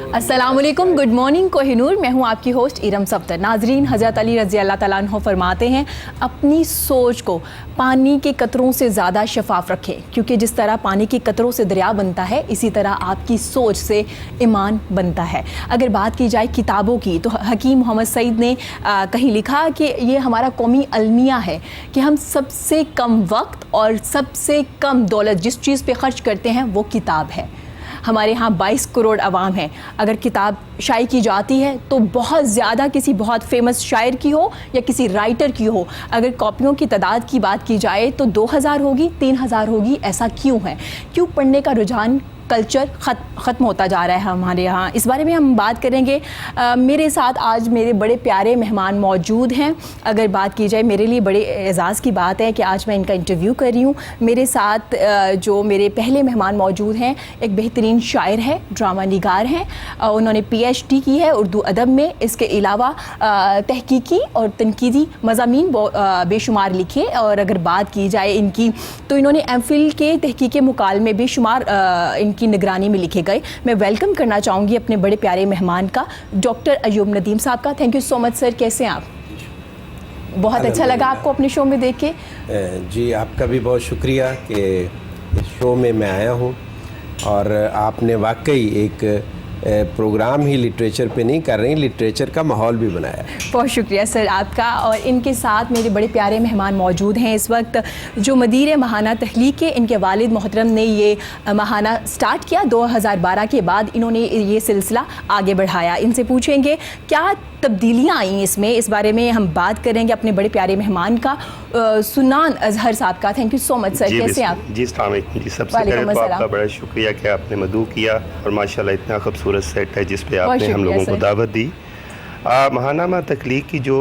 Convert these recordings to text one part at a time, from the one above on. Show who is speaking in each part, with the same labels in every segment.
Speaker 1: अस्सलामुअलैकुम, good morning Kohinoor. मैं हूँ आपकी होस्ट इरम सफ्तर। नाजरीन, हज़रत अली रज़ी अल्लाह तआला अन्हु फरमाते हैं, अपनी सोच को पानी के कतरों से ज़्यादा शफाफ रखें, क्योंकि जिस तरह पानी के कतरों से दरिया बनता है, इसी तरह आपकी सोच से ईमान बनता है। अगर बात की जाए किताबों की, तो हकीम मोहम्मद सईद ने कहीं लिखा कि ये हमारा कौमी अलमिया है कि हम सबसे कम वक्त और सबसे कम दौलत जिस चीज़ पे ख़र्च करते हैं वो किताब है। हमारे यहाँ 22 करोड़ आवाम है। अगर किताब शाये की जाती है तो बहुत ज़्यादा किसी बहुत फेमस शायर की हो या किसी राइटर की हो। अगर कॉपियों की तादाद की बात की जाए तो 2000 होगी, 3000 होगी। ऐसा क्यों है? क्यों पढ़ने का रुझान, कल्चर ख़त्म होता जा रहा है हमारे यहाँ? इस बारे में हम बात करेंगे। मेरे साथ आज मेरे बड़े प्यारे मेहमान मौजूद हैं। अगर बात की जाए, मेरे लिए बड़े एज़ाज़ की बात है कि आज मैं इनका इंटरव्यू कर रही हूँ। मेरे साथ जो मेरे पहले मेहमान मौजूद हैं, एक बेहतरीन शायर है, ड्रामा निगार हैं। उन्होंने PhD की है उर्दू अदब में। इसके अलावा तहकीकी और तनकीदी मज़ामीन बेशुमार लिखे। और अगर बात की जाए इनकी, तो इन्होंने MPhil के तहकीकी मुकालमे बेशुमार की निगरानी में लिखे गए। मैं वेलकम करना चाहूँगी अपने बड़े प्यारे मेहमान का, डॉक्टर अयूब नदीम साहब का। Thank you so much sir. कैसे हैं आप? बहुत अच्छा लगा आपको अपने शो में देख के।
Speaker 2: जी, आपका भी बहुत शुक्रिया कि इस शो में मैं आया हूँ। और आपने वाकई एक प्रोग्राम ही लिटरेचर पे नहीं कर रही, लिटरेचर का माहौल भी बनाया।
Speaker 1: बहुत शुक्रिया सर आपका। और इनके साथ मेरे बड़े प्यारे मेहमान मौजूद हैं इस वक्त, जो मदीर महाना तख्लीक के, इनके वालिद मोहतरम ने ये महाना स्टार्ट किया 2012 के बाद। इन्होंने ये सिलसिला आगे बढ़ाया। इनसे पूछेंगे क्या तब्दीलियाँ आई इसमें, इस बारे में हम बात करेंगे अपने बड़े प्यारे मेहमान का, सुनान अजहर साहब का। Thank you so much sir. कैसे आप?
Speaker 3: जी अस्सलाम वालेकुम जी। सबसे पहले तो आपका बड़ा शुक्रिया कि आपने मदऊ किया और माशाल्लाह इतना खूबसूरत सेट है जिस पे आपने हम लोगों को दावत दी। महानामा तख्लीक की जो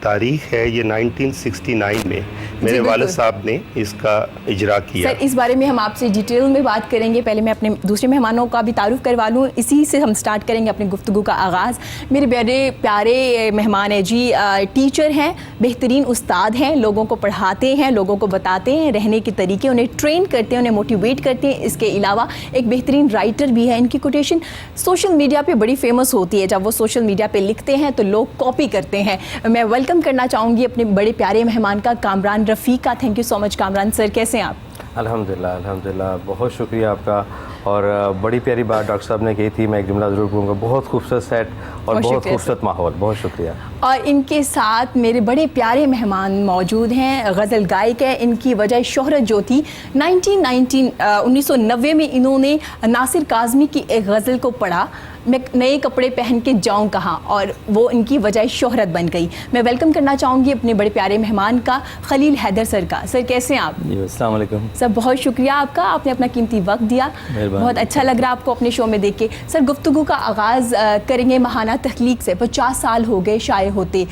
Speaker 3: तारीख है, ये 1969 में मेरे वालिद साहब ने इसका इजरा किया।
Speaker 1: सर, इस बारे में हम आपसे डिटेल में बात करेंगे। पहले मैं अपने दूसरे मेहमानों का भी तारुफ करवा लूँ। इसी से हम स्टार्ट करेंगे अपनी गुफ्तगू का आगाज़। मेरे बड़े प्यारे मेहमान हैं जी, टीचर हैं, बेहतरीन उस्ताद हैं, लोगों को पढ़ाते हैं, लोगों को बताते हैं रहने के तरीके, उन्हें ट्रेन करते हैं, उन्हें मोटिवेट करते हैं। इसके अलावा एक बेहतरीन राइटर भी है। इनकी कोटेशन सोशल मीडिया पर बड़ी फेमस होती है। जब वो सोशल मीडिया पर लिखते हैं तो लोग कॉपी करते हैं। मैं वेलकम करना चाहूँगी अपने बड़े प्यारे मेहमान का, कामरान रफ़ीक का। Thank you so much Kamran sir. कैसे हैं आप?
Speaker 4: अल्हम्दुलिल्लाह अल्हम्दुलिल्लाह, बहुत शुक्रिया आपका। और बड़ी प्यारी बात डॉक्टर साहब ने कही थी, मैं एक जुमला ज़रूर कहूँगा, बहुत खूबसूरत सेट और बहुत खूबसूरत माहौल। बहुत शुक्रिया। और
Speaker 1: इनके साथ मेरे बड़े प्यारे मेहमान मौजूद हैं, गज़ल गायक है। इनकी वजह शोहरत जो थी 1990 में इन्होंने नासिर काज़मी की एक गज़ल को पढ़ा, मैं नए कपड़े पहन के जाऊँ कहाँ, और वो इनकी वजह शोहरत बन गई। मैं वेलकम करना चाहूँगी अपने बड़े प्यारे मेहमान का, खलील हैदर सर का। सर कैसे हैं आप?
Speaker 4: जी अस्सलाम वालेकुम
Speaker 1: सर। बहुत शुक्रिया आपका, आपने अपना कीमती वक्त दिया। बहुत अच्छा लग रहा है आपको अपने शो में देख के। सर, गुफ्तगू का आगाज़ करेंगे महाना तख्लीक से। 50 साल हो गए शाये होते,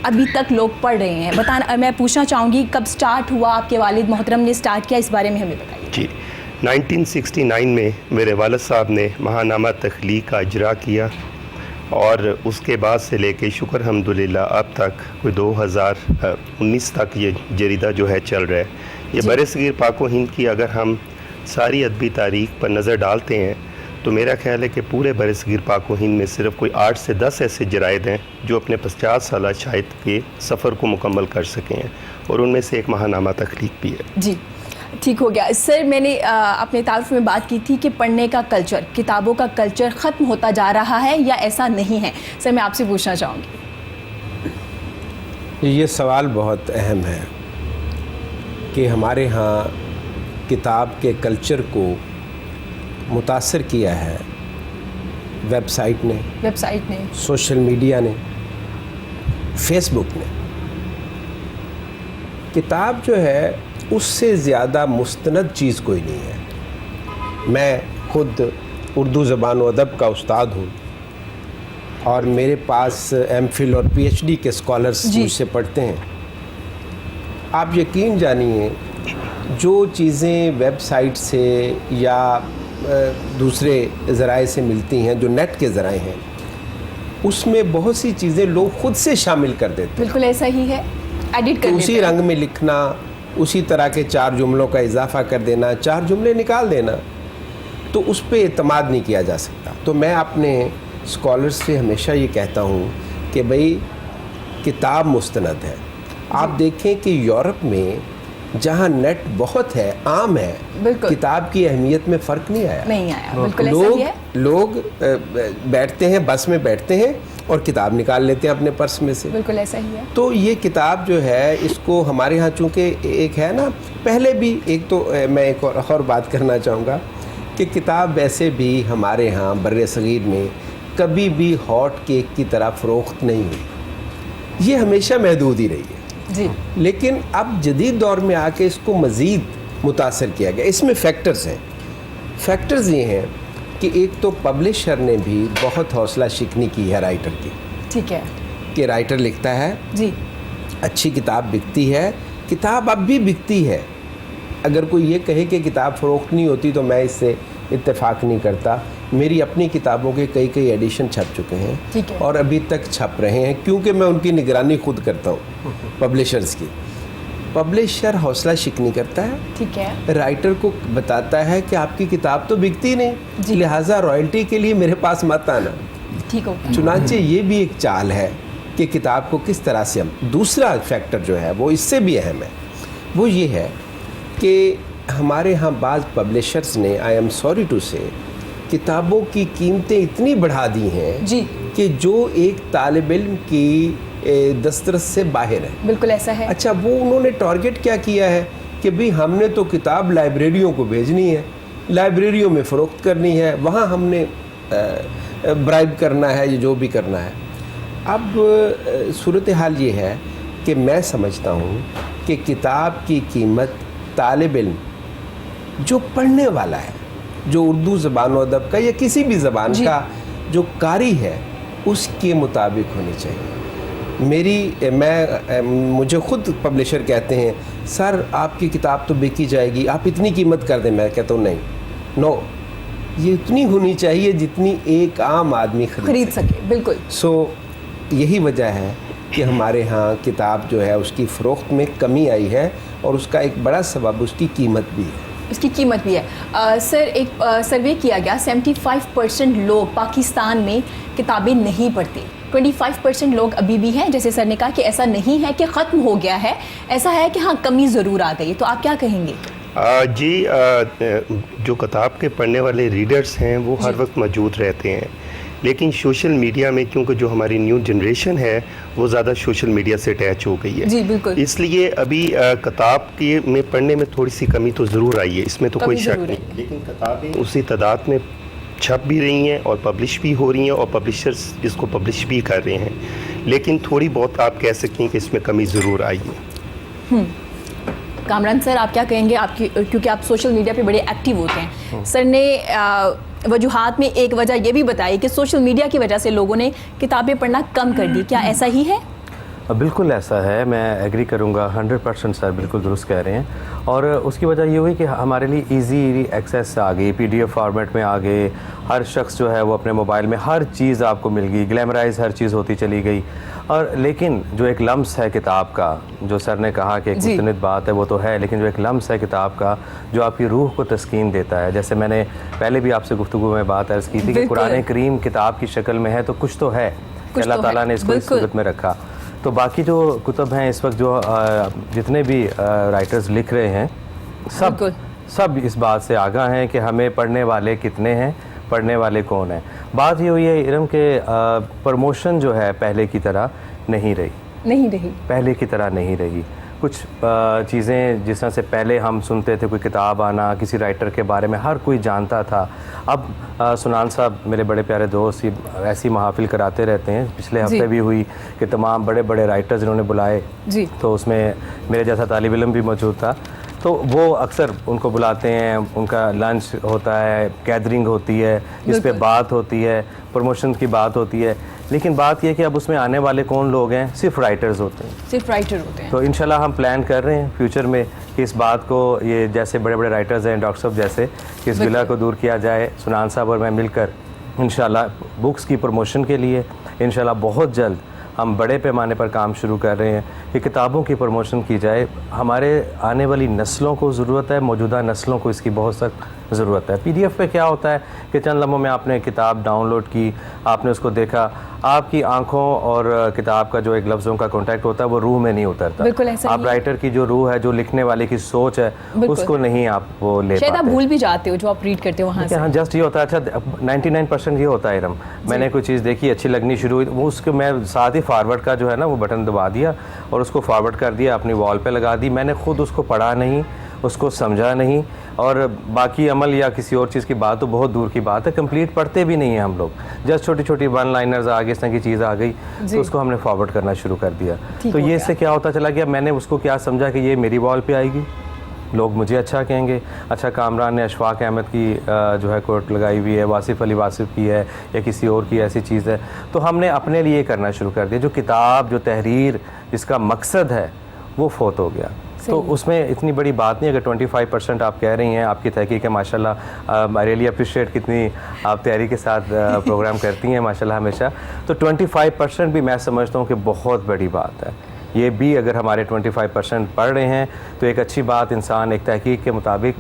Speaker 1: अभी तक लोग पढ़ रहे हैं। बताना, मैं पूछना चाहूँगी कब स्टार्ट हुआ, आपके वालिद मोहतरम ने स्टार्ट किया, इस बारे में हमें बताइए।
Speaker 3: जी, 1969 में मेरे वालिद साहब ने महानामा तख्लीक का इजरा किया और उसके बाद से लेके शुक्र हम्दुलिल्लाह अब तक कोई 2019 तक ये जरीदा जो है चल रहा है। ये बरसगीर पाक व हिंद की अगर हम सारी अदबी तारीख पर नज़र डालते हैं तो मेरा ख्याल है कि पूरे बरसगीर पाक व हिंद में सिर्फ कोई 8 से 10 ऐसे जराइद हैं जो अपने 50 साल शायद के सफ़र को मुकम्मल कर सके हैं, और उनमें से एक महानामा तख्लीक भी है।
Speaker 1: जी, ठीक हो गया। सर, मैंने अपने तारुफ में बात की थी कि पढ़ने का कल्चर, किताबों का कल्चर ख़त्म होता जा रहा है या ऐसा नहीं है? सर, मैं आपसे पूछना चाहूँगी।
Speaker 2: ये सवाल बहुत अहम है कि हमारे यहाँ किताब के कल्चर को मुतासर किया है वेबसाइट ने, सोशल मीडिया ने, फेसबुक ने। किताब जो है उससे ज़्यादा मुस्तनद चीज़ कोई नहीं है। मैं खुद उर्दू ज़बान व अदब का उस्ताद हूँ और मेरे पास MPhil और PhD के स्कॉलर्स मुझसे पढ़ते हैं। आप यकीन जानिए, जो चीज़ें वेबसाइट से या दूसरे ज़राए से मिलती हैं, जो नेट के ज़राए हैं, उसमें बहुत सी चीज़ें लोग ख़ुद से शामिल कर देते हैं।
Speaker 1: बिल्कुल ऐसा ही है, एडिट कर
Speaker 2: उसी रंग में लिखना, उसी तरह के 4 जुमलों का इजाफा कर देना, 4 जुमले निकाल देना। तो उस पर एतमाद नहीं किया जा सकता। तो मैं अपने स्कॉलर्स से हमेशा ये कहता हूँ कि भाई किताब मुस्तनद है। आप देखें कि यूरोप में जहाँ नेट बहुत है, आम है, किताब की अहमियत में फ़र्क नहीं आया।
Speaker 1: बिल्कुल ऐसा ही है।
Speaker 2: लोग बैठते हैं, बस में बैठते हैं और किताब निकाल लेते हैं अपने पर्स में से।
Speaker 1: बिल्कुल ऐसा ही है।
Speaker 2: तो ये किताब जो है, इसको हमारे यहाँ चूँकि एक है ना, पहले भी एक तो मैं एक और बात करना चाहूँगा कि किताब वैसे भी हमारे यहाँ बर्रे सगीर में कभी भी हॉट केक की तरह फ़रोख्त नहीं हुई। ये हमेशा महदूद ही रही है
Speaker 1: जी।
Speaker 2: लेकिन अब जदीद दौर में आके इसको मज़ीद मुतासर किया गया। इसमें फैक्टर्स हैं। फैक्टर्स ये हैं कि एक तो पब्लिशर ने भी बहुत हौसला शिकनी की है राइटर की।
Speaker 1: ठीक है।
Speaker 2: कि राइटर लिखता है
Speaker 1: जी,
Speaker 2: अच्छी किताब बिकती है, किताब अब भी बिकती है। अगर कोई ये कहे कि किताब फ़रोख्त नहीं होती तो मैं इससे इत्तेफाक नहीं करता। मेरी अपनी किताबों के कई एडिशन छप चुके हैं और अभी तक छप रहे हैं, क्योंकि मैं उनकी निगरानी खुद करता हूँ पब्लिशर्स की। पब्लिशर हौसला शिकनी करता है,
Speaker 1: ठीक है,
Speaker 2: राइटर को बताता है कि आपकी किताब तो बिकती नहीं, लिहाजा रॉयल्टी के लिए मेरे पास मत आना।
Speaker 1: ठीक हो।
Speaker 2: चुनांचे ये भी एक चाल है कि किताब को किस तरह से हम। दूसरा फैक्टर जो है वो इससे भी अहम है, वो ये है कि हमारे यहाँ बाज़ पब्लिशर्स ने, आई एम सॉरी टू से, किताबों की कीमतें इतनी बढ़ा दी हैं
Speaker 1: जी
Speaker 2: कि जो एक तालिब इल्म की दस्तरस से बाहर है।
Speaker 1: बिल्कुल ऐसा है।
Speaker 2: अच्छा, वो उन्होंने टारगेट क्या किया है कि भाई हमने तो किताब लाइब्रेरियों को भेजनी है, लाइब्रेरियों में फ़रोख्त करनी है, वहाँ हमने ब्राइब करना है, ये जो भी करना है। अब सूरत हाल ये है कि मैं समझता हूँ कि किताब की कीमत तालिब इल्म जो पढ़ने वाला है, जो उर्दू ज़बान व अदब का या किसी भी ज़बान का जो कारी है, उसके मुताबिक होनी चाहिए। मुझे खुद पब्लिशर कहते हैं, सर आपकी किताब तो बिकी जाएगी, आप इतनी कीमत कर दें। मैं कहता हूँ नहीं, नो, ये इतनी होनी चाहिए जितनी एक आम आदमी खरीद
Speaker 1: सके। बिल्कुल।
Speaker 2: यही वजह है कि हमारे यहाँ किताब जो है उसकी फ़रोख्त में कमी आई है, और उसका एक बड़ा सबब उसकी कीमत भी है।
Speaker 1: उसकी कीमत भी है। सर, एक सर्वे किया गया, 75% लोग पाकिस्तान में किताबें नहीं पढ़ते। 25% लोग अभी भी हैं, जैसे सर ने कहा कि ऐसा नहीं है कि ख़त्म हो गया है, ऐसा है कि हाँ कमी ज़रूर आ गई। तो आप क्या कहेंगे?
Speaker 3: जो किताब के पढ़ने वाले रीडर्स हैं वो हर वक्त मौजूद रहते हैं, लेकिन सोशल मीडिया में क्योंकि जो हमारी न्यू जनरेशन है वो ज़्यादा सोशल मीडिया से अटैच हो गई है।
Speaker 1: जी बिल्कुल।
Speaker 3: इसलिए अभी किताब के में पढ़ने में थोड़ी सी कमी तो ज़रूर आई है, इसमें तो कोई शक नहीं, लेकिन किताबें उसी तादाद में छप भी रही हैं और पब्लिश भी हो रही हैं, और पब्लिशर्स इसको पब्लिश भी कर रहे हैं, लेकिन थोड़ी बहुत आप कह सकते हैं कि इसमें कमी ज़रूर आई है।
Speaker 1: कामरान सर, आप क्या कहेंगे? आपकी, क्योंकि आप सोशल मीडिया पे बड़े एक्टिव होते हैं, सर ने वजूहात में एक वजह ये भी बताई कि सोशल मीडिया की वजह से लोगों ने किताबें पढ़ना कम कर दी, क्या ऐसा ही है?
Speaker 4: बिल्कुल ऐसा है, मैं एग्री करूंगा। 100% सर बिल्कुल दुरुस्त कह रहे हैं। और उसकी वजह ये हुई कि हमारे लिए इजी एक्सेस आ गई, PDF फॉर्मेट में आ गए, हर शख्स जो है वो अपने मोबाइल में हर चीज़ आपको मिल गई, ग्लैमराइज हर चीज़ होती चली गई। और लेकिन जो एक लम्स है किताब का, जो सर ने कहा कि एक मुस्तनद बात है वो तो है, लेकिन जो एक लम्स है किताब का जो आपकी रूह को तस्कीन देता है, जैसे मैंने पहले भी आपसे गुफ्तगू में बात अर्ज़ की थी कि कुरान करीम किताब की शक्ल में है तो कुछ तो है, अल्लाह ताला ने इसको इस सूरत में रखा। तो बाकी जो कुतुब हैं इस वक्त, जो जितने भी राइटर्स लिख रहे हैं, सब इस बात से आगाह हैं कि हमें पढ़ने वाले कितने हैं, पढ़ने वाले कौन हैं। बात ये हुई है इरम के प्रमोशन जो है पहले की तरह नहीं रही, पहले की तरह नहीं रही। कुछ चीज़ें जिस तरह से पहले हम सुनते थे, कोई किताब आना, किसी राइटर के बारे में हर कोई जानता था। अब सुनान साहब मेरे बड़े प्यारे दोस्त ऐसी महाफिल कराते रहते हैं, पिछले हफ्ते भी हुई कि तमाम बड़े बड़े राइटर्स इन्होंने बुलाए जी, तो उसमें मेरे जैसा तालिब इल्म भी मौजूद था। तो वो अक्सर उनको बुलाते हैं, उनका लंच होता है, गैदरिंग होती है, इस पे बात होती है, प्रमोशन की बात होती है, लेकिन बात यह कि अब उसमें आने वाले कौन लोग हैं? सिर्फ राइटर्स होते हैं, तो इंशाल्लाह हम प्लान कर रहे हैं फ्यूचर में कि इस बात को, ये जैसे बड़े बड़े राइटर्स हैं डॉक्टर साहब जैसे, कि इस बिला को दूर किया जाए। सुनान साहब और मैं मिलकर इंशाल्लाह बुक्स की प्रमोशन के लिए इंशाल्लाह बहुत जल्द हम बड़े पैमाने पर काम शुरू कर रहे हैं। कि किताबों की प्रमोशन की जाए। हमारे आने वाली नस्लों को ज़रूरत है, मौजूदा नस्लों को इसकी बहुत सख्त ज़रूरत है। PDF पे क्या होता है कि चंद लम्हों में आपने किताब डाउनलोड की, आपने उसको देखा, आपकी आंखों और किताब का जो एक लफ्ज़ों का कांटेक्ट होता है वो रूह में नहीं उतरता।
Speaker 1: बिल्कुल ऐसा
Speaker 4: आप राइटर की जो रूह है, जो लिखने वाले की सोच है, उसको नहीं आप वो ले
Speaker 1: शायद आप
Speaker 4: पाते।
Speaker 1: भूल भी जाते हो जो आप रीड करते हो वहाँ से।
Speaker 4: हाँ, जस्ट ये होता है। अच्छा, 99% ये होता है इरम, मैंने कोई चीज़ देखी, अच्छी लगनी शुरू हुई, वो उसको मैं साथ ही फॉरवर्ड का जो है ना वो बटन दबा दिया और उसको फॉरवर्ड कर दिया, अपनी वॉल पे लगा दी। मैंने खुद उसको पढ़ा नहीं, उसको समझा नहीं, और बाकी अमल या किसी और चीज़ की बात तो बहुत दूर की बात है, कंप्लीट पढ़ते भी नहीं हैं हम लोग। जस्ट छोटी छोटी वन लाइनर्स आ गई, इस तरह की चीज़ आ गई तो उसको हमने फॉरवर्ड करना शुरू कर दिया। तो ये इससे क्या होता चला गया, मैंने उसको क्या समझा कि ये मेरी वॉल पे आएगी, लोग मुझे अच्छा कहेंगे। अच्छा, कामरान ने अशफाक अहमद की जो है कोट लगाई हुई है, वासिफ़ अली वासिफ़ की है या किसी और की ऐसी चीज़ है, तो हमने अपने लिए करना शुरू कर दिया। जो किताब, जो तहरीर, जिसका मकसद है वो फोत हो गया। तो उसमें इतनी बड़ी बात नहीं। अगर 25% आप कह रही हैं, आपकी तहकीक है माशाल्लाह, आई रियली अप्रिशिएट कितनी आप तैयारी के साथ प्रोग्राम करती हैं माशाल्लाह हमेशा। तो 25% भी मैं समझता हूँ कि बहुत बड़ी बात है। ये भी अगर हमारे 25% पढ़ रहे हैं तो एक अच्छी बात, इंसान एक तहकीक के मुताबिक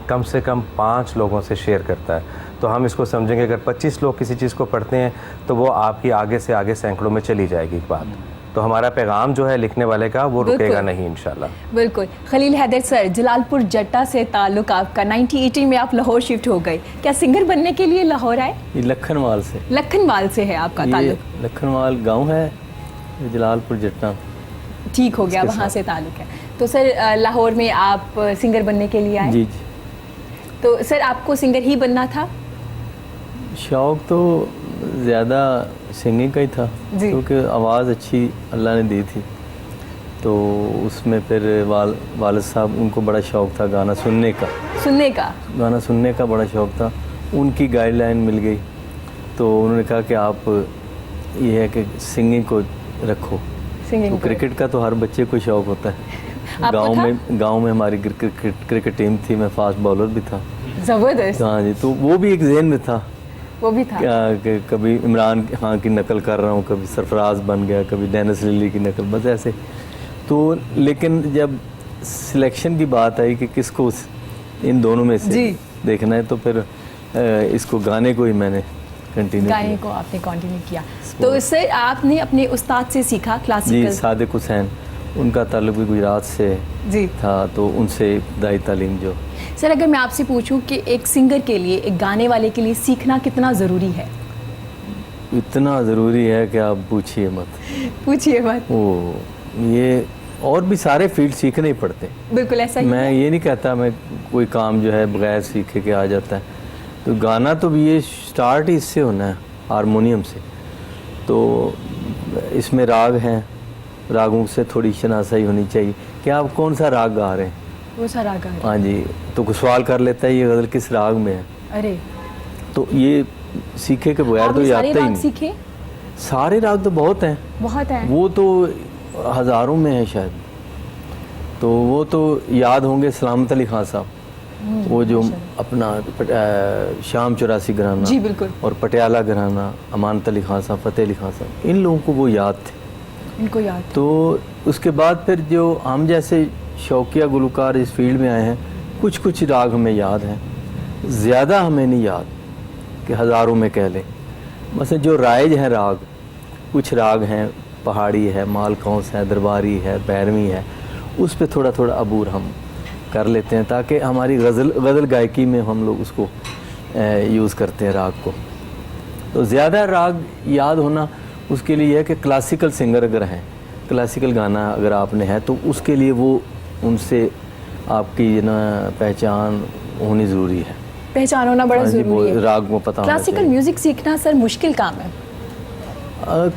Speaker 4: कम से कम 5 लोगों से शेयर करता है। तो हम इसको समझेंगे अगर 25 लोग किसी चीज़ को पढ़ते हैं तो वो आपकी आगे से आगे सैकड़ों में चली जाएगी बात। तो हमारा पैगाम जो है लिखने वाले का वो रुकेगा नहीं इंशाल्लाह।
Speaker 1: बिल्कुल। खलील हैदर सर, जलालपुर जट्टा से ताल्लुक आपका, 1980 में आप लाहौर शिफ्ट हो गए, क्या सिंगर बनने के लिए लाहौर आए?
Speaker 5: ये लखनवाल से।
Speaker 1: लखनवाल से है आपका ताल्लुक?
Speaker 5: लखनवाल गांव है, जलालपुर जट्टा।
Speaker 1: ठीक हो गया, वहाँ से ताल्लुक है। तो सर लाहौर में आप सिंगर बनने के लिए आए?
Speaker 5: जी जी।
Speaker 1: तो सर आपको सिंगर ही बनना था?
Speaker 5: शौक़ तो ज़्यादा सिंगिंग का ही था, क्योंकि आवाज़ अच्छी अल्लाह ने दी थी। तो उसमें फिर वालिद साहब, उनको बड़ा शौक़ था गाना सुनने का। गाना सुनने का बड़ा शौक़ था। उनकी गाइडलाइन मिल गई तो उन्होंने कहा कि आप ये है कि सिंगिंग को रखो। तो क्रिकेट का तो हर बच्चे को शौक़ होता है। गांव में हमारी क्रिकेट टीम थी, मैं फास्ट बॉलर भी था।
Speaker 1: ज़बरदस्त।
Speaker 5: हाँ जी, तो वो भी एक ज़हन में था।
Speaker 1: वो भी था
Speaker 5: कि कभी इमरान खान की नकल कर रहा हूँ, कभी सरफराज बन गया, कभी डेनिस लिली की नकल, बस ऐसे। तो लेकिन जब सिलेक्शन की बात आई कि किसको इन दोनों में से देखना है, तो फिर इसको गाने को ही मैंने कंटिन्यू किया।
Speaker 1: गाने को आपने कंटिन्यू किया। तो सर आपने अपने उस्ताद से सीखा क्लासिकल?
Speaker 5: जी, सादिक हुसैन, उनका ताल्लुक भी गुजरात से था, तो उनसे इब्तदाई तालीम जो।
Speaker 1: सर अगर मैं आपसे पूछूं कि एक सिंगर के लिए, एक गाने वाले के लिए सीखना कितना ज़रूरी है?
Speaker 5: इतना ज़रूरी है कि आप पूछिए मत। ओ, ये और भी सारे फील्ड सीखने ही पड़ते हैं।
Speaker 1: बिल्कुल ऐसा ही।
Speaker 5: मैं ये नहीं कहता मैं कोई काम जो है बगैर सीखे के आ जाता है। तो गाना तो भी ये स्टार्ट ही इससे होना है, हारमोनियम से। तो इसमें राग हैं, रागों से थोड़ी शनासाई होनी चाहिए कि आप कौन सा राग गा रहे हैं।
Speaker 1: वो सा राग।
Speaker 5: हाँ जी, तो कुछ सवाल कर लेता है ये गज़ल किस राग में है।
Speaker 1: अरे, तो
Speaker 5: ये सीखे के बगैर तो ये आता ही नहीं।
Speaker 1: सीखे?
Speaker 5: सारे राग तो बहुत हैं। वो तो हज़ारों में है शायद। तो वो तो याद होंगे सलामत अली खान साहब, वो जो अपना शाम 84 घराना,
Speaker 1: जी बिल्कुल, और
Speaker 5: पटियाला घराना, अमानत अली खान साहब, फ़तेह अली खान साहब, इन लोगों को वो याद थे।
Speaker 1: इनको याद।
Speaker 5: तो उसके बाद फिर जो हम जैसे शौकिया गुलकार इस फील्ड में आए हैं, कुछ राग हमें याद हैं, ज़्यादा हमें नहीं याद कि हज़ारों में कह लें। मसलन जो राइज हैं राग, कुछ राग हैं, पहाड़ी है, मालकौंस है, दरबारी है, बैरवी है, उस पे थोड़ा थोड़ा अबूर हम कर लेते हैं ताकि हमारी गज़ल गायकी में हम लोग उसको यूज़ करते हैं राग को। तो ज़्यादा राग याद होना उसके लिए है कि क्लासिकल सिंगर अगर हैं, क्लासिकल गाना अगर आपने है तो उसके लिए वो उनसे आपकी ना पहचान होनी ज़रूरी है।
Speaker 1: पहचान होना बड़ा ज़रूरी है।
Speaker 5: राग को पता होना चाहिए।
Speaker 1: क्लासिकल म्यूज़िक सीखना सर मुश्किल काम है?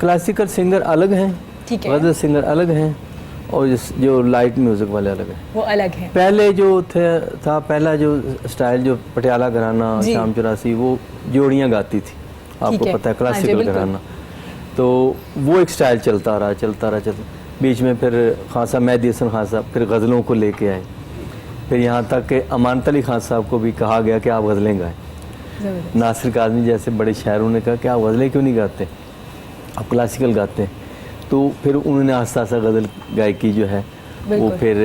Speaker 5: क्लासिकल सिंगर अलग हैं, गज़ल सिंगर अलग हैं, और जो लाइट म्यूज़िक वाले अलग हैं,
Speaker 1: वो अलग हैं।
Speaker 5: पहले जो था पहला जो स्टाइल जो पटियाला घराना, शाम 84, वो जोड़ियाँ गाती थी, आपको पता है, क्लासिकल घराना। तो वो एक स्टाइल चलता रहा। बीच में फिर खान साहब, मेहदी हसन खान साहब फिर गज़लों को लेके आए। फिर यहाँ तक कि अमानत अली खान साहब को भी कहा गया कि आप गज़लें गाएं। नासिर काज़मी जैसे बड़े शायरों ने कहा कि आप गज़लें क्यों नहीं गाते, आप क्लासिकल गाते हैं। तो फिर उन्होंने आस्ता आस्ता गज़ल गायकी जो है वो
Speaker 1: बिल्कुल।
Speaker 5: फिर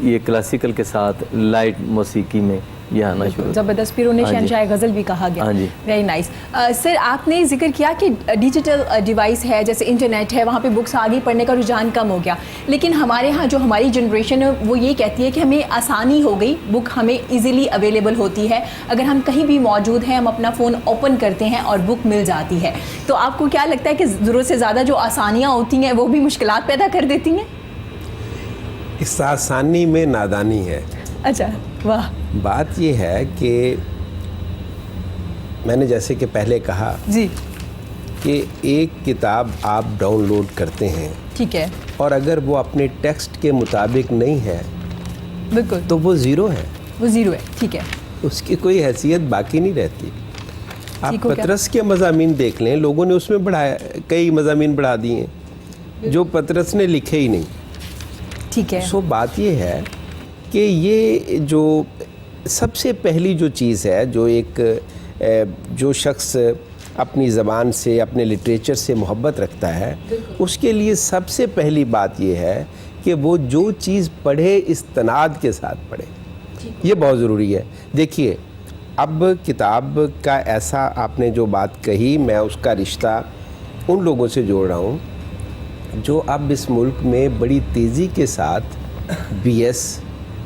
Speaker 5: ये क्लासिकल के साथ लाइट मौसीकी में ये आना शुरू।
Speaker 1: ज़बरदस्त, फिर उन्हें
Speaker 5: हाँ जी।
Speaker 1: शहंशाह गज़ल भी कहा गया।
Speaker 5: हाँ जी।
Speaker 1: Very nice. सर, आपने जिक्र किया कि डिजिटल डिवाइस है, जैसे इंटरनेट है, वहाँ पे बुक्स आगे पढ़ने का रुझान कम हो गया, लेकिन हमारे यहाँ जो हमारी जनरेशन है वो ये कहती है कि हमें आसानी हो गई, बुक हमें इजीली अवेलेबल होती है, अगर हम कहीं भी मौजूद हैं हम अपना फ़ोन ओपन करते हैं और बुक मिल जाती है। तो आपको क्या लगता है कि ज़रूरत से ज़्यादा जो आसानियाँ होती हैं वो भी मुश्किलात पैदा कर देती हैं?
Speaker 2: इस आसानी में नादानी है।
Speaker 1: अच्छा, वाह।
Speaker 2: बात ये है कि मैंने जैसे कि पहले कहा
Speaker 1: जी,
Speaker 2: कि एक किताब आप डाउनलोड करते हैं
Speaker 1: ठीक है,
Speaker 2: और अगर वो अपने टेक्स्ट के मुताबिक नहीं है
Speaker 1: बिल्कुल,
Speaker 2: तो वो ज़ीरो है,
Speaker 1: वो ज़ीरो है, ठीक है।
Speaker 2: उसकी कोई हैसियत बाकी नहीं रहती। आप
Speaker 1: ठीक हो क्या?
Speaker 2: पतरस के मज़ामीन देख लें, लोगों ने उसमें बढ़ाया, कई मज़ामीन बढ़ा दिए हैं जो पतरस ने लिखे ही नहीं।
Speaker 1: ठीक है।
Speaker 2: सो बात ये है कि ये जो सबसे पहली जो चीज़ है, जो जो शख्स अपनी ज़बान से, अपने लिटरेचर से मोहब्बत रखता है, उसके लिए सबसे पहली बात ये है कि वो जो चीज़ पढ़े इस्तनाद के साथ पढ़े। ये बहुत ज़रूरी है। देखिए, अब किताब का ऐसा आपने जो बात कही, मैं उसका रिश्ता उन लोगों से जोड़ रहा हूँ जो अब इस मुल्क में बड़ी तेज़ी के साथ BS,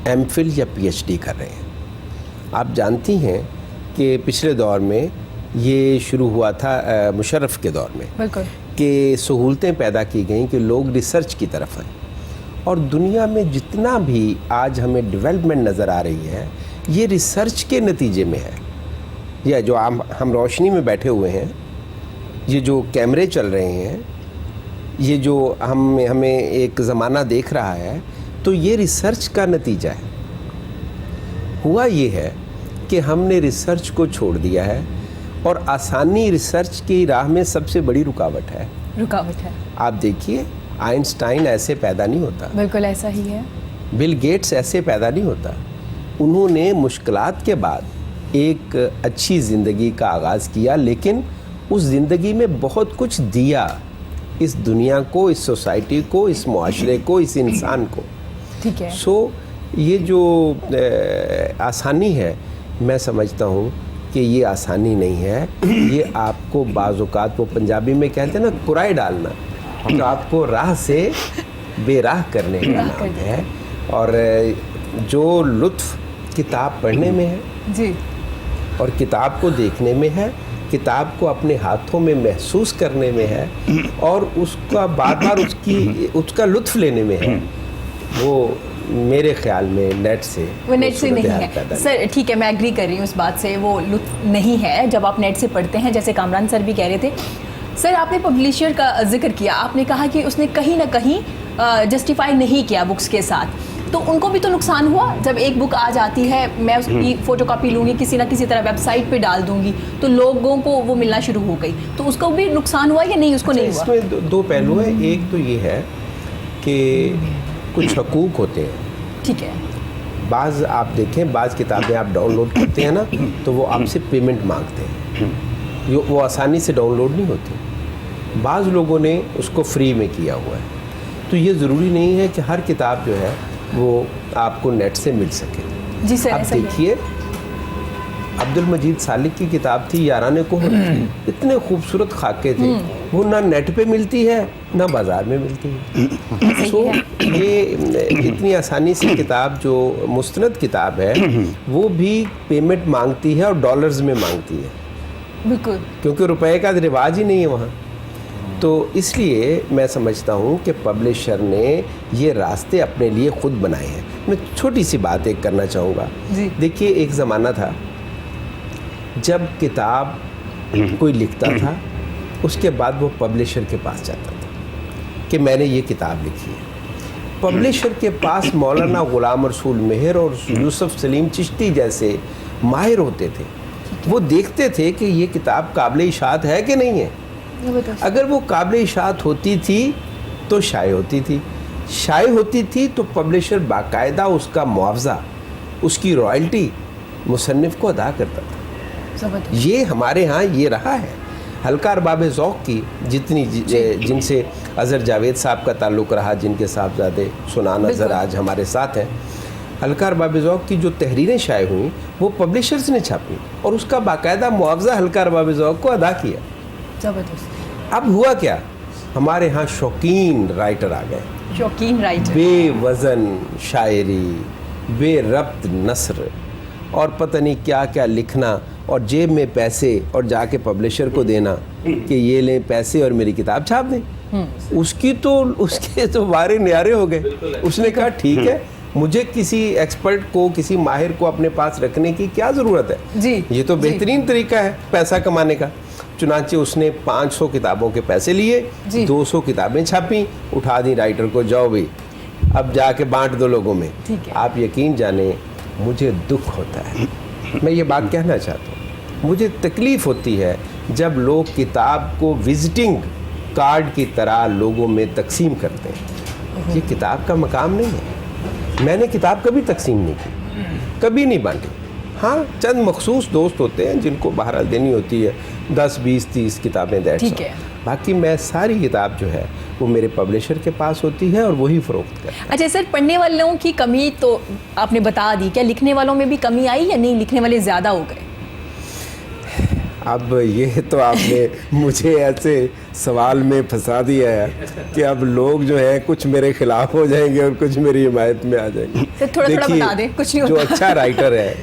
Speaker 2: MPhil या PhD कर रहे हैं। आप जानती हैं कि पिछले दौर में ये शुरू हुआ था, मुशर्रफ के दौर में,
Speaker 1: बिल्कुल,
Speaker 2: कि सहूलतें पैदा की गई कि लोग रिसर्च की तरफ आएँ, और दुनिया में जितना भी आज हमें डेवलपमेंट नज़र आ रही है ये रिसर्च के नतीजे में है। या जो हम रोशनी में बैठे हुए हैं, ये जो कैमरे चल रहे हैं, ये जो हमें एक ज़माना देख रहा है, तो ये रिसर्च का नतीजा है। हुआ ये है कि हमने रिसर्च को छोड़ दिया है, और आसानी रिसर्च की राह में सबसे बड़ी रुकावट है।
Speaker 1: रुकावट है,
Speaker 2: आप देखिए, आइंस्टाइन ऐसे पैदा नहीं होता,
Speaker 1: बिल्कुल ऐसा ही है।
Speaker 2: बिल गेट्स ऐसे पैदा नहीं होता। उन्होंने मुश्किलात के बाद एक अच्छी ज़िंदगी का आगाज़ किया, लेकिन उस ज़िंदगी में बहुत कुछ दिया इस दुनिया को, इस सोसाइटी को, इस मुआशरे को, इस इंसान को।
Speaker 1: ठीक है।
Speaker 2: सो ये जो आसानी है, मैं समझता हूँ कि ये आसानी नहीं है। ये आपको बाज़-औक़ात, वो पंजाबी में कहते हैं ना, कुराई डालना, तो आपको राह से बेराह करने का नाम है। और जो लुत्फ़ किताब पढ़ने में है
Speaker 1: जी,
Speaker 2: और किताब को देखने में है, किताब को अपने हाथों में महसूस करने में है, और उसका बार बार उसका लुत्फ़ लेने में है, वो मेरे ख्याल में नेट से
Speaker 1: वो नेट से नहीं
Speaker 2: सूरत-ए-हाल पैदा
Speaker 1: है। सर ठीक है, मैं एग्री कर रही हूँ उस बात से, वो लुत्फ़ नहीं है जब आप नेट से पढ़ते हैं, जैसे कामरान सर भी कह रहे थे। सर, आपने पब्लिशर का जिक्र किया, आपने कहा कि उसने कहीं ना कहीं जस्टिफाई नहीं किया बुक्स के साथ, तो उनको भी तो नुकसान हुआ। जब एक बुक आ जाती है, मैं उसकी फ़ोटोकॉपी लूँगी, किसी ना किसी तरह वेबसाइट पे डाल दूँगी, तो लोगों को वो मिलना शुरू हो गई, तो उसको भी नुकसान हुआ या नहीं? उसको नहीं हुआ?
Speaker 2: इसमें दो पहलू हैं। एक तो ये है कि कुछ हकूक़ होते हैं,
Speaker 1: ठीक है,
Speaker 2: बाज़ आप देखें, बाज़ किताबें आप डाउनलोड करते हैं ना, तो वो आपसे पेमेंट मांगते हैं, वो आसानी से डाउनलोड नहीं होती। बाज़ लोगों ने उसको फ्री में किया हुआ है, तो ये ज़रूरी नहीं है कि हर किताब जो है वो आपको नेट से मिल सके।
Speaker 1: जी सर,
Speaker 2: अब
Speaker 1: ऐसा ही है।
Speaker 2: देखिए, अब्दुल मजीद सालिक की किताब थी याराने कोहर, इतने खूबसूरत खाके थे, वो ना नेट पे मिलती है ना बाज़ार में मिलती है। सो ये इतनी आसानी से किताब, जो मुस्तनद किताब है, वो भी पेमेंट मांगती है और डॉलर्स में मांगती है,
Speaker 1: बिल्कुल,
Speaker 2: क्योंकि रुपए का रिवाज ही नहीं है वहाँ। तो इसलिए मैं समझता हूँ कि पब्लिशर ने ये रास्ते अपने लिए ख़ुद बनाए हैं। मैं छोटी सी बात एक करना चाहूँगा। देखिए, एक ज़माना था जब किताब कोई लिखता था, उसके बाद वो पब्लिशर के पास जाता था कि मैंने ये किताब लिखी है। पब्लिशर के पास मौलाना ग़ुलाम रसूल मेहर और यूसुफ सलीम चिश्ती जैसे माहिर होते थे। वो देखते थे कि ये किताब काबिल इशाअत है कि नहीं है। अगर वो काबिल इशाअत होती थी तो शाये होती थी, शाये होती थी तो पब्लिशर बाकायदा उसका मुआवजा, उसकी रॉयल्टी मुसन्निफ़ को अदा करता था। ये हमारे यहाँ ये रहा है। हल्का अरबाब ज़ौक़ की जितनी जिनसे अज़हर जावेद साहब का ताल्लुक़ रहा, जिनके साहबज़ादे सुनान अज़हर आज हमारे साथ हैं, हल्का अरबाब ज़ौक़ की जो तहरीरें शाये हुई वो पब्लिशर्स ने छापी और उसका बाकायदा मुआवजा हल्का अरबाब ज़ौक़ को अदा किया।
Speaker 1: ज़बरदस्त।
Speaker 2: अब हुआ क्या, हमारे यहाँ शौकीन राइटर आ गए,
Speaker 1: शौकीन राइटर,
Speaker 2: बेवज़न शायरी, बेरब्त नस्र और पता नहीं क्या क्या लिखना और जेब में पैसे और जाके पब्लिशर को देना कि ये लें पैसे और मेरी किताब छाप दें। उसके तो वारे न्यारे हो गए। उसने कहा ठीक है, मुझे किसी एक्सपर्ट को, किसी माहिर को अपने पास रखने की क्या ज़रूरत है
Speaker 1: जी,
Speaker 2: ये तो बेहतरीन तरीका है पैसा कमाने का। चुनांचे उसने 500 किताबों के पैसे लिए, 200 किताबें छापी, उठा दी राइटर को, जाओ भाई अब जाके बांट दो लोगों में। आप यकीन जाने मुझे दुख होता है, मैं ये बात कहना चाहता हूँ, मुझे तकलीफ़ होती है जब लोग किताब को विजिटिंग कार्ड की तरह लोगों में तकसीम करते हैं। ये किताब का मकाम नहीं है। मैंने किताब कभी तकसीम नहीं की, कभी नहीं बांटी। हाँ, चंद मखसूस दोस्त होते हैं जिनको बहरहाल देनी होती है 10, 20, 30 किताबें दैट
Speaker 1: ठीक है।
Speaker 2: बाकी मैं सारी किताब जो है वो मेरे पब्लिशर के पास होती है और वही फ़रोख्त करता है।
Speaker 1: अच्छा सर, पढ़ने वालों की कमी तो आपने बता दी, क्या लिखने वालों में भी कमी आई या नहीं, लिखने वाले ज़्यादा हो गए?
Speaker 2: अब ये तो आपने मुझे ऐसे सवाल में फंसा दिया है कि अब लोग जो है कुछ मेरे खिलाफ हो जाएंगे और कुछ मेरी हिमायत में आ जाएंगे।
Speaker 1: सर थोड़ा बता दें, कुछ नहीं
Speaker 2: जो
Speaker 1: होता।
Speaker 2: अच्छा राइटर है,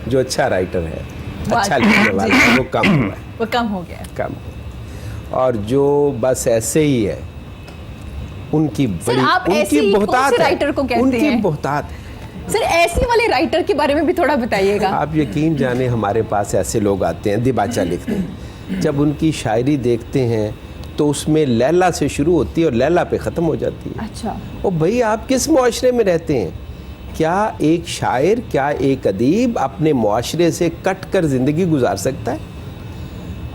Speaker 2: जो अच्छा राइटर है, अच्छा लिखने वाला है, वो कम हुआ है,
Speaker 1: वो कम हो गया,
Speaker 2: कम हुआ। और जो बस ऐसे ही है उनकी बड़ी,
Speaker 1: आप ऐसी
Speaker 2: उनकी
Speaker 1: कौन
Speaker 2: बहुतात
Speaker 1: से
Speaker 2: है,
Speaker 1: राइटर को कहते
Speaker 2: उनकी
Speaker 1: हैं?
Speaker 2: बहुतात।
Speaker 1: सर ऐसे वाले राइटर के बारे में भी थोड़ा बताइएगा।
Speaker 2: आप यकीन जाने हमारे पास ऐसे लोग आते हैं दिबाचा लिखते हैं, जब उनकी शायरी देखते हैं तो उसमें लैला से शुरू होती है और लैला पे ख़त्म हो जाती है।
Speaker 1: अच्छा,
Speaker 2: ओ भाई, आप किस मुआशरे में रहते हैं? क्या एक शायर, क्या एक अदीब अपने मुआशरे से कट कर ज़िंदगी गुजार सकता है?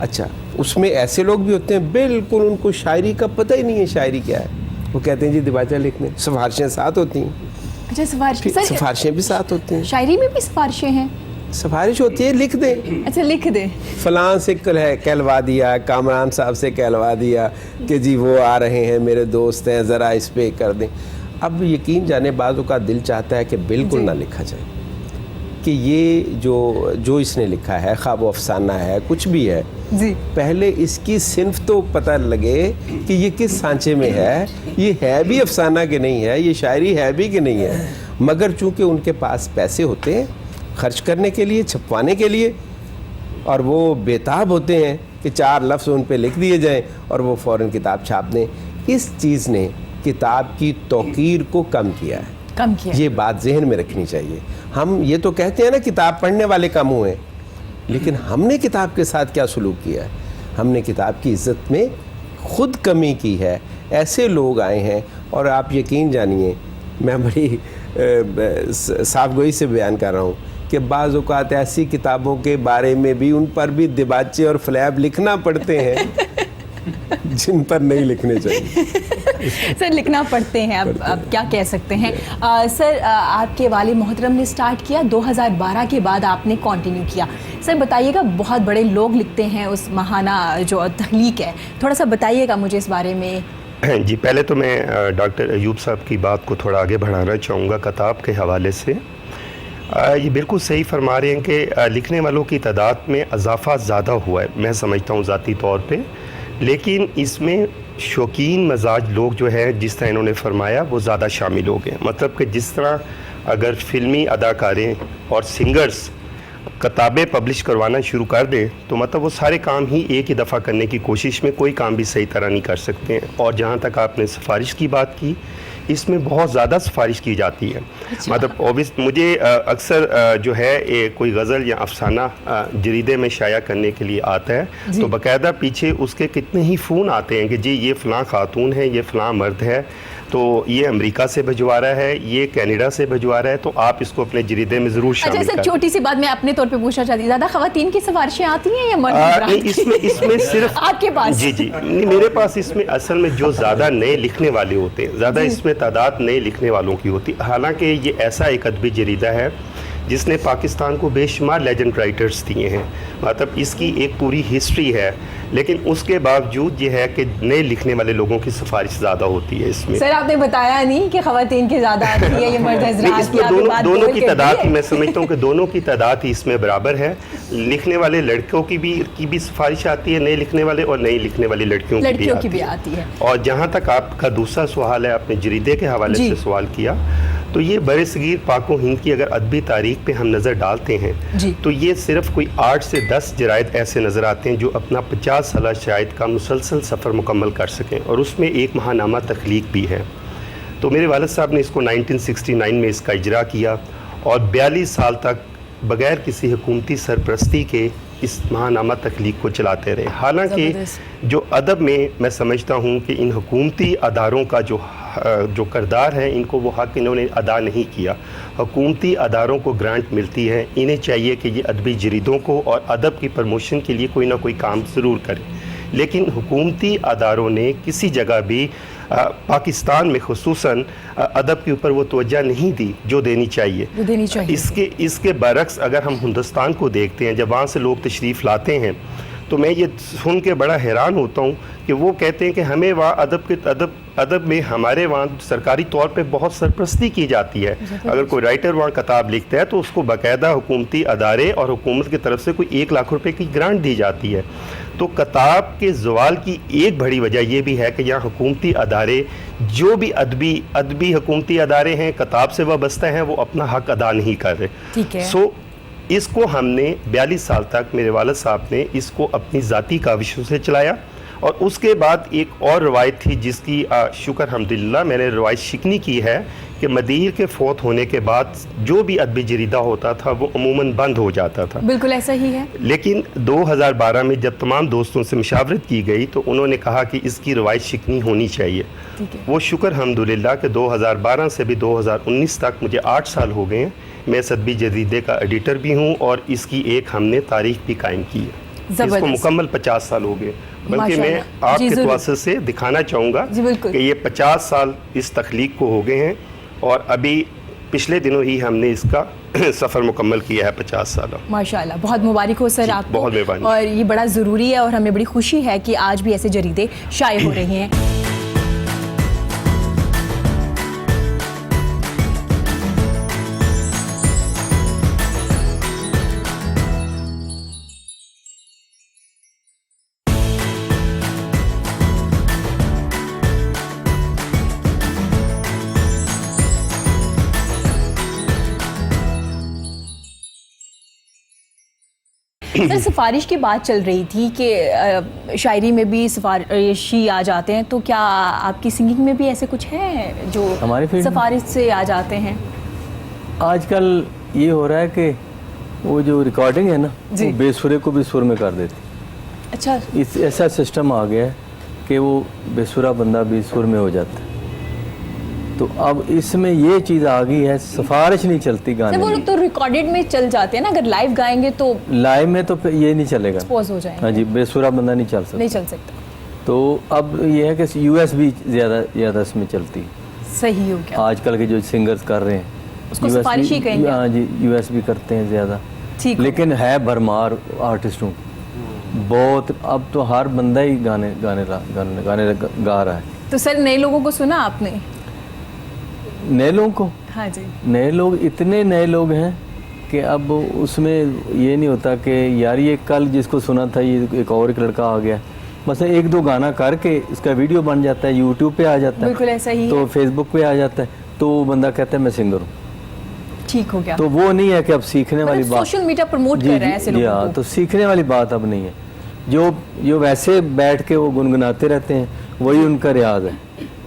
Speaker 2: अच्छा, उसमें ऐसे लोग भी होते हैं बिल्कुल उनको शायरी का पता ही नहीं है शायरी क्या है, वो कहते हैं जी दिबाचा लिखने। सिफारिशें साथ होती हैं।
Speaker 1: अच्छा,
Speaker 2: सिफारिशें भी साथ होती हैं।
Speaker 1: शायरी में भी सिफारिशें हैं?
Speaker 2: सिफारिश होती है, लिख दें।
Speaker 1: अच्छा, लिख दे,
Speaker 2: फलां से कहलवा दिया, कामरान साहब से कहलवा दिया कि जी वो आ रहे हैं, मेरे दोस्त हैं, ज़रा इस पे कर दें। अब यकीन जाने बाज़ों का दिल चाहता है कि बिल्कुल ना लिखा जाए, कि ये जो इसने लिखा है, ख्वाब व अफसाना है, कुछ भी है
Speaker 1: जी,
Speaker 2: पहले इसकी सिन्फ तो पता लगे कि ये किस सांचे में है, ये है भी अफसाना कि नहीं है, ये शायरी है भी कि नहीं है। मगर चूँकि उनके पास पैसे होते हैं खर्च करने के लिए, छपवाने के लिए, और वो बेताब होते हैं कि 4 लफ्ज़ उन पे लिख दिए जाएं और वो फ़ौरन किताब छाप दें, इस चीज़ ने किताब की तौकीर को कम किया है।
Speaker 1: कम किया।
Speaker 2: ये बात जहन में रखनी चाहिए। हम ये तो कहते हैं ना किताब पढ़ने वाले कम हुए, लेकिन हमने किताब के साथ क्या सलूक किया है? हमने किताब की इज़्ज़त में ख़ुद कमी की है। ऐसे लोग आए हैं, और आप यकीन जानिए मैं बड़ी साफ़गोई से बयान कर रहा हूँ कि बाज़ औक़ात ऐसी किताबों के बारे में भी उन पर भी दिबाचे और फ्लैब लिखना पड़ते हैं जिन पर नहीं लिखने चाहिए।
Speaker 1: सर लिखना पड़ते हैं, अब क्या कह सकते हैं। सर आपके वालिद मोहतरम ने स्टार्ट किया, 2012 के बाद आपने कंटिन्यू किया। सर बताइएगा, बहुत बड़े लोग लिखते हैं उस महाना जो तख्लीक है, थोड़ा सा बताइएगा मुझे इस बारे में।
Speaker 3: जी, पहले तो मैं डॉक्टर अयूब साहब की बात को थोड़ा आगे बढ़ाना चाहूँगा किताब के हवाले से। ये बिल्कुल सही फरमा रहे हैं कि लिखने वालों की तादाद में इजाफ़ा ज़्यादा हुआ है, मैं समझता हूँ ज़ाती तौर पे, लेकिन इसमें शौकीन मजाज लोग जो है, जिस तरह इन्होंने फरमाया, वो ज़्यादा शामिल हो गए। मतलब कि जिस तरह अगर फ़िल्मी अदाकारें और सिंगर्स किताबें पब्लिश करवाना शुरू कर दें तो मतलब वो सारे काम ही एक ही दफ़ा करने की कोशिश में कोई काम भी सही तरह नहीं कर सकते हैं। और जहाँ तक आपने सिफारिश की बात की, इसमें बहुत ज़्यादा सिफारिश की जाती है।
Speaker 1: अच्छा।
Speaker 3: मतलब ऑब्वियस मुझे अक्सर जो है कोई गज़ल या अफसाना जरीदे में शाया करने के लिए आता है तो बाकायदा पीछे उसके कितने ही फ़ोन आते हैं कि जी ये फ़लाँ खातून है, ये फ़लाँ मर्द है, तो ये अमेरिका से भिजवा रहा है, ये कनाडा से भिजवा रहा है, तो आप इसको अपने जरीदे में ज़रूर शामिल करें।
Speaker 1: अच्छा सर, छोटी सी बात मैं अपने तौर पे पूछना चाहती हूँ, ज़्यादा ख़वातीन की सिफारिशें आती हैं या मर्द?
Speaker 3: इसमें सिर्फ
Speaker 1: आपके पास?
Speaker 3: जी नहीं, मेरे पास इसमें असल में जो ज़्यादा नए लिखने वाले होते हैं, ज़्यादा इसमें तादाद नए लिखने वालों की होती है। हालांकि ये ऐसा एक अदबी जरीदा है जिसने पाकिस्तान को बेशुमार लेजेंड राइटर्स दिए हैं, मतलब इसकी एक पूरी हिस्ट्री है, लेकिन उसके बावजूद ये है कि नए लिखने वाले लोगों की सिफारिश ज़्यादा होती है इसमें।
Speaker 1: सर आपने बताया नहीं कि ख़वातीन की ज़्यादा आती है, ये मर्द
Speaker 3: नहीं,
Speaker 1: हज़रात की
Speaker 3: इसमें
Speaker 1: आपने बात
Speaker 3: दोनों
Speaker 1: बोल
Speaker 3: की
Speaker 1: के
Speaker 3: तादाद
Speaker 1: दी है।
Speaker 3: मैं समझता हूँ कि दोनों की तादाद ही इसमें बराबर है। लिखने वाले लड़कों की भी सिफारिश आती है, नए लिखने वाले, और नई लिखने वाली लड़कियों की भी आती है। और जहाँ तक आपका दूसरा सवाल है, आपने जरीदे के हवाले
Speaker 1: जी।
Speaker 3: से सवाल किया, तो ये बरसगीर पाक व हिंद की अगर अदबी तारीख पे हम नज़र डालते हैं
Speaker 1: जी।
Speaker 3: तो ये सिर्फ कोई 8 से 10 जरायद ऐसे नज़र आते हैं जो अपना 50 साल शायद का मुसलसल सफ़र मुकम्मल कर सकें, और उसमें एक महानामा तख्लीक भी है। तो मेरे वालिद साहब ने इसको 1969 में इसका इजरा किया और 42 साल तक बग़ैर किसी हुकूमती सरपरस्ती के इस महानामा तख्लीक को चलाते रहे। हालांकि जो अदब में मैं समझता हूँ कि इन हुकूमती अदारों का जो किरदार है, इनको वो हक़ इन्होंने अदा नहीं किया। हुकूमती अदारों को ग्रांट मिलती है, इन्हें चाहिए कि ये अदबी जरीदों को और अदब की प्रमोशन के लिए कोई ना कोई काम ज़रूर करें, लेकिन हुकूमती अदारों ने किसी जगह भी पाकिस्तान में खुसूसन अदब के ऊपर वो तवज्जो नहीं दी जो देनी चाहिए। इसके बरक्स अगर हम हिंदुस्तान को देखते हैं, जब वहाँ से लोग तशरीफ़ लाते हैं तो मैं ये सुन के बड़ा हैरान होता हूँ कि वो कहते हैं कि हमें वहाँ अदब में हमारे वहाँ सरकारी तौर पे बहुत सरपरस्ती की जाती है। अगर कोई राइटर वहाँ किताब लिखता है तो उसको बाकायदा हुकूमती अदारे और हुकूमत की तरफ से कोई 1 लाख रुपए की ग्रांट दी जाती है। तो किताब के ज़वाल की एक बड़ी वजह यह भी है कि यहाँ हुकूमती अदारे, जो भी अदबी हुकूमती अदारे हैं, किताब से वाबस्ता हैं, वो अपना हक़ अदा नहीं कर रहे।
Speaker 1: ठीक है।
Speaker 3: सो इसको हमने 42 साल तक, मेरे वालिद साहब ने इसको अपनी ज़ाती काविशों से चलाया। और उसके बाद एक और रवायत थी जिसकी शुक्र अल्हम्दुलिल्लाह मैंने रवायत शिकनी की है कि मदीर के फौत होने के बाद जो भी अदबी जरीदा होता था वो अमूमन बंद हो जाता था।
Speaker 1: बिल्कुल ऐसा ही है।
Speaker 3: लेकिन 2012 में जब तमाम दोस्तों से मशावरत की गई तो उन्होंने कहा कि इसकी रवायत शिकनी होनी चाहिए। वो शुक्र अल्हम्दुलिल्लाह कि 2012 से भी 2019 तक मुझे 8 साल हो गए हैं। मैं इस अदबी जरीदे का एडिटर भी हूँ और इसकी एक हमने तारीख भी कायम की है। इसको मुकम्मल 50 साल हो गए। बल्कि मैं आपके तवज्जुह से दिखाना चाहूँगा कि ये 50 साल इस तख्लीक को हो गए हैं और अभी पिछले दिनों ही हमने इसका सफ़र मुकम्मल किया है 50 साल।
Speaker 1: माशाल्लाह, बहुत मुबारक हो सर आपको।
Speaker 3: बहुत मेहरबानी।
Speaker 1: और ये बड़ा ज़रूरी है और हमें बड़ी खुशी है कि आज भी ऐसे जरीदे शाये हो रहे हैं। सर सिफारिश की बात चल रही थी कि शायरी में भी सिफारिशी आ जाते हैं, तो क्या आपकी सिंगिंग में भी ऐसे कुछ है जो
Speaker 5: हमारी फील्ड
Speaker 1: सिफारिश से आ जाते हैं?
Speaker 5: आजकल ये हो रहा है कि वो जो रिकॉर्डिंग है ना, वो बेसुरे को भी सुर में कर देती।
Speaker 1: अच्छा,
Speaker 5: इस ऐसा सिस्टम आ गया है कि वो बेसुरा बंदा भी सुर में हो जाता है। तो अब इसमें ये चीज़ आ गई है, सिफारिश नहीं चलती गाने
Speaker 1: वो लोग तो रिकॉर्डेड में चल जाते हैं ना, अगर लाइव गाएंगे तो
Speaker 5: लाइव में तो फिर ये नहीं चलेगा,
Speaker 1: एक्सपोज हो जाएंगे।
Speaker 5: हाँ जी, बेसुरा बंदा नहीं चल सकता,
Speaker 1: नहीं चल सकता।
Speaker 5: तो अब ये है कि यूएसबी ज़्यादा इसमें चलती है।
Speaker 1: सही हो गया।
Speaker 5: आजकल के जो सिंगर्स कर रहे हैं
Speaker 1: उसको सिफारिश ही कहेंगे।
Speaker 5: हाँ जी, यूएसबी करते हैं ज़्यादा, लेकिन है भरमार आर्टिस्टों बहुत। अब तो हर बंदा ही गाने गा रहा है।
Speaker 1: तो सर नए लोगों को सुना आपने?
Speaker 5: नए लोगों को?
Speaker 1: हाँ जी,
Speaker 5: नए लोग, इतने नए लोग हैं कि अब उसमें ये नहीं होता कि यार ये कल जिसको सुना था ये एक और एक लड़का आ गया, बस 1-2 गाना करके इसका वीडियो बन जाता है, यूट्यूब पे आ जाता है,
Speaker 1: बिल्कुल ऐसा ही
Speaker 5: तो
Speaker 1: है।
Speaker 5: फेसबुक पे आ जाता है, तो वो बंदा कहता है मैं सिंगर हूँ।
Speaker 1: ठीक हो गया।
Speaker 5: तो वो नहीं है कि अब सीखने वाली बात,
Speaker 1: सोशल मीडिया प्रमोट कर रहा है ऐसे लोगों को।
Speaker 5: तो सीखने वाली बात अब नहीं है। जो वैसे बैठ के वो गुनगुनाते रहते हैं वही उनका रियाज है।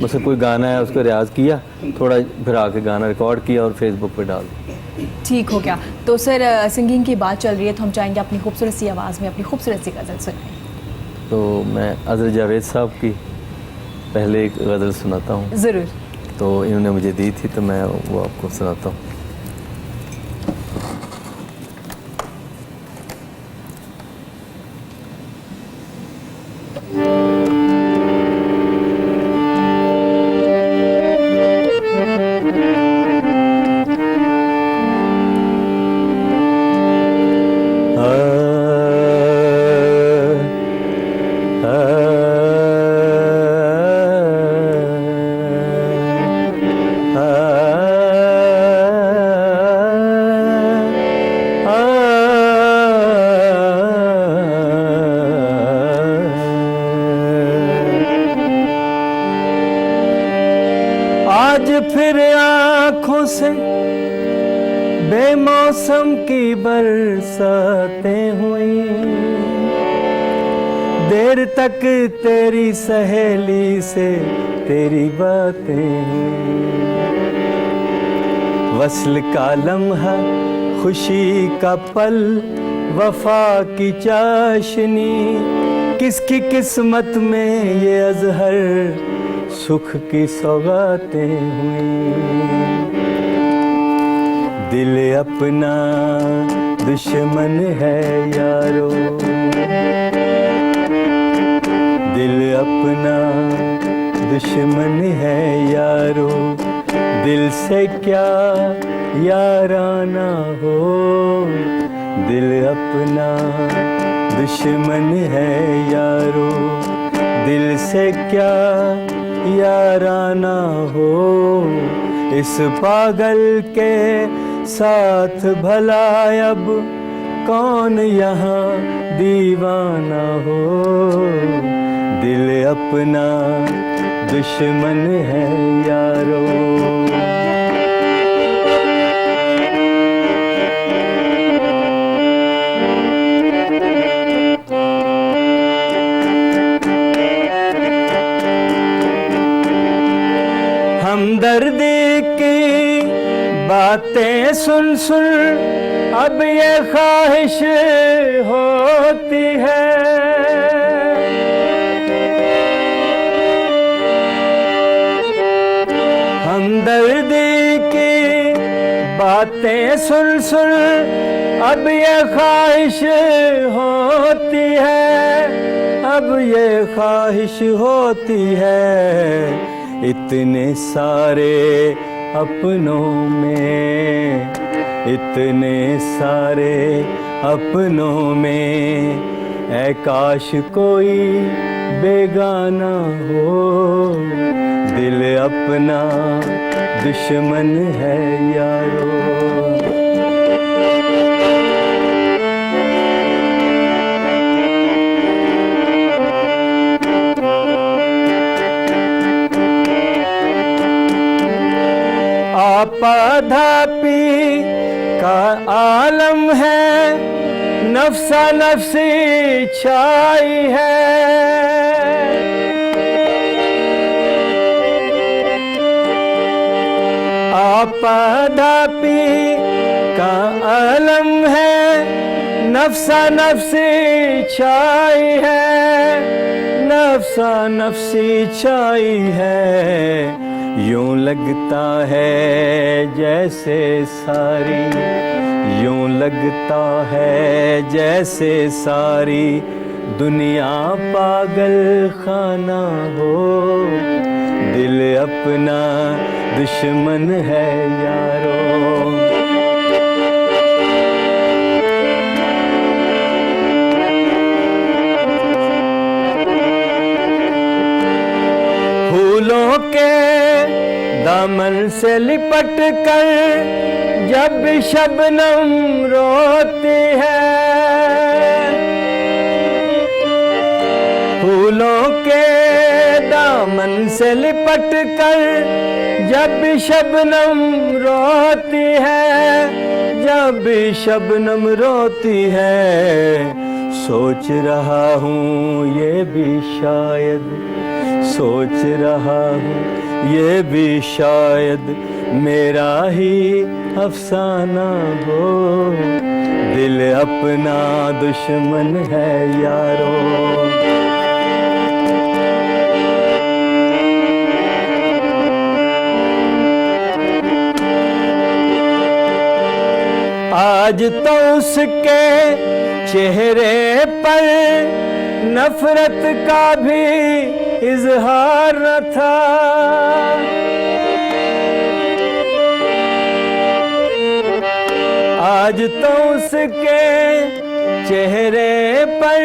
Speaker 5: बस कोई गाना है उसका रियाज किया, थोड़ा फिर आके गाना रिकॉर्ड किया और फेसबुक पे डाल दिया।
Speaker 1: ठीक हो गया। तो सर सिंगिंग की बात चल रही है तो हम चाहेंगे अपनी खूबसूरत सी आवाज़ में अपनी खूबसूरत सी गज़ल सुनाएं।
Speaker 5: तो मैं अज़र जावेद साहब की पहले एक गज़ल सुनाता हूँ।
Speaker 1: ज़रूर।
Speaker 5: तो इन्होंने मुझे दी थी तो मैं वो आपको सुनाता हूँ। आज फिर आँखों से बेमौसम की बरसातें हुई, देर तक तेरी सहेली से तेरी बातें हुई। वस्ल का लम्हा, खुशी का पल, वफा की चाशनी, किसकी किस्मत में ये अजहर सुख की सौगातें हुई। दिल अपना दुश्मन है यारो, दिल अपना दुश्मन है यारो, दिल से क्या याराना हो, दिल अपना दुश्मन है यारो, दिल से क्या याराना हो। इस पागल के साथ भला अब कौन यहाँ दीवाना हो, दिल अपना दुश्मन है यारो। हमदर्दी की बातें सुन सुन अब ये ख्वाहिश होती है, हमदर्दी की बातें सुन सुन अब ये ख्वाहिश होती है, अब ये ख्वाहिश होती है। इतने सारे अपनों में, इतने सारे अपनों में, ऐ काश कोई बेगाना हो, दिल अपना दुश्मन है यारो। आपाधापी का आलम है, नफ्सा नफ्सी छाई है, आपाधापी का आलम है, नफ्सा नफ्सी छाई है, नफ्सा नफ्सी छाई है। यूं लगता है जैसे सारी, यूं लगता है जैसे सारी दुनिया पागल खाना हो, दिल अपना दुश्मन है यारो। फूलों के दामन से लिपट कर जब शबनम रोती है, फूलों के दामन से लिपट कर जब शबनम रोती है, जब शबनम रोती है। सोच रहा हूँ ये भी शायद, सोच रहा हूँ ये भी शायद मेरा ही अफसाना हो, दिल अपना दुश्मन है यारो। आज तो उसके चेहरे पर नफरत का भी इजहार न था, आज तो उसके चेहरे पर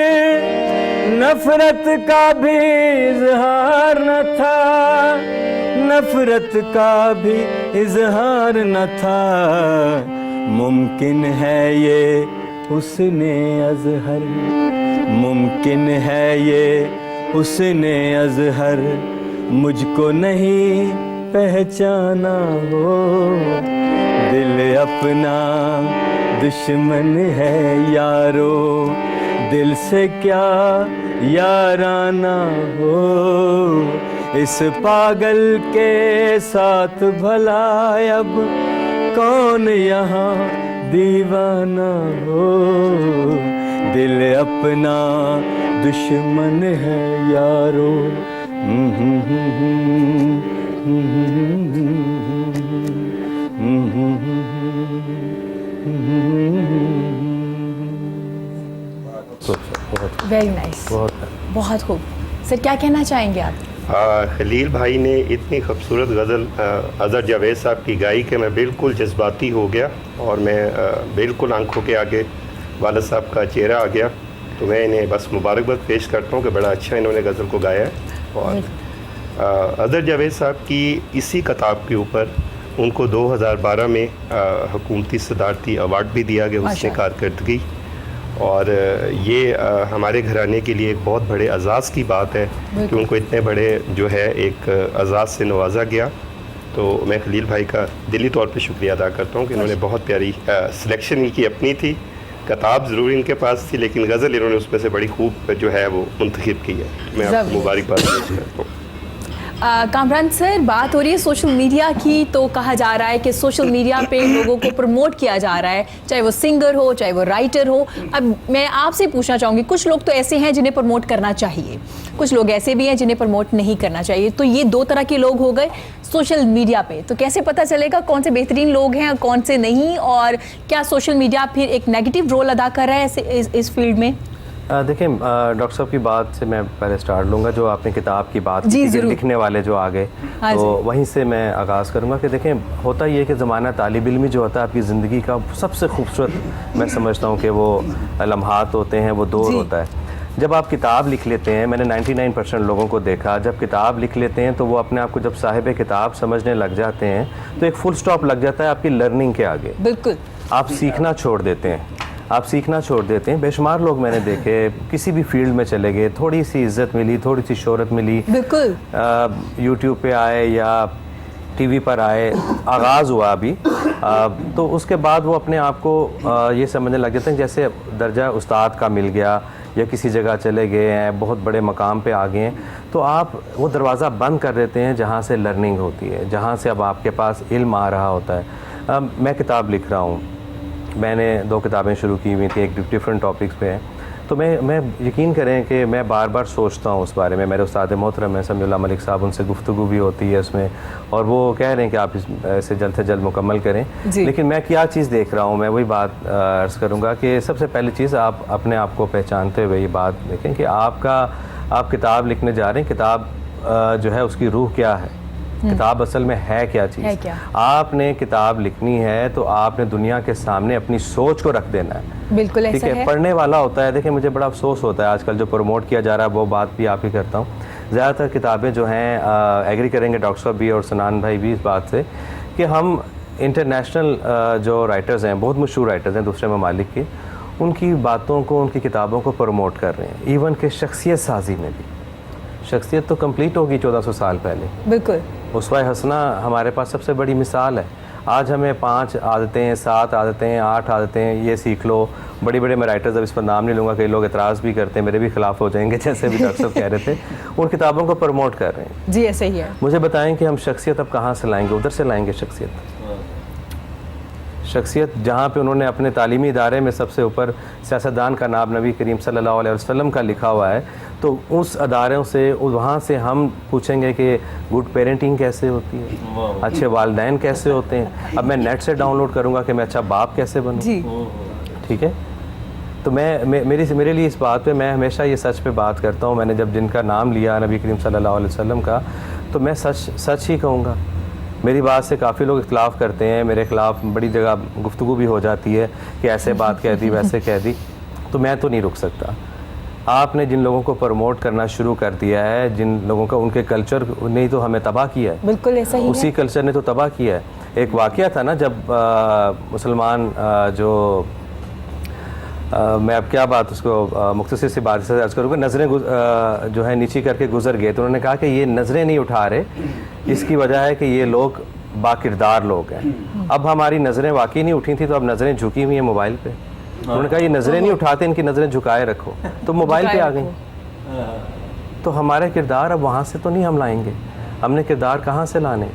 Speaker 5: नफरत का भी इजहार न था, नफरत का भी इजहार न था। मुमकिन है ये उसने अजहर, मुमकिन है ये उसने अजहर मुझको नहीं पहचाना हो, दिल अपना दुश्मन है यारो, दिल से क्या याराना हो, इस पागल के साथ भला अब कौन यहाँ दीवाना हो, दिल अपना दुश्मन है यारो।
Speaker 1: वेरी नाइस, बहुत खूब। सर क्या कहना चाहेंगे आप?
Speaker 3: खलील भाई ने इतनी खूबसूरत गज़ल अज़हर जावेद साहब की गाई कि मैं बिल्कुल जज्बाती हो गया और मैं बिल्कुल आंखों के आगे वालिद साहब का चेहरा आ गया। तो मैं इन्हें बस मुबारकबाद पेश करता हूँ कि बड़ा अच्छा इन्होंने गज़ल को गाया है। और अज़हर जावेद साहब की इसी किताब के ऊपर उनको 2012 में हुकूमती सदारती अवार्ड भी दिया गया उसने कारकर्दगी। और ये हमारे घराने के लिए एक बहुत बड़े एजाज़ की बात है कि उनको इतने बड़े जो है एक एजाज़ से नवाजा गया। तो मैं खलील भाई का दिली तौर पे शुक्रिया अदा करता हूँ कि इन्होंने बहुत प्यारी सिलेक्शन इनकी अपनी थी, किताब ज़रूर इनके पास थी लेकिन गज़ल इन्होंने उसमें से बड़ी खूब जो है वो मुंतखब की है। मैं आपको मुबारकबाद पेश करता हूँ।
Speaker 1: कामरान सर, बात हो रही है सोशल मीडिया की, तो कहा जा रहा है कि सोशल मीडिया पे लोगों को प्रमोट किया जा रहा है, चाहे वो सिंगर हो चाहे वो राइटर हो। अब मैं आपसे पूछना चाहूँगी, कुछ लोग तो ऐसे हैं जिन्हें प्रमोट करना चाहिए, कुछ लोग ऐसे भी हैं जिन्हें प्रमोट नहीं करना चाहिए। तो ये दो तरह के लोग हो गए सोशल मीडिया पे। तो कैसे पता चलेगा कौन से बेहतरीन लोग हैं और कौन से नहीं, और क्या सोशल मीडिया फिर एक नेगेटिव रोल अदा कर रहा है इस फील्ड में?
Speaker 4: देखिए डॉक्टर साहब की बात से मैं पहले स्टार्ट लूँगा। जो आपने किताब की बात की कि लिखने वाले जो आ गए, तो वहीं से मैं आगाज़ करूँगा कि देखें, होता ये है कि ज़माना तालिब इल्मी जो होता है आपकी ज़िंदगी का सबसे खूबसूरत मैं समझता हूँ कि वो लम्हात होते हैं, वो दौर होता है। जब आप किताब लिख लेते हैं, मैंने 99% लोगों को देखा, जब किताब लिख लेते हैं तो वो अपने आप को जब साहिब किताब समझने लग जाते हैं तो एक फुल स्टॉप लग जाता है आपकी लर्निंग के आगे।
Speaker 1: बिल्कुल,
Speaker 4: आप सीखना छोड़ देते हैं, आप सीखना छोड़ देते हैं। बेशुमार लोग मैंने देखे किसी भी फील्ड में चले गए, थोड़ी सी इज्जत मिली, थोड़ी सी शोहरत मिली,
Speaker 1: बिल्कुल
Speaker 4: यूट्यूब पे आए या टीवी पर आए, आगाज़ हुआ अभी, तो उसके बाद वो अपने आप को ये समझने लग जाते हैं जैसे दर्जा उस्ताद का मिल गया या किसी जगह चले गए हैं, बहुत बड़े मकाम पे आ गए हैं, तो आप वो दरवाज़ा बंद कर देते हैं जहाँ से लर्निंग होती है, जहाँ से अब आपके पास इल्म आ रहा होता है। मैं किताब लिख रहा हूँ, मैंने 2 किताबें शुरू की हुई थी, एक डिफरेंट टॉपिक्स पे हैं। तो मैं यकीन करें कि मैं बार बार सोचता हूँ उस बारे में। मेरे उस्ताद मोहतरम हैं समीउल्लाह मलिक साहब, उनसे गुफ्तगू भी होती है उसमें, और वो कह रहे हैं कि आप इसे जल्द से जल्द मुकम्मल करें। लेकिन मैं क्या चीज़ देख रहा हूँ, मैं वही बात अर्ज़ करूँगा कि सबसे पहली चीज़ आप अपने आप को पहचानते हुए ये बात देखें कि आप किताब लिखने जा रहे हैं, किताब जो है उसकी रूह क्या है, किताब असल में है क्या चीज़ है क्या? आपने किताब लिखनी है तो आपने दुनिया के सामने अपनी सोच को रख देना है।
Speaker 1: बिल्कुल ऐसा है।
Speaker 4: पढ़ने वाला होता है। देखिए मुझे बड़ा अफसोस होता है आजकल जो प्रमोट किया जा रहा है, वो बात भी आप ही करता हूँ। ज़्यादातर किताबें जो हैं, एग्री करेंगे डॉक्टर साहब भी और सनान भाई भी इस बात से, कि हम इंटरनेशनल जो राइटर्स हैं, बहुत मशहूर राइटर्स हैं दूसरे ममालिक के, उनकी बातों को, उनकी किताबों को प्रमोट कर रहे हैं। इवन के शख्सियत साजी में भी, शख्सियत तो कंप्लीट होगी 1400 साल पहले।
Speaker 1: बिल्कुल,
Speaker 4: उसवा हसना हमारे पास सबसे बड़ी मिसाल है। आज हमें 5 आदतें, 7 आदतें, 8 आदतें, ये सीख लो। बड़ी बड़े मैं राइटर्स, अब इस पर नाम नहीं लूँगा, कई लोग एतराज़ भी करते हैं, मेरे भी खिलाफ हो जाएंगे, जैसे भी डॉक्टर साहब कह रहे थे, उन किताबों को प्रमोट कर रहे हैं।
Speaker 1: जी ऐसे ही है।
Speaker 4: मुझे बताएं कि हम शख्सियत अब कहाँ से लाएंगे? उधर से लाएंगे शख्सियत जहाँ पे उन्होंने अपने तालीमी इदारे में सबसे ऊपर सियासतदान का नाम नबी करीम सल्लल्लाहु अलैहि वसल्लम का लिखा हुआ है, तो उस अदारों से, वहाँ से हम पूछेंगे कि गुड पेरेंटिंग कैसे होती है, अच्छे वालिदैन कैसे होते हैं। अब मैं नेट से डाउनलोड करूँगा कि मैं अच्छा बाप कैसे बनूँ। ठीक है, तो मेरे लिए इस बात पे मैं हमेशा ये सच पे बात करता हूँ। मैंने जब जिनका नाम लिया नबी करीम सल्लल्लाहु अलैहि वसल्लम का, तो मैं सच ही कहूँगा। मेरी बात से काफ़ी लोग इख्तलाफ करते हैं, मेरे ख़िलाफ़ बड़ी जगह गुफ्तगू भी हो जाती है कि ऐसे बात कह दी, वैसे कह दी, तो मैं तो नहीं रुक सकता। आपने जिन लोगों को प्रमोट करना शुरू कर दिया है, जिन लोगों का, उनके कल्चर ने तो हमें तबाह किया है।
Speaker 1: बिल्कुल ऐसा ही
Speaker 4: उसी कल्चर ने तो तबाह किया है। एक वाक़या था ना, जब मुसलमान जो मैं अब क्या बात उसको मुख्तसर सी बात से अर्ज करूँगा। नज़रें जो है नीची करके गुजर गए, तो उन्होंने कहा कि ये नज़रें नहीं उठा रहे, इसकी वजह है कि ये लोग बाकिरदार लोग हैं। अब हमारी नज़रें वाकई नहीं उठी थी, तो अब नज़रें झुकी हुई हैं मोबाइल पे। उन्होंने कहा ये नज़रें नहीं उठाते, इनकी नज़रें झुकाए रखो, तो मोबाइल पे आ गई। तो हमारे किरदार अब वहाँ से तो नहीं हम लाएंगे, हमने किरदार कहाँ से लाने।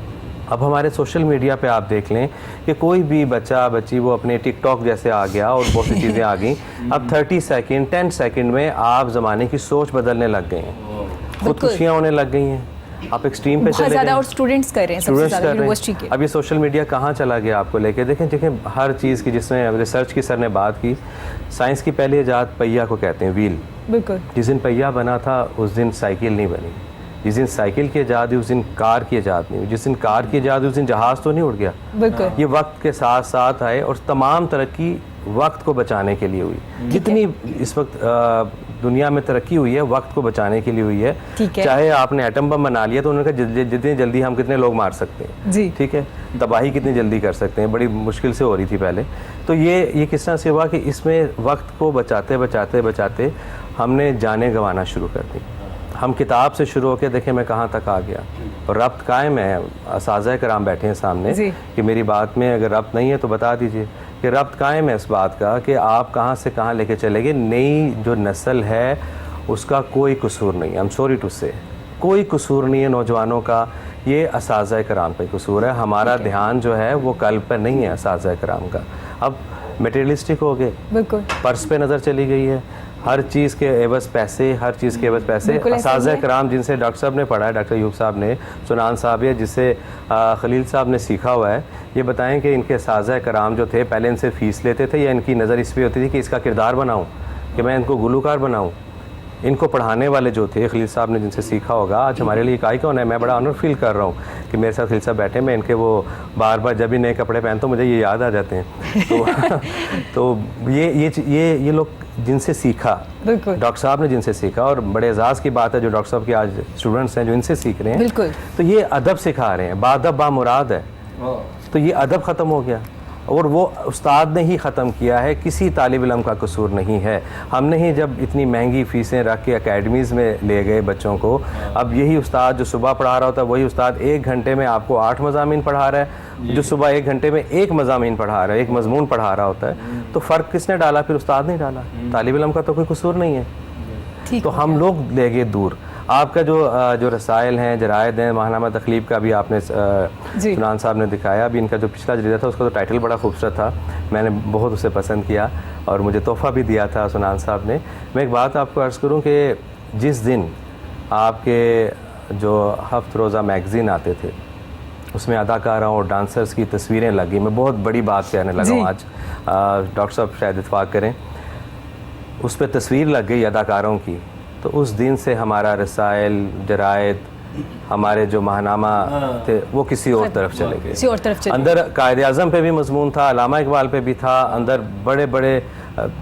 Speaker 4: अब हमारे सोशल मीडिया पे आप देख लें कि कोई भी बच्चा बच्ची वो अपने टिकटॉक जैसे आ गया और बहुत सी चीज़ें आ गई। अब 30 सेकंड 10 सेकंड में आप ज़माने की सोच बदलने लग गए हैं, खुदकुशियाँ होने लग गई हैं, आप एक्सट्रीम पे चले गए।
Speaker 1: और स्टूडेंट्स कर रहे हैं, सबसे ज़्यादा यूनिवर्सिटी के।
Speaker 4: अब ये सोशल मीडिया कहाँ चला गया आपको लेके, देखें हर चीज़ की, जिसमें रिसर्च की सर ने बात की, साइंस की पहली इजाद पहिया को कहते हैं, व्हील।
Speaker 1: बिल्कुल।
Speaker 4: जिस दिन पहिया बना था उस दिन साइकिल नहीं बनी, जिस दिन साइकिल की इजाद हुई उस दिन कार की इजाद नहीं हुई, जिस दिन कार की इजाद हुई उस दिन जहाज़ तो नहीं उड़ गया।
Speaker 1: बिल्कुल।
Speaker 4: ये वक्त के साथ साथ आए और तमाम तरक्की वक्त को बचाने के लिए हुई। जितनी इस वक्त दुनिया में तरक्की हुई है वक्त को बचाने के लिए हुई है। चाहे आपने एटम बम बना लिया तो उन्होंने कहा जितनी जल्दी हम कितने लोग मार सकते हैं जी, ठीक है, तबाही कितनी जल्दी कर सकते हैं, बड़ी मुश्किल से हो रही थी पहले। तो ये किस तरह से हुआ कि इसमें वक्त को बचाते बचाते बचाते हमने जानें गंवाना शुरू कर दी। हम किताब से शुरू होकर देखें मैं कहाँ तक आ गया, और रब्त कायम है। असाज़ा कराम बैठे हैं सामने कि मेरी बात में अगर रब्त नहीं है तो बता दीजिए कि रब्त कायम है इस बात का कि आप कहाँ से कहाँ लेके चले गए। नई जो नस्ल है उसका कोई कसूर नहीं है, आई एम सॉरी टू से, कोई कसूर नहीं है नौजवानों का, ये असाज़ा कराम पे कसूर है। हमारा ध्यान जो है वो कल्ब पर नहीं है असाज़ा कराम का। अब मटेरियलिस्टिक हो गए, बिल्कुल पर्स पे नज़र चली गई है, हर चीज़ के एवज़ पैसे, हर चीज़ के एवज़ पैसे। असाज़ा कराम जिनसे डॉक्टर साहब ने पढ़ा है, डॉक्टर यूब साहब ने, सुनान साहब या जिससे खलील साहब ने सीखा हुआ है, ये बताएं कि इनके असाज़ा कराम जो थे पहले इनसे फ़ीस लेते थे या इनकी नज़र इस पर होती थी कि इसका किरदार बनाऊँ, कि मैं इनको गुलूकार बनाऊँ। इनको पढ़ाने वाले जो थे खलील साहब ने जिनसे सीखा होगा, आज हमारे लिए काई कौन है। मैं बड़ा ऑनर फील कर रहा हूँ कि मेरे साथ खलील साहब बैठे, मैं इनके वो बार बार जब भी नए कपड़े पहनता हूँ मुझे ये याद आ जाते हैं। तो ये लोग जिनसे सीखा, डॉक्टर साहब ने जिनसे सीखा, और बड़े एजाज़ की बात है जो डॉक्टर साहब के आज स्टूडेंट्स हैं जो इनसे सीख रहे हैं, बिल्कुल, तो ये अदब सिखा रहे हैं, बादब बा मुराद है। तो ये अदब ख़त्म हो गया और वो उस्ताद ने ही ख़त्म किया है, किसी तालिब इल्म का कसूर नहीं है। हमने ही जब इतनी महंगी फ़ीसें रख के अकेडमीज़ में ले गए बच्चों को, अब यही उस्ताद जो सुबह पढ़ा रहा होता है वही उस्ताद 1 घंटे में आपको 8 मज़ामीन पढ़ा रहा है, जो सुबह 1 घंटे में 1 मज़ामीन पढ़ा रहा है, 1 मज़मून पढ़ा रहा होता है। तो फ़र्क किसने डाला? फिर उस्ताद नहीं डाला, तालिब इल्म का तो कोई कसूर नहीं है। तो हम लोग ले गए दूर। आपका जो रसायल हैं, जरायद हैं, माहनामा तकलीब का भी आपने सुनान साहब ने दिखाया। अभी इनका जो पिछला जरीदा था उसका तो टाइटल बड़ा खूबसूरत था, मैंने बहुत उसे पसंद किया और मुझे तोहफ़ा भी दिया था सुनान साहब ने। मैं एक बात आपको अर्ज़ करूं कि जिस दिन आपके जो हफ्त रोज़ा मैगज़ीन आते थे उसमें अदाकारों और डांसर्स की तस्वीरें लगी, मैं बहुत बड़ी बात कहने लगा हूँ आज, डॉक्टर साहब शायद इत्फाक करें, उस पर तस्वीर लग गई अदाकारों की, तो उस दिन से हमारा रसायल, जरायद, हमारे जो माहनामा थे वो किसी और तरफ चले गए। अंदर कायद आज़म पे भी मजमून था, अल्लामा इकबाल पे भी था, अंदर बड़े बड़े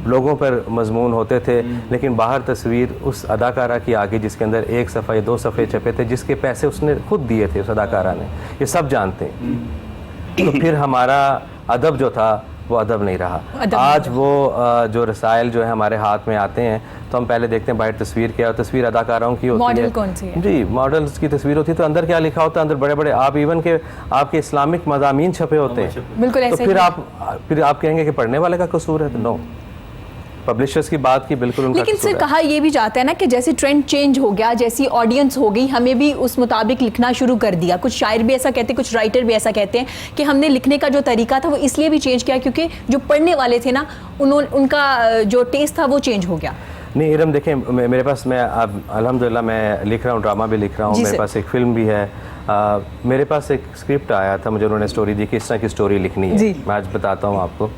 Speaker 4: लोगों पर मजमून होते थे, लेकिन बाहर तस्वीर उस अदाकारा की आ गई जिसके अंदर 1 सफ़ा या 2 सफ़े छपे थे, जिसके पैसे उसने खुद दिए थे उस अदाकारा ने, ये सब जानते हैं। तो फिर हमारा अदब जो था वो अदब नहीं रहा। आज वो जो रसायल जो है हमारे हाथ में आते हैं तो हम पहले देखते हैं बाहर तस्वीर क्या है, तस्वीर अदाकारों की होती है, मॉडल कौन सी है जी, मॉडल्स की तस्वीर होती है, तो अंदर क्या लिखा होता है, अंदर बड़े बड़े आप इवन के आपके इस्लामिक मज़ामीन छपे होते हैं, बिल्कुल। तो फिर आप कहेंगे कि पढ़ने वाले का कसूर है, तो नो, पब्लिशर्स की बात की बिल्कुल उनका। लेकिन सिर्फ कहा यह भी जाता है ना कि जैसे ट्रेंड चेंज हो गया, जैसी ऑडियंस हो गई, हमें भी उस मुताबिक लिखना शुरू कर दिया। कुछ शायर भी ऐसा कहते हैं, कुछ राइटर भी ऐसा कहते हैं कि हमने लिखने का जो तरीका था वो इसलिए भी चेंज किया क्योंकि जो पढ़ने वाले थे ना उनका जो टेस्ट था वो चेंज हो गया। नहीं इरम देखें, मेरे पास, मैं अब अल्हम्दुलिल्लाह मैं लिख रहा हूँ, ड्रामा भी लिख रहा हूँ, मेरे पास एक फ़िल्म भी है, मेरे पास एक स्क्रिप्ट आया था, मुझे उन्होंने स्टोरी दी कि इस तरह की स्टोरी लिखनी है, मैं आज बताता हूँ आपको।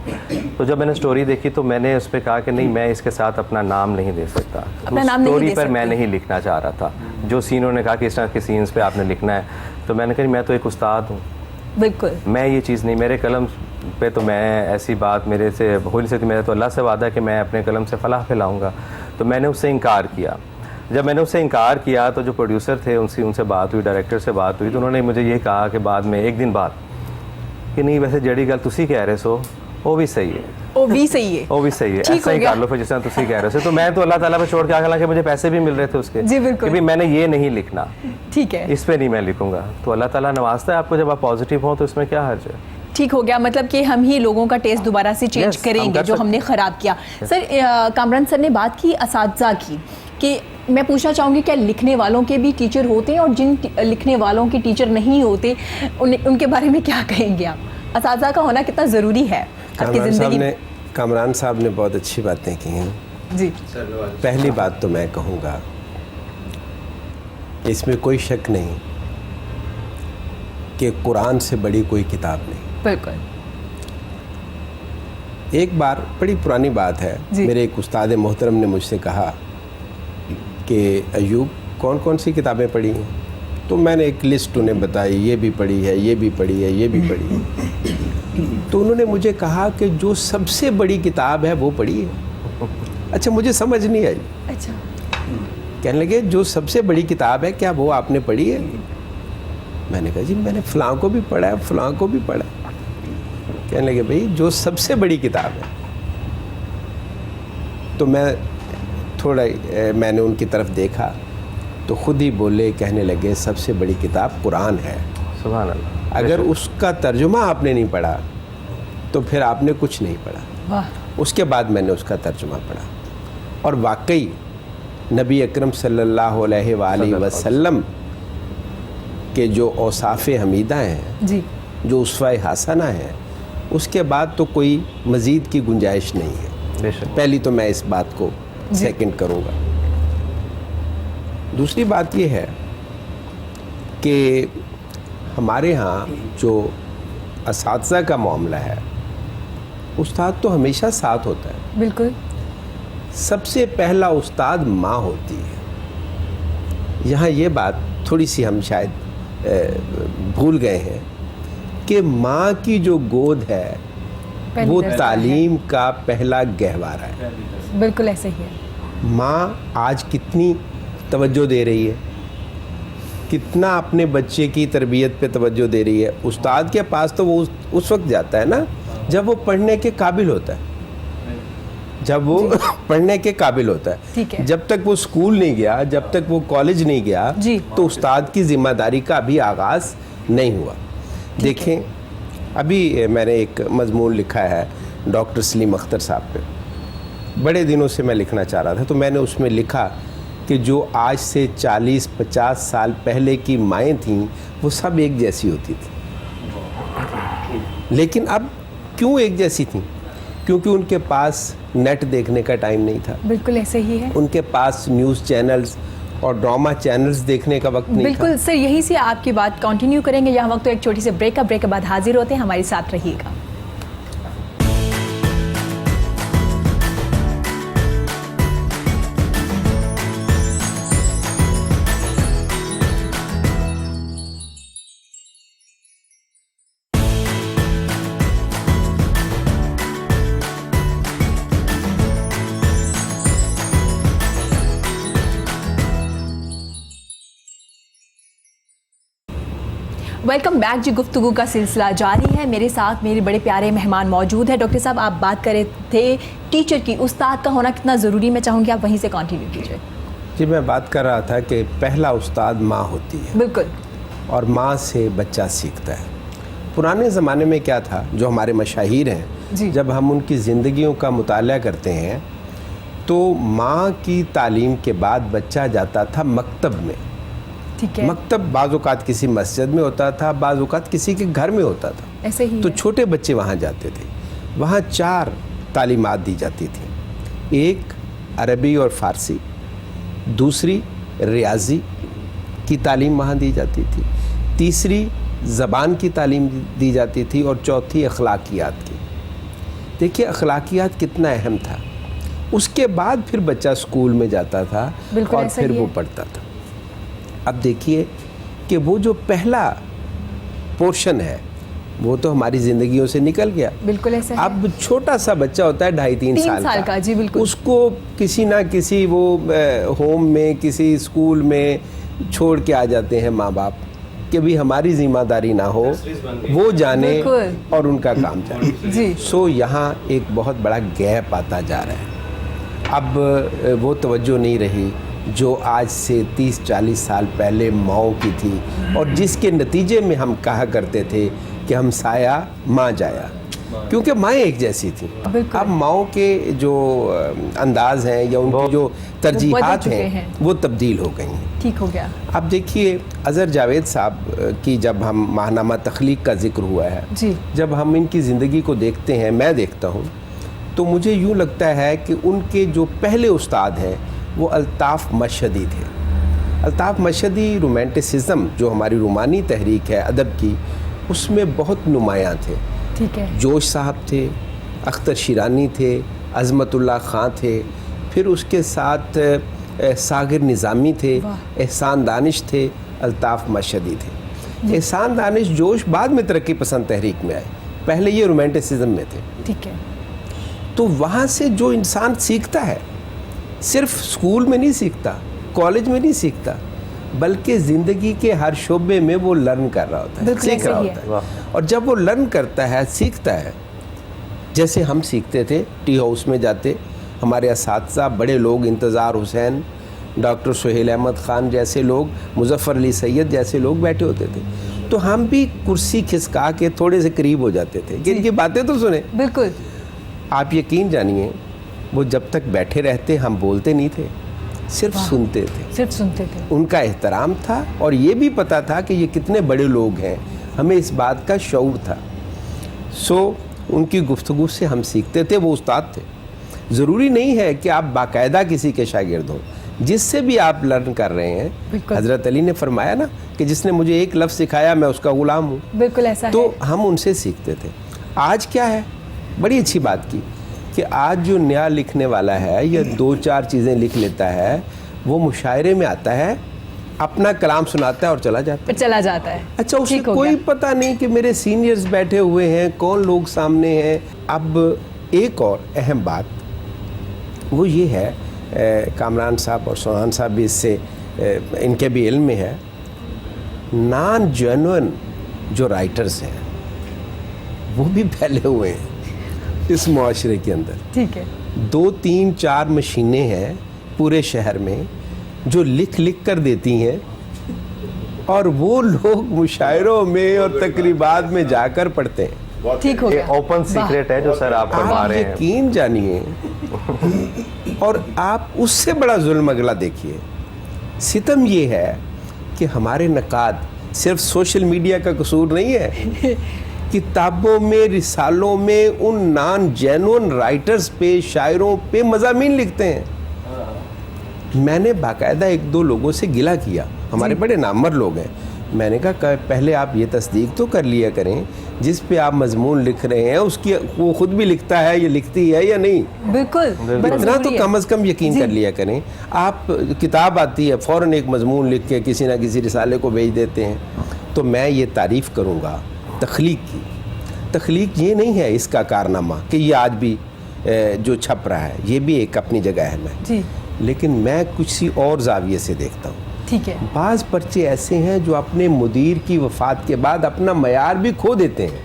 Speaker 4: तो जब मैंने स्टोरी देखी तो मैंने उस पर कहा कि नहीं, मैं इसके साथ अपना नाम नहीं दे सकता, स्टोरी पर मैं नहीं लिखना चाह रहा था। जो सीन उन्होंने कहा कि इस तरह के सीन्स पे आपने लिखना है, तो मैंने कहा मैं तो एक उस्ताद हूँ, बिल्कुल मैं ये चीज़ नहीं, मेरे कलम पे तो मैं ऐसी बात मेरे से हो नहीं सकती, मेरा तो अल्लाह से वादा है कि मैं अपने कलम से फलाह फैलाऊँगा। तो मैंने उससे इनकार किया। जब मैंने उससे इनकार किया तो जो प्रोड्यूसर थे उनसे बात हुई, डायरेक्टर से बात हुई, तो उन्होंने मुझे ये कहा कि बाद में 1 दिन बाद कि नहीं वैसे जड़ी गल तुसी कह रहे सो वो भी सही है,
Speaker 1: वो भी सही है।
Speaker 4: वो भी सही है,
Speaker 1: ठीक
Speaker 4: ऐसा
Speaker 1: हो
Speaker 4: ही
Speaker 1: गया।
Speaker 4: कर लो फिर, जिस तरह तुसी कह रहे हो। तो मैं तो अल्लाह ताला पे छोड़ के, हालांकि मुझे पैसे भी मिल रहे थे उसके,
Speaker 1: जी, बिल्कुल।
Speaker 4: कि भी मैंने ये नहीं लिखना,
Speaker 1: ठीक है,
Speaker 4: इस पे नहीं मैं लिखूंगा। तो अल्लाह ताला नवाजता है आपको, जब आप पॉजिटिव हो तो इसमें क्या हर्ज है।
Speaker 1: ठीक हो गया। मतलब कि हम ही लोगों का टेस्ट दोबारा से चेंज
Speaker 4: Yes, हम
Speaker 1: करेंगे
Speaker 4: कर
Speaker 1: जो
Speaker 4: सकते
Speaker 1: हमने ख़राब किया। सर, कामरान सर ने बात की असातिज़ा की, कि मैं पूछना चाहूँगी क्या लिखने वालों के भी टीचर होते हैं, और जिन लिखने वालों के टीचर नहीं होते उनके बारे में क्या कहेंगे आप? असातिज़ा का होना कितना ज़रूरी है आपकी ज़िंदगी?
Speaker 2: कामरान साहब ने बहुत अच्छी बातें की हैं
Speaker 1: जी।
Speaker 2: पहली बात तो मैं कहूँगा, इसमें कोई शक नहीं कि कुरान से बड़ी कोई किताब नहीं।
Speaker 1: बिल्कुल।
Speaker 2: एक बार, बड़ी पुरानी बात है,
Speaker 1: जी।
Speaker 2: मेरे एक उस्ताद मोहतरम ने मुझसे कहा कि अयूब कौन कौन सी किताबें पढ़ी हैं, तो मैंने एक लिस्ट उन्हें बताई, ये भी पढ़ी है, ये भी पढ़ी है, ये भी पढ़ी है। तो उन्होंने मुझे कहा कि जो सबसे बड़ी किताब है वो पढ़ी है। अच्छा, मुझे समझ नहीं आई।
Speaker 1: अच्छा।
Speaker 2: कहने लगे जो सबसे बड़ी किताब है क्या वो आपने पढ़ी है? मैंने कहा जी मैंने फ़लाँ को भी पढ़ा है, फ़लाँ को भी पढ़ा है। कहने लगे भाई जो सबसे बड़ी किताब है। तो मैं थोड़ा मैंने उनकी तरफ देखा तो खुद ही बोले, कहने लगे सबसे बड़ी किताब कुरान है।
Speaker 4: सुभान अल्लाह।
Speaker 2: अगर उसका तर्जुमा आपने नहीं पढ़ा तो फिर आपने कुछ नहीं पढ़ा।
Speaker 1: वाह।
Speaker 2: उसके बाद मैंने उसका तर्जुमा पढ़ा, और वाकई नबी अकरम सल्लल्लाहु अलैहि वसल्लम के जो औसाफ़ हमीदा हैं,
Speaker 1: जी।
Speaker 2: जो उसवा हसना है, उसके बाद तो कोई मज़ीद की गुंजाइश नहीं है।
Speaker 4: बेशक।
Speaker 2: पहली तो मैं इस बात को सेकंड करूँगा। दूसरी बात ये है कि हमारे यहाँ जो असातिज़ा का मामला है, उस्ताद तो हमेशा साथ होता है।
Speaker 1: बिल्कुल।
Speaker 2: सबसे पहला उस्ताद माँ होती है। यहाँ ये बात थोड़ी सी हम शायद भूल गए हैं कि माँ की जो गोद है
Speaker 1: पहली
Speaker 2: वो
Speaker 1: दरजा
Speaker 2: तालीम का पहला गहवारा है।
Speaker 1: बिल्कुल ऐसे ही है।
Speaker 2: माँ आज कितनी तवज्जो दे रही है, कितना अपने बच्चे की तरबियत पे तवज्जो दे रही है। उस्ताद के पास तो वो उस वक्त जाता है ना जब वो पढ़ने के काबिल होता है, जब वो पढ़ने के काबिल होता
Speaker 1: ठीक
Speaker 2: है।
Speaker 1: है।
Speaker 2: जब तक वो स्कूल नहीं गया, जब तक वो कॉलेज नहीं गया,
Speaker 1: जी।
Speaker 2: तो उस्ताद की ज़िम्मेदारी का अभी आगाज़ नहीं हुआ। देखें, अभी मैंने एक मजमून लिखा है डॉक्टर सलीम अख्तर साहब पे, बड़े दिनों से मैं लिखना चाह रहा था। तो मैंने उसमें लिखा कि जो आज से 40-50 साल पहले की माएँ थीं वो सब एक जैसी होती थी, लेकिन अब क्यों एक जैसी थीं? क्योंकि उनके पास नेट देखने का टाइम नहीं था,
Speaker 1: बिल्कुल ऐसे ही है।
Speaker 2: उनके पास न्यूज़ चैनल्स और ड्रामा चैनल्स देखने का वक्त नहीं था।
Speaker 1: बिल्कुल सर, यहीं से आपकी बात कंटिन्यू करेंगे। यहाँ वक्त तो एक छोटी सी ब्रेक के बाद हाजिर होते हैं, हमारे साथ रहिएगा। वेलकम बैक जी। गुफ्तगू का सिलसिला जारी है। मेरे साथ मेरे बड़े प्यारे मेहमान मौजूद हैं। डॉक्टर साहब, आप बात कर रहे थे टीचर की, उस्ताद का होना कितना ज़रूरी, मैं चाहूँगी आप वहीं से कंटिन्यू कीजिए।
Speaker 2: जी, मैं बात कर रहा था कि पहला उस्ताद माँ होती है,
Speaker 1: बिल्कुल।
Speaker 2: और माँ से बच्चा सीखता है। पुराने ज़माने में क्या था, जो हमारे मशाहिर हैं,
Speaker 1: जी।
Speaker 2: जब हम उनकी ज़िंदगियों का मुताला करते हैं तो माँ की तालीम के बाद बच्चा जाता था मकतब में।
Speaker 1: ठीक है।
Speaker 2: मकतब बाज़-औक़ात किसी मस्जिद में होता था, बाज़-औक़ात किसी के घर में होता था।
Speaker 1: ऐसे ही
Speaker 2: तो
Speaker 1: है।
Speaker 2: छोटे बच्चे वहाँ जाते थे। वहाँ 4 तालीमात दी जाती थी। एक अरबी और फ़ारसी, दूसरी रियाजी की तालीम वहाँ दी जाती थी, तीसरी ज़बान की तालीम दी जाती थी, और चौथी अखलाकियात की। देखिए अखलाकियात कितना अहम था। उसके बाद फिर बच्चा स्कूल में जाता था
Speaker 1: बिल्कुल
Speaker 2: और
Speaker 1: ऐसा
Speaker 2: फिर
Speaker 1: ही
Speaker 2: वो
Speaker 1: है।
Speaker 2: पढ़ता था। अब देखिए कि वो जो पहला पोर्शन है वो तो हमारी ज़िंदगियों से निकल गया।
Speaker 1: बिल्कुल ऐसा है।
Speaker 2: अब छोटा सा बच्चा होता है 2.5-3 साल
Speaker 1: का। जी बिल्कुल।
Speaker 2: उसको किसी ना किसी वो होम में, किसी स्कूल में छोड़ के आ जाते हैं माँ बाप। कि भी हमारी जिम्मेदारी ना हो, वो जाने
Speaker 1: बिल्कुल।
Speaker 2: और उनका काम जाने।
Speaker 1: जी।
Speaker 2: सो यहाँ एक बहुत बड़ा गैप आता जा रहा है। अब वो तवज्जो नहीं रही जो आज से 30-40 साल पहले माओ की थी, और जिसके नतीजे में हम कहा करते थे कि हम साया माँ जाया, क्योंकि माएँ एक जैसी थी।
Speaker 1: बिल्कुल।
Speaker 2: अब माओ के जो अंदाज हैं या उनकी जो तरजीहात
Speaker 1: चुके
Speaker 2: हैं
Speaker 1: हैं।
Speaker 2: वो तब्दील हो गई हैं।
Speaker 1: ठीक हो गया।
Speaker 2: अब देखिए, अज़हर जावेद साहब की जब हम माहनामा तख्लीक का जिक्र हुआ है,
Speaker 1: जी।
Speaker 2: जब हम इनकी ज़िंदगी को देखते हैं, मैं देखता हूँ, तो मुझे यूँ लगता है कि उनके जो पहले उस्ताद हैं वो अल्ताफ़ मशहदी थे। अल्ताफ़ मशहदी रोमांटिसिज्म जो हमारी रोमानी तहरीक है अदब की, उसमें बहुत नुमायाँ थे।
Speaker 1: ठीक है।
Speaker 2: जोश साहब थे, अख्तर शिरानी थे, अज़मतुल्लाह ख़ां थे, फिर उसके साथ सागिर निज़ामी थे, एहसान दानिश थे, अल्ताफ़ मशहदी थे। एहसान दानिश जोश बाद में तरक्की पसंद तहरीक में आए, पहले ये रोमांटिसिज्म में थे।
Speaker 1: ठीक है।
Speaker 2: तो वहाँ से जो इंसान सीखता है, सिर्फ स्कूल में नहीं सीखता, कॉलेज में नहीं सीखता, बल्कि ज़िंदगी के हर शोबे में वो लर्न कर रहा होता है,
Speaker 1: बिल्कुल
Speaker 2: सीख रहा
Speaker 1: सही
Speaker 2: होता है। और जब वो लर्न करता है, सीखता है, जैसे हम सीखते थे, टी हाउस में जाते, हमारे असातिज़ा बड़े लोग, इंतज़ार हुसैन, डॉक्टर सुहेल अहमद ख़ान जैसे लोग, मुज़फ़्फ़र अली सैयद जैसे लोग बैठे होते थे, तो हम भी कुर्सी खिसका के थोड़े से करीब हो जाते थे कि इनकी बातें तो सुने।
Speaker 1: बिल्कुल।
Speaker 2: आप यकीन जानिए, वो जब तक बैठे रहते हम बोलते नहीं थे, सिर्फ सुनते थे।
Speaker 1: सिर्फ सुनते थे।
Speaker 2: उनका एहतराम था और ये भी पता था कि ये कितने बड़े लोग हैं, हमें इस बात का शऊर था। सो उनकी गुफ्तगू से हम सीखते थे, वो उस्ताद थे। ज़रूरी नहीं है कि आप बाकायदा किसी के शागिर्द हो, जिससे भी आप लर्न कर रहे हैं।
Speaker 1: बिल्कुल।
Speaker 2: हज़रत अली ने फरमाया ना कि जिसने मुझे एक लफ्ज़ सिखाया मैं उसका ग़ुलाम हूँ।
Speaker 1: बिल्कुल ऐसा
Speaker 2: तो
Speaker 1: है।
Speaker 2: हम उनसे सीखते थे। आज क्या है, बड़ी अच्छी बात की कि आज जो नया लिखने वाला है या 2-4 चीज़ें लिख लेता है, वो मुशायरे में आता है, अपना कलाम सुनाता है और चला जाता है।
Speaker 1: फिर चला जाता है।
Speaker 2: अच्छा, उसे
Speaker 1: ठीक हो
Speaker 2: कोई
Speaker 1: गया।
Speaker 2: पता नहीं कि मेरे सीनियर्स बैठे हुए हैं, कौन लोग सामने हैं। अब एक और अहम बात वो ये है, कामरान साहब और सोहान साहब भी इससे इनके भी इल्म में है, नॉन जेन्युइन जो राइटर्स हैं वो भी फैले हुए हैं इस मुआशरे के अंदर।
Speaker 1: ठीक है।
Speaker 2: 2-3-4 मशीनें हैं पूरे शहर में जो लिख लिख कर देती हैं, और वो लोग मुशायरों में और तकरीबात में जाकर पढ़ते हैं।
Speaker 1: ठीक हो
Speaker 4: ये
Speaker 1: गया।
Speaker 4: ओपन सीक्रेट है जो सर आप फरमा
Speaker 2: आप
Speaker 4: रहे हैं।
Speaker 2: यकीन जानिए, और आप उससे बड़ा जुल्म अगला देखिए। सितम ये है कि हमारे नकाद, सिर्फ सोशल मीडिया का कसूर नहीं है, किताबों में, रिसालों में उन नॉन जेन्युइन राइटर्स पे, शायरों पे मज़ामीन लिखते हैं। मैंने बाकायदा 1-2 लोगों से गिला किया, हमारे बड़े नामवर लोग हैं। मैंने कहा पहले आप ये तस्दीक तो कर लिया करें, जिस पे आप मजमून लिख रहे हैं उसकी वो खुद भी लिखता है या लिखती है या नहीं।
Speaker 1: बिल्कुल। बड़ा
Speaker 2: इतना तो
Speaker 1: ज़रूरी है।
Speaker 2: कम अज़ कम यकीन कर लिया करें। आप किताब आती है, फ़ौरन एक मजमून लिख के किसी ना किसी रिसाले को भेज देते हैं। तो मैं ये तारीफ़ करूँगा तख्लीक की। तख्लीक ये नहीं है इसका कारनामा कि ये आज भी जो छप रहा है, ये भी एक अपनी जगह है मैं
Speaker 1: जी।
Speaker 2: लेकिन मैं कुछ सी और जाविये से देखता हूँ।
Speaker 1: ठीक है।
Speaker 2: बाज़ पर्चे ऐसे हैं जो अपने मुदीर की वफ़ात के बाद अपना मयार भी खो देते हैं,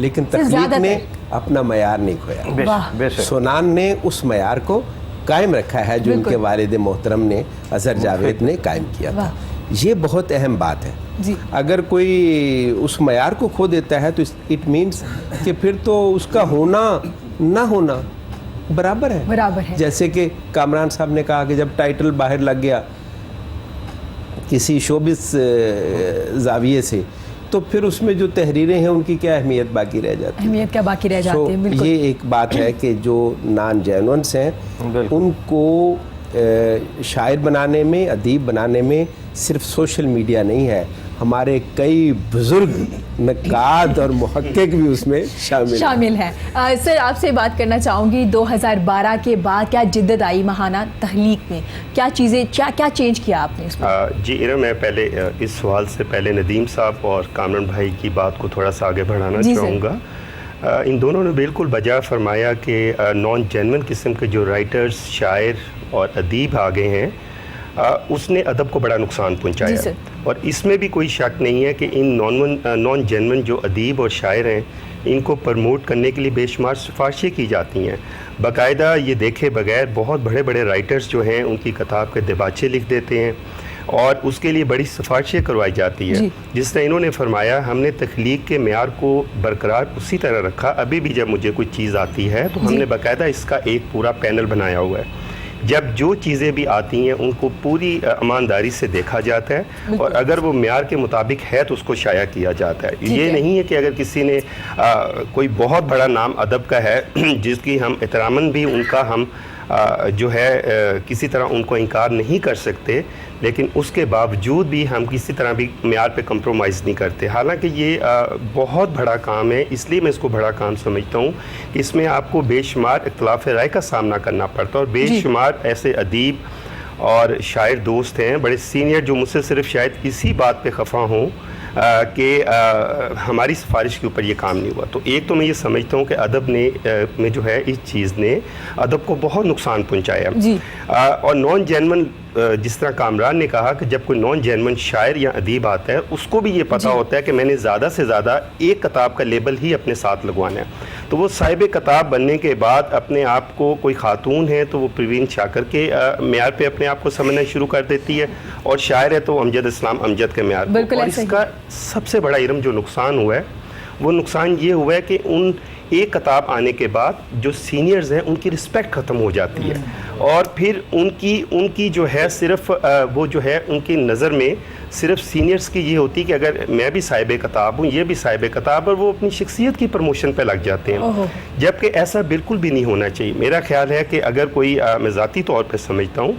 Speaker 2: लेकिन तख्लीक ने अपना मयार नहीं खोया।
Speaker 1: वाह।
Speaker 4: बेशक।
Speaker 2: सोनान ने उस मयार को कायम रखा है जो उनके वालिद मोहतरम ने, अज़हर जावेद ने कायम किया था। ये बहुत अहम बात है
Speaker 1: जी।
Speaker 2: अगर कोई उस मयार को खो देता है तो इट मीन्स कि फिर तो उसका होना ना होना बराबर है।
Speaker 1: बराबर है।
Speaker 2: जैसे कि कामरान साहब ने कहा कि जब टाइटल बाहर लग गया किसी शोबिस जाविये से, तो फिर उसमें जो तहरीरें हैं उनकी क्या अहमियत बाकी रह जाती है।
Speaker 1: अहमियत क्या बाकी रह जाती है। बिल्कुल।
Speaker 2: ये एक बात है कि जो नॉन जेन्युइन्स हैं उनको शायर बनाने में, अदीब बनाने में सिर्फ सोशल मीडिया नहीं है, हमारे कई बुजुर्ग नकाद और मुहक्किक भी उसमें शामिल
Speaker 1: है। सर आपसे बात करना चाहूँगी, 2012 के बाद क्या जिद्दत आई महाना तहलीक में, क्या चीज़ें क्या चेंज किया आपने इसमें?
Speaker 3: जी इरा, मैं पहले इस सवाल से पहले नदीम साहब और कामरान भाई की बात को थोड़ा सा आगे बढ़ाना चाहूँगा। इन दोनों ने बिल्कुल बजा फरमाया कि नॉन जेन्युइन किस्म के जो राइटर्स, शायर और अदीब आ गए हैं, उसने अदब को बड़ा नुकसान पहुँचाया। और इसमें भी कोई शक नहीं है कि इन नॉन जेन्युइन जो अदीब और शायर हैं, इनको प्रमोट करने के लिए बेशुमार सिफारिशें की जाती हैं। बाकायदा ये देखे बगैर बहुत बड़े बड़े राइटर्स जो हैं उनकी किताब के दिबाचे लिख देते हैं और उसके लिए बड़ी सिफारिशें करवाई जाती है। जिस तरह इन्होंने फरमाया, हमने तख्लीक के मेयार को बरकरार उसी तरह रखा। अभी भी जब मुझे कोई चीज़ आती है तो हमने बाकायदा इसका एक पूरा पैनल बनाया हुआ है। जब जो चीज़ें भी आती हैं उनको पूरी ईमानदारी से देखा जाता है और अगर वो मेयार के मुताबिक है तो उसको शाया किया जाता है। ये नहीं है कि अगर किसी ने कोई बहुत बड़ा नाम अदब का है जिसकी हम एहतरामन भी उनका हम जो है किसी तरह उनको इनकार नहीं कर सकते, लेकिन उसके बावजूद भी हम किसी तरह भी मेयार पे कंप्रोमाइज़ नहीं करते। हालांकि ये बहुत बड़ा काम है, इसलिए मैं इसको बड़ा काम समझता हूँ कि इसमें आपको बेशुमार इख्तिलाफ राय का सामना करना पड़ता है और बेशुमार ऐसे अदीब और शायर दोस्त हैं बड़े सीनियर जो मुझसे सिर्फ शायद इसी बात पे खफा हों कि हमारी सिफारिश के ऊपर ये काम नहीं हुआ। तो एक तो मैं ये समझता हूँ कि अदब ने में जो है इस चीज़ ने अदब को बहुत नुकसान पहुँचाया। और नॉन जेन्युइन जिस तरह कामरान ने कहा कि जब कोई नॉन जेन्युइन शायर या अदीब आता है उसको भी ये पता होता है कि मैंने ज़्यादा से ज़्यादा एक किताब का लेबल ही अपने साथ लगवाना है, तो वो साहिब किताब बनने के बाद अपने आप को, कोई खातून है तो वो परवीन शाकर के मेयार पे अपने आप को समझना शुरू कर देती है और शायर है तो अमजद इस्लाम अमजद के मेयार पे। और इसका सबसे बड़ा इरम जो नुकसान हुआ है वो नुकसान ये हुआ है कि उन एक किताब आने के बाद जो सीनियर्स हैं उनकी रिस्पेक्ट ख़त्म हो जाती है और फिर उनकी जो है सिर्फ वो जो है उनकी नज़र में सिर्फ सीनियर्स की ये होती कि अगर मैं भी साहिब किताब हूँ, ये भी साहिब किताब, और वो अपनी शख्सियत की प्रमोशन पे लग जाते हैं, जबकि ऐसा बिल्कुल भी नहीं होना चाहिए। मेरा ख्याल है कि अगर कोई मैं ज़ाती तौर पर समझता हूँ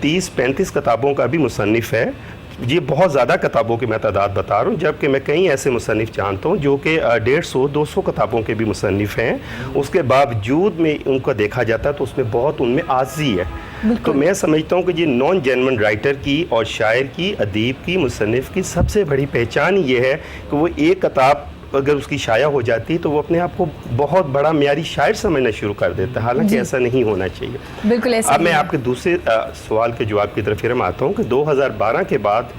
Speaker 3: 30-35 किताबों का भी मुसन्निफ़ है, ये बहुत ज़्यादा किताबों की मैं तादाद बता रहा हूँ, जबकि मैं कई ऐसे मुसन्निफ़ जानता हूँ जो कि 150-200 किताबों के भी मुसन्निफ़ हैं, उसके बावजूद में उनको देखा जाता है तो उसमें बहुत उनमें आज़ी है। तो मैं समझता हूँ कि ये नॉन जेन्युइन राइटर की और शायर की, अदीब की, मुसन्निफ़ की सबसे बड़ी पहचान ये है कि वो एक किताब अगर उसकी शाया हो जाती है तो वो अपने आप को बहुत बड़ा म्यारी शायर समझना शुरू कर देता है, हालांकि ऐसा नहीं होना चाहिए।
Speaker 1: बिल्कुल ऐसा।
Speaker 3: अब मैं आपके दूसरे सवाल के जवाब की तरफ फिर आता हूँ कि 2012 के बाद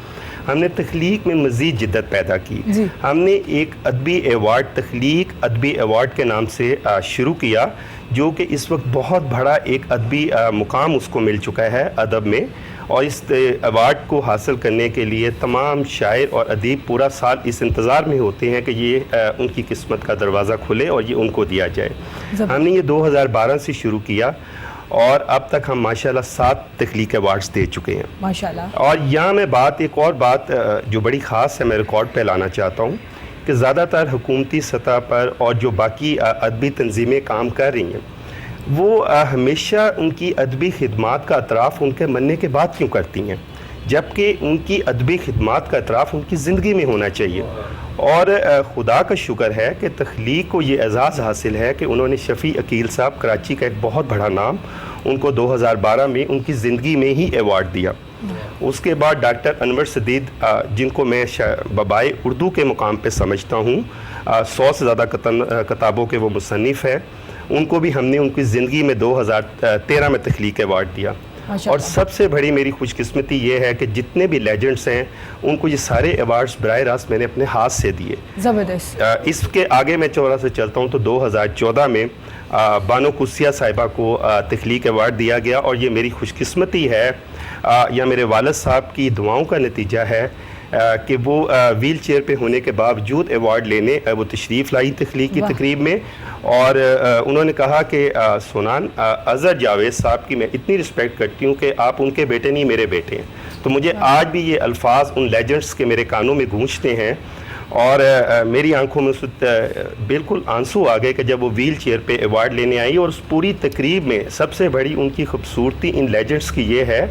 Speaker 3: हमने तख्लीक में मज़ीद जिद्दत पैदा की। हमने एक अदबी एवार्ड, तख्लीक अदबी एवार्ड के नाम से शुरू किया, जो कि इस वक्त बहुत बड़ा एक अदबी मुकाम उसको मिल चुका है अदब में, और इस अवार्ड को हासिल करने के लिए तमाम शायर और अदीब पूरा साल इस इंतज़ार में होते हैं कि ये उनकी किस्मत का दरवाज़ा खुले और ये उनको दिया जाए। हमने ये 2012 से शुरू किया और अब तक हम माशाल्लाह 7 तख्लीक अवार्ड्स दे चुके हैं
Speaker 1: माशाल्लाह।
Speaker 3: और यहाँ मैं एक और बात जो बड़ी ख़ास है मैं रिकॉर्ड पे लाना चाहता हूँ कि ज़्यादातर हुकूमती सतह पर और जो बाकी अदबी तंजीमें काम कर रही हैं वो हमेशा उनकी अदबी खिदमात का अतराफ़ उनके मरने के बाद क्यों करती हैं, जबकि उनकी अदबी खिदमात का अतराफ़ उनकी ज़िंदगी में होना चाहिए। और खुदा का शुक्र है कि तख्लीक को ये एज़ाज़ हासिल है कि उन्होंने शफ़ी अकील साहब, कराची का एक बहुत बड़ा नाम, उनको 2012 में उनकी ज़िंदगी में ही एवार्ड दिया। उसके बाद डॉक्टर अनवर सदीद, जिनको मैं बबाए उर्दू के मुकाम पे समझता हूँ, 100 से ज़्यादा किताबों के वो मुसन्निफ़ है, उनको भी हमने उनकी ज़िंदगी में 2013 में तख्लीक अवार्ड दिया। और सबसे बड़ी मेरी खुशकिस्मती ये है कि जितने भी लेजेंड्स हैं उनको ये सारे अवार्ड्स बराह रास्त मैंने अपने हाथ से दिए।
Speaker 1: ज़बरदस्त।
Speaker 3: इसके आगे मैं चौरा से चलता हूँ तो 2014 में बानो कुसिया साहिबा को तख्लीक अवार्ड दिया गया, और ये मेरी खुशकिस्मती है या मेरे वालिद साहब की दुआओं का नतीजा है कि वो व्हील चेयर पे होने के बावजूद अवार्ड लेने वो तशरीफ़ लाई तख्लीक की तकरीब में, और उन्होंने कहा कि सुनान अज़हर जावेद साहब की मैं इतनी रिस्पेक्ट करती हूँ कि आप उनके बेटे नहीं मेरे बेटे हैं। तो मुझे आज भी ये अल्फाज उन लेजेंड्स के मेरे कानों में गूंजते हैं और मेरी आंखों में उस बिल्कुल आंसू आ गए कि जब वो व्हील चेयर पे अवार्ड लेने आई। और उस पूरी तकरीब में सबसे बड़ी उनकी खूबसूरती इन लेजेंड्स की ये है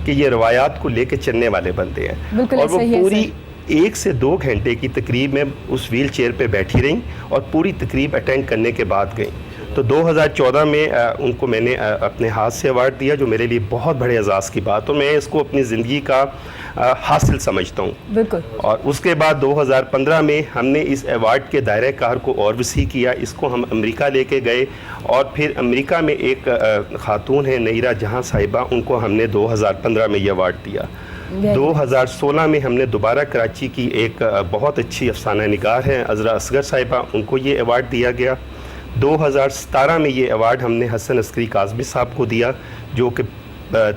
Speaker 3: कि ये रवायात को लेके चलने वाले बंदे हैं, और वो पूरी 1 से 2 घंटे की तकरीब में उस व्हील चेयर पे बैठी रहीं और पूरी तकरीब अटेंड करने के बाद गई। तो 2014 में उनको मैंने अपने हाथ से अवार्ड दिया, जो मेरे लिए बहुत बड़े एजाज़ की बात, तो मैं इसको अपनी ज़िंदगी का हासिल समझता हूँ।
Speaker 1: बिल्कुल।
Speaker 3: और उसके बाद 2015 में हमने इस अवार्ड के दायरे कार को और वसी किया, इसको हम अमेरिका लेके गए, और फिर अमेरिका में एक ख़ातून है नईरा जहां साहिबा, उनको हमने 2015 में ये अवार्ड दिया।
Speaker 1: Very
Speaker 3: 2016 में हमने दोबारा कराची की एक बहुत अच्छी अफसाना निगार हैं अज़रा असगर साहिबा, उनको ये अवार्ड दिया गया। 2017 में ये अवार्ड हमने हसन अस्करी काज़मी साहब को दिया, जो कि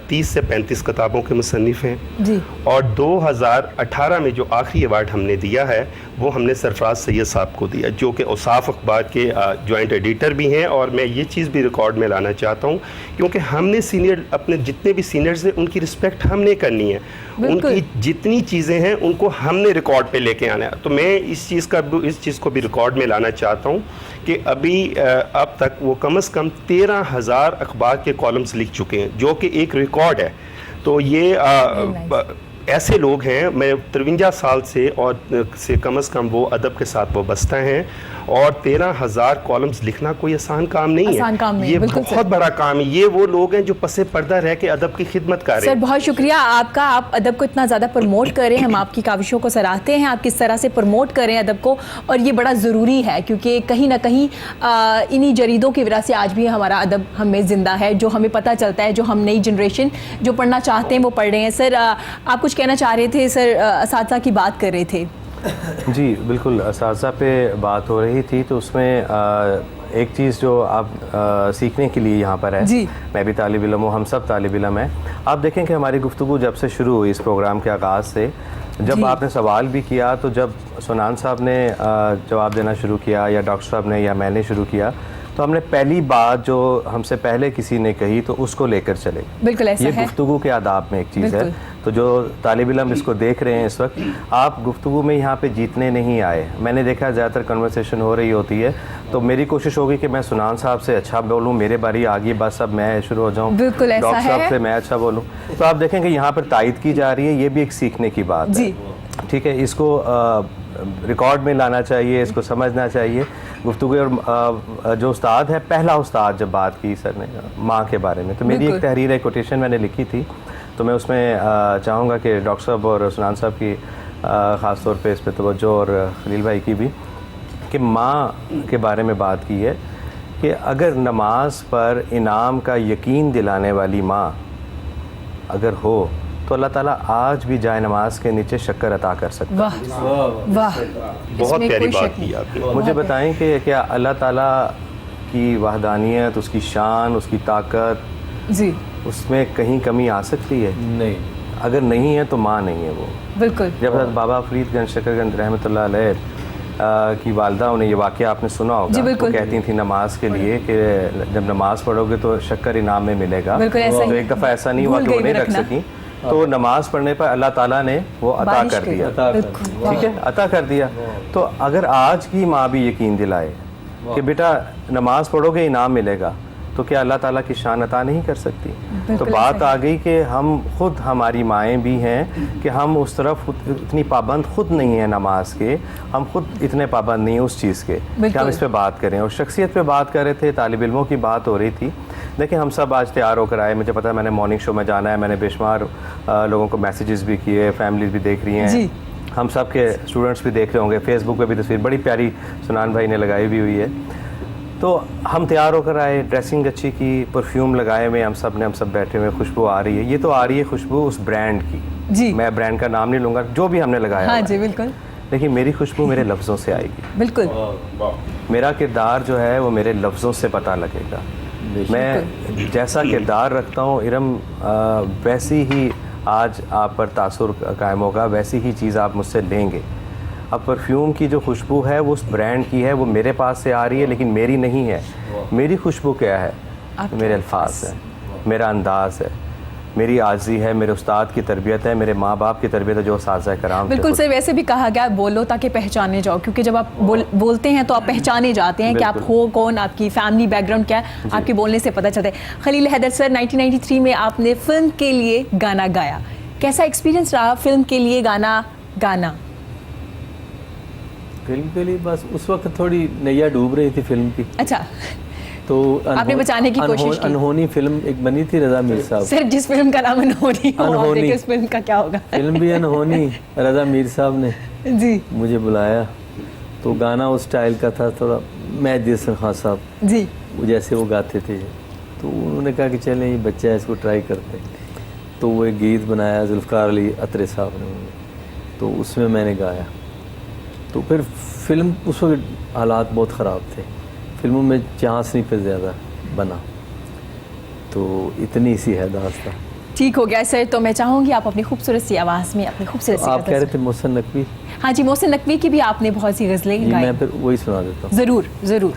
Speaker 3: 30 से 35 किताबों के मुसन्निफ़ हैं
Speaker 1: जी।
Speaker 3: और 2018 में जो आखिरी अवार्ड हमने दिया है वो हमने सरफराज सैयद साहब को दिया, जो कि औसाफ अखबार के जॉइंट एडिटर भी हैं। और मैं ये चीज़ भी रिकॉर्ड में लाना चाहता हूँ, क्योंकि हमने सीनियर अपने जितने भी सीनियर्स हैं उनकी रिस्पेक्ट हमने करनी है,
Speaker 1: बिल्कुल।
Speaker 3: उनकी जितनी चीज़ें हैं उनको हमने रिकॉर्ड पे लेके आना है। तो मैं इस चीज़ को भी रिकॉर्ड में लाना चाहता हूँ कि अभी अब तक वो कम से कम 13,000 अखबार के कॉलम्स लिख चुके हैं, जो कि एक रिकॉर्ड है। तो ये ऐसे लोग हैं, मैं 53 साल से कम से कम वो अदब के साथ वाबस्ता हैं, और 13,000 कॉलम्स लिखना कोई आसान काम नहीं
Speaker 1: आसान काम
Speaker 3: है,
Speaker 1: नहीं,
Speaker 3: ये
Speaker 1: बिल्कुल
Speaker 3: बहुत बड़ा काम है। ये वो लोग हैं जो पसे पर्दा रह के अदब की खिदमत कर रहे
Speaker 1: सर
Speaker 3: हैं।
Speaker 1: बहुत शुक्रिया आपका, आप अदब को इतना ज़्यादा प्रमोट कर रहे हैं, हम आपकी काविशों को सराहते हैं, आप किस तरह से प्रमोट कर रहे हैं अदब को, और ये बड़ा ज़रूरी है क्योंकि कहीं ना कहीं इन्हीं जरीदों की वजह से आज भी हमारा अदब हमें ज़िंदा है, जो हमें पता चलता है, जो हम नई जनरेशन जो पढ़ना चाहते हैं वो पढ़ रहे हैं। सर आप कुछ कहना चाह रहे थे, सर असातिज़ा की बात कर रहे थे।
Speaker 4: जी बिल्कुल, असातिज़ा पे बात हो रही थी, तो उसमें एक चीज़ जो आप सीखने के लिए यहाँ पर है,
Speaker 1: जी।
Speaker 4: मैं भी तालिब इल्म हूँ, हम सब तालिब इल्म हैं। आप देखें कि हमारी गुफ्तगू जब से शुरू हुई इस प्रोग्राम के आगाज़ से, जब आपने सवाल भी किया, तो जब सुनान साहब ने जवाब देना शुरू किया या डॉक्टर साहब ने या मैंने शुरू किया, तो हमने पहली बात जो हमसे पहले किसी ने कही तो उसको लेकर चले।
Speaker 1: बिल्कुल ऐसा
Speaker 4: ये
Speaker 1: है,
Speaker 4: गुफ्तगू के आदाब में एक चीज़ है।
Speaker 1: बिल्कुल।
Speaker 4: तो जो तालिब इल्म इसको देख रहे हैं इस वक्त, आप गुफ्तगू में यहाँ पे जीतने नहीं आए। मैंने देखा ज़्यादातर कन्वर्सेशन हो रही होती है, तो मेरी कोशिश होगी कि मैं सुनान साहब से अच्छा बोलूँ, मेरे बारी आ गई, बस अब मैं शुरू हो जाऊँ,
Speaker 1: बिल्कुल ऐसा
Speaker 4: डॉक्टर साहब
Speaker 1: है।
Speaker 4: से मैं अच्छा बोलूँ। तो आप देखेंगे यहाँ पर तायद की जा रही है, ये भी एक सीखने की बात
Speaker 1: जी।
Speaker 4: है। ठीक है, इसको रिकॉर्ड में लाना चाहिए, इसको समझना चाहिए। गुफ्तगू और जो उस्ताद है, पहला उस्ताद जब बात की सर ने माँ के बारे में, तो मेरी एक तहरीर, एक कोटेशन मैंने लिखी थी, तो मैं उसमें चाहूँगा कि डॉक्टर साहब और सुनान साहब की ख़ास तौर पे इस पर तवज्जो, और खलील भाई की भी, कि माँ के बारे में बात की है कि अगर नमाज पर इनाम का यकीन दिलाने वाली माँ अगर हो तो अल्लाह ताला आज भी जाए नमाज के नीचे शक्कर अता कर सकता है।
Speaker 1: वाह वाह,
Speaker 3: बहुत
Speaker 1: इसमें
Speaker 3: प्यारी
Speaker 1: कोई
Speaker 3: बात
Speaker 1: शक
Speaker 3: की
Speaker 1: नहीं।
Speaker 3: आपने।
Speaker 4: मुझे बताएं कि क्या अल्लाह ताला की वहदानियत, उसकी शान, उसकी ताकत,
Speaker 1: जी
Speaker 4: उसमें कहीं कमी आ सकती है?
Speaker 5: नहीं,
Speaker 4: अगर नहीं है तो माँ नहीं है वो।
Speaker 1: बिल्कुल।
Speaker 4: जब हज़रत बाबा फरीदगंज शकरगंज रहमतुल्लाह अलैह की वालदा, उन्हें ये वाक़या आपने सुना
Speaker 1: जी,
Speaker 4: होगा, वो
Speaker 1: बिल्कुल।
Speaker 4: कहती थी नमाज के लिए कि जब नमाज पढ़ोगे तो शक्कर इनाम में मिलेगा।
Speaker 1: बिल्कुल ऐसा
Speaker 4: तो
Speaker 1: ही।
Speaker 4: एक दफ़ा ऐसा नहीं हुआ
Speaker 1: भूल
Speaker 4: कि
Speaker 1: गई
Speaker 4: वो नहीं
Speaker 1: मैं
Speaker 4: रख
Speaker 1: रखना।
Speaker 4: सकी, तो नमाज पढ़ने पर अल्लाह ताला ने वो अता
Speaker 1: बारिश
Speaker 4: कर
Speaker 1: की।
Speaker 4: दिया।
Speaker 1: बिल्कुल।
Speaker 4: ठीक है, अता कर दिया। तो अगर आज की माँ भी यकीन दिलाए कि बेटा नमाज पढ़ोगे इनाम मिलेगा, तो क्या अल्लाह ताला की शान अता नहीं कर सकती? तो
Speaker 1: बिल्कुल
Speaker 4: बात
Speaker 1: ऐसा
Speaker 4: आ गई कि हम खुद, हमारी माएँ भी हैं कि हम उस तरफ इतनी पाबंद खुद नहीं है नमाज के, हम खुद इतने पाबंद नहीं हैं उस चीज़ के कि
Speaker 1: बिल्कुल।
Speaker 4: हम इस पर बात करें। और शख्सियत पे बात कर रहे थे, तालिब इल्मों की बात हो रही थी। देखिए हम सब आज तैयार होकर आए, मुझे पता है मैंने मॉर्निंग शो में जाना है, मैंने बेशुमार लोगों को मैसेजेस भी किए, फैमिलीज भी देख रही हैं,
Speaker 1: जी।
Speaker 4: हम सब के स्टूडेंट्स भी देख रहे होंगे, फेसबुक पे भी तस्वीर बड़ी प्यारी सुनान भाई ने लगाई भी हुई है। तो हम तैयार होकर आए, ड्रेसिंग अच्छी की, परफ्यूम लगाए हुए हम सब बैठे हुए, खुशबू आ रही है। ये तो आ रही है खुशबू उस ब्रांड की,
Speaker 1: जी।
Speaker 4: मैं ब्रांड का नाम नहीं लूँगा, जो भी हमने लगाया
Speaker 1: हाँ
Speaker 4: हुआ
Speaker 1: जी,
Speaker 4: है।
Speaker 1: बिल्कुल
Speaker 4: लेकिन मेरी खुशबू मेरे लफ्ज़ों से आएगी,
Speaker 1: बिल्कुल।
Speaker 4: मेरा किरदार जो है वो मेरे लफ्ज़ों से पता लगेगा। मैं जैसा किरदार रखता हूँ इरम, वैसी ही आज आप पर तासुर कायम होगा, वैसी ही चीज़ आप मुझसे लेंगे। अब परफ्यूम की जो खुशबू है वो उस ब्रांड की है, वो मेरे पास से आ रही है, लेकिन मेरी नहीं है। मेरी खुशबू क्या है? मेरे अल्फाज हैं, मेरा अंदाज़ है, मेरी आजी है, मेरे उस्ताद की तरबियत है, मेरे माँ बाप की तरबियत है, जो साज़ा कराम।
Speaker 1: बिल्कुल सर, वैसे भी कहा गया बोलो ताकि पहचाने जाओ, क्योंकि जब आप बोलते हैं तो आप पहचाने जाते हैं कि आप हो कौन, आपकी फैमिली बैकग्राउंड क्या है, आपके बोलने से पता चलता है। खलील हैदर सर, 1993 में आपने फिल्म के लिए गाना गाया, कैसा एक्सपीरियंस रहा फिल्म के लिए गाना गाना?
Speaker 5: फिल्म के लिए बस उस वक्त थोड़ी नैया डूब रही थी फिल्म की,
Speaker 1: अच्छा,
Speaker 5: तो
Speaker 1: आपने बचाने की कोशिश की।
Speaker 5: अनहोनी फिल्म एक बनी थी रज़ा मीर साहब।
Speaker 1: सर जिस फिल्म का नाम अनहोनी हो, आप
Speaker 5: अनहोनी।
Speaker 1: देखिए उस फिल्म का क्या होगा।
Speaker 5: फिल्म भी अनहोनी, रज़ा मीर साहब ने
Speaker 1: जी
Speaker 5: मुझे बुलाया, तो गाना उस स्टाइल का था, थोड़ा मेहदी हसन खान साहब
Speaker 1: जी
Speaker 5: वो जैसे वो गाते थे, तो उन्होंने कहा कि चलें ये बच्चा है, इसको ट्राई करते हैं। तो वो एक गीत बनाया जुल्फ़कार अली अतरे साहब ने, तो उसमें मैंने गाया। तो फिर फिल्म उस वक्त हालात बहुत ख़राब थे, फिल्मों में चांस नहीं पे ज़्यादा बना, तो इतनी सी है दास्तां।
Speaker 1: ठीक हो गया सर, तो मैं चाहूँगी आप अपनी खूबसूरत सी आवाज़ में अपनी खूबसूरत सी
Speaker 5: आप कह रहे थे मोहसिन नकवी?
Speaker 1: हाँ जी, मोहसिन नकवी की भी आपने बहुत सी गज़लें
Speaker 5: जी,
Speaker 1: गाई।
Speaker 5: मैं फिर वही सुना देता हूँ।
Speaker 1: ज़रूर ज़रूर।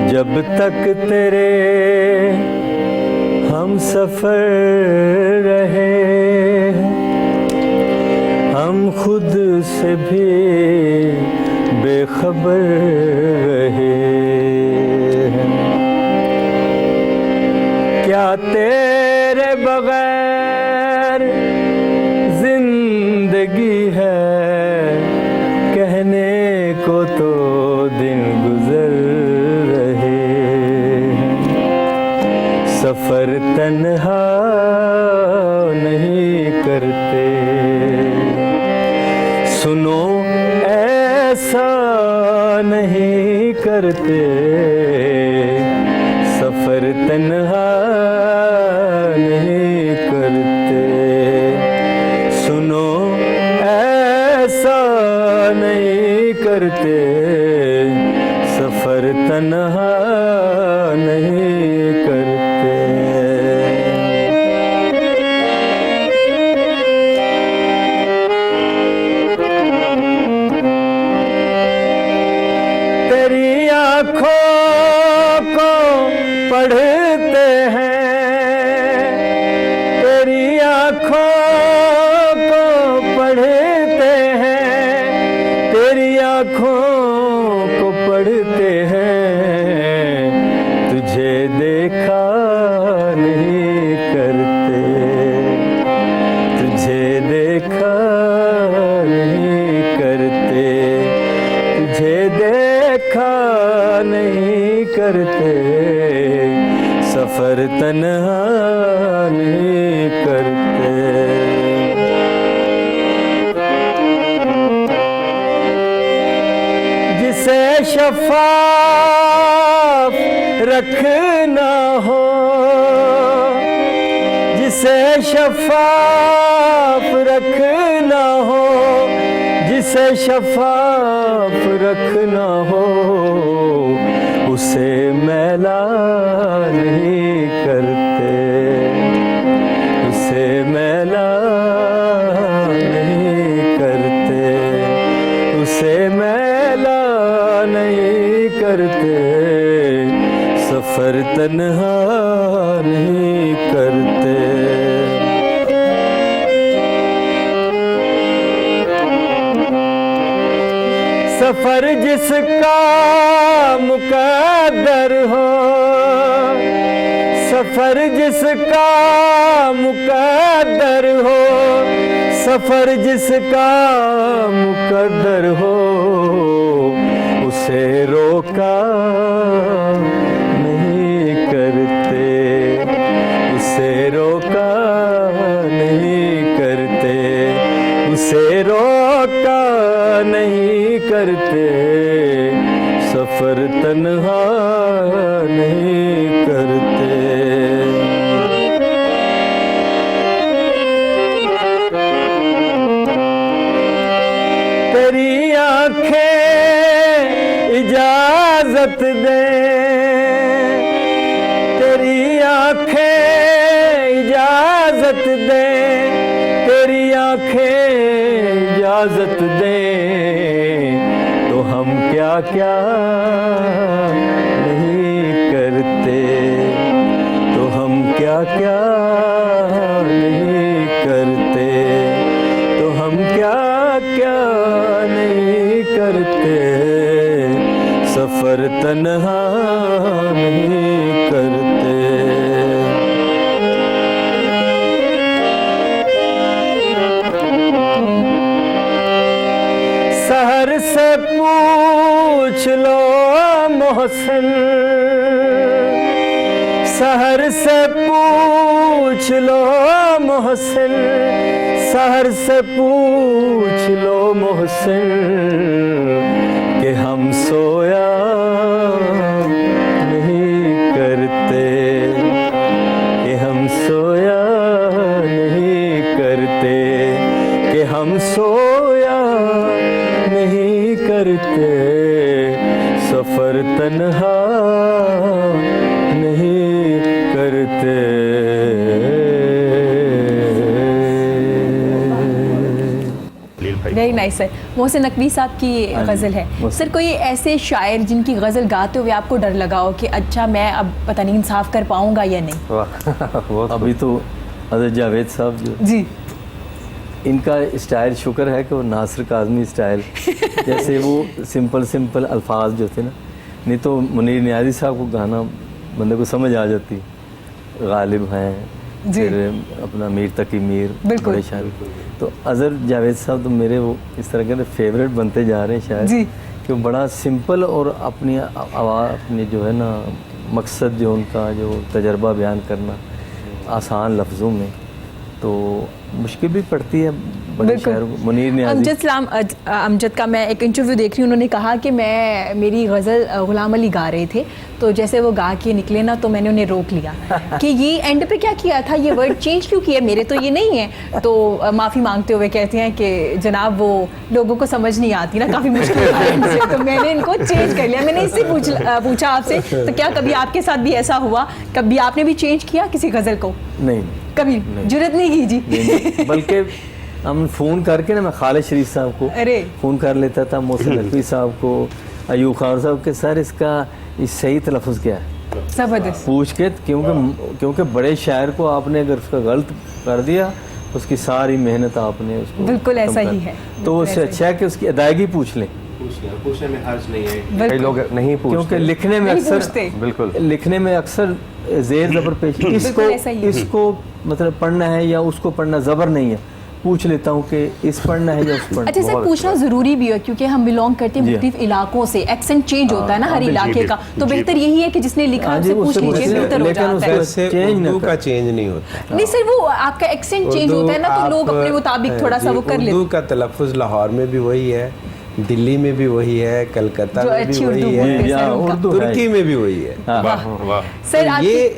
Speaker 5: जब तक तेरे हम सफ़र रहे, हम खुद से भी बेखबर रहे। क्या तेरे बगैर जिंदगी है, कहने को तो दिन गुजर रहे। सफ़र तन्हा नहीं करते, सुनो ऐसा नहीं करते। सफ़र तन्हा नहीं करते, सुनो ऐसा नहीं करते। सफ़र तन्हा नहीं करते। तेरी आँखों को पढ़ते हैं, तेरी आँखों को पढ़ते हैं, तेरी आँखों को पढ़ते हैं। तुझे देखा नहीं करते, तुझे देखा नहीं करते, तुझे देखा नहीं करते। सफ़र तन्हा नहीं करते। जिसे शफ़ाफ़ रखना हो, जिसे शफ़ाफ़ रखना हो, जिसे शफ़ाफ़ रखना हो, उसे मैला नहीं करते, उसे मैला नहीं करते, उसे मैला नहीं करते। सफ़र तन्हा नहीं करते। सफ़र जिसका मुक़द्दर हो, सफ़र जिसका मुक़द्दर हो, सफ़र जिसका मुक़द्दर हो, उसे रोका नहीं करते, उसे रोका नहीं करते, उसे रोका नहीं करते। सफ़र तन्हा नहीं करते। तेरी आँखें इजाज़त दे, तेरी आँखें इजाज़त दे, तेरी आँखें इजाज़त दे, तो हम क्या क्या नहीं करते, नहीं करते। सहर से पूछ लो मोहसिन, सहर से पूछ लो मोहसिन, सहर से पूछ लो मोहसिन कि हम सोया नहीं करते, कि हम सोया नहीं करते, कि हम सोया नहीं करते, सफर तन्हा नहीं करते।
Speaker 1: Very nice sir. Mohsin Naqvi साहब की गज़ल है सर। कोई ऐसे शायर जिनकी गज़ल गाते हुए आपको डर लगा हो कि अच्छा मैं अब पता नहीं इंसाफ कर पाऊंगा या नहीं?
Speaker 4: वो
Speaker 5: अभी तो हज़रत जावेद साहब जो
Speaker 1: जी,
Speaker 5: इनका स्टाइल शुक्र है कि वो नासिर काज़मी स्टाइल जैसे वो सिंपल सिंपल अल्फाज जो थे ना, नहीं तो मुनीर नियाज़ी साहब को गाना बंदे को समझ आ जाती। गालिब हैं, फिर अपना मीर तकी मीर,
Speaker 1: बिल्कुल।
Speaker 5: बड़े शायर। तो अज़हर जावेद साहब तो मेरे वो इस तरह के फेवरेट बनते जा रहे हैं शायद,
Speaker 1: जी।
Speaker 5: कि वो बड़ा सिंपल और अपनी आवाज़, अपनी जो है ना मकसद, जो उनका जो तजर्बा बयान करना आसान लफ्ज़ों में, तो मुश्किल भी पड़ती है बड़े शायरों को। मुनीर नियाज़ी,
Speaker 1: अमजद का मैं एक इंटरव्यू देख रही हूँ, उन्होंने कहा कि मेरी गज़ल गुलाम अली गा रहे थे, तो जैसे वो गा के निकले ना तो मैंने उन्हें रोक लिया कि ये एंड पे क्या किया था, ये वर्ड चेंज क्यों किया, मेरे तो ये नहीं है। तो माफ़ी मांगते हुए कहते हैं कि जनाब वो लोगों को समझ नहीं आती ना, काफ़ी मुश्किल से, तो मैंने इनको चेंज कर लिया। मैंने इससे पूछा आपसे, तो क्या कभी आपके साथ भी ऐसा हुआ, कभी आपने भी चेंज किया किसी गज़ल को?
Speaker 5: नहीं,
Speaker 1: कभी जुर्रत नहीं की जी?
Speaker 5: नहीं, बल्कि हम फ़ोन करके ना, मैं खालिद शरीफ साहब को फ़ोन कर लेता था, मोहसिन नकवी साहब को, अयूब खान साहब के, सर इसका इस सही तलफ़ुज़ क्या है,
Speaker 1: ज़बरदस्त
Speaker 5: पूछ के, क्योंकि बड़े शायर को आपने अगर उसका गलत कर दिया, उसकी सारी मेहनत आपने उसको
Speaker 1: बिल्कुल ऐसा ही है।
Speaker 5: तो उससे अच्छा है कि उसकी अदायगी पूछ लें।
Speaker 3: पूछने में हर्ज नहीं है।
Speaker 4: कई लोग नहीं पूछते,
Speaker 5: क्योंकि लिखने में अक्सर,
Speaker 4: बिल्कुल
Speaker 5: लिखने में अक्सर ज़ेर ज़बर पेश, इसको मतलब पढ़ना है या उसको पढ़ना, ज़बर नहीं है, पूछ लेता हूँ कि इस पढ़ना है या उस पढ़ना।
Speaker 1: अच्छा सर, पूछना ज़रूरी भी है क्योंकि हम बिलोंग करते हैं मुख्तलिफ इलाकों से, एक्सेंट चेंज होता है ना हर इलाके का, तो बेहतर यही है कि जिसने लिखा है उससे पूछ लीजिए, बेहतर हो जाता है।
Speaker 2: वैसे उर्दू का चेंज नहीं होता।
Speaker 1: नहीं सर, वो आपका एक्सेंट चेंज होता है ना, तो लोग अपने मुताबिक थोड़ा सा वो कर लेते हैं।
Speaker 2: उर्दू का तलफ़ुज़ लाहौर में भी वही है, दिल्ली में भी वही है, कलकत्ता में भी वही है, तुर्की में भी वही है।
Speaker 1: सर
Speaker 2: ये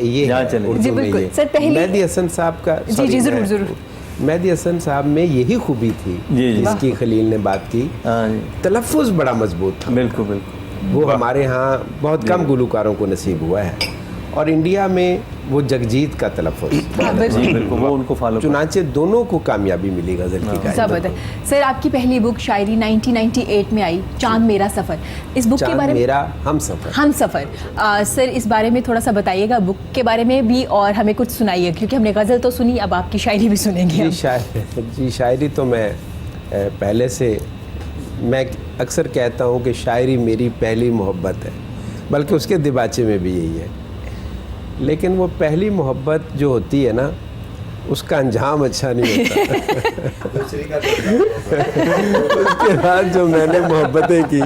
Speaker 2: मेहदी हसन साहब का,
Speaker 1: जी जरूर जरूर,
Speaker 2: मेहदी हसन साहब में यही खूबी थी जिसकी खलील ने बात की, तलफ़ुज़ बड़ा मजबूत था।
Speaker 5: बिल्कुल बिल्कुल,
Speaker 2: वो हमारे यहाँ बहुत कम गुलकारों को नसीब हुआ है, और इंडिया में वो जगजीत का तलफ़ुज़
Speaker 5: वो उनको फॉलो,
Speaker 2: चुनाचे दोनों को कामयाबी मिली गज़ल की गायन।
Speaker 1: ज़बरदस्त। सर आपकी पहली बुक शायरी 1998 में आई, चांद मेरा सफ़र, इस बुक के बारे में,
Speaker 2: मेरा हम सफ़र
Speaker 1: सर इस बारे में थोड़ा सा बताइएगा, बुक के बारे में भी, और हमें कुछ सुनाइए, क्योंकि हमने गज़ल तो सुनी, अब आपकी शायरी भी सुनेंगे।
Speaker 2: जी शायरी तो मैं पहले से, मैं अक्सर कहता हूँ कि शायरी मेरी पहली मोहब्बत है, बल्कि उसके दिबाचे में भी यही है। लेकिन वो पहली मोहब्बत जो होती है ना, उसका अंजाम अच्छा नहीं होता। उसके बाद जो मैंने मोहब्बतें की,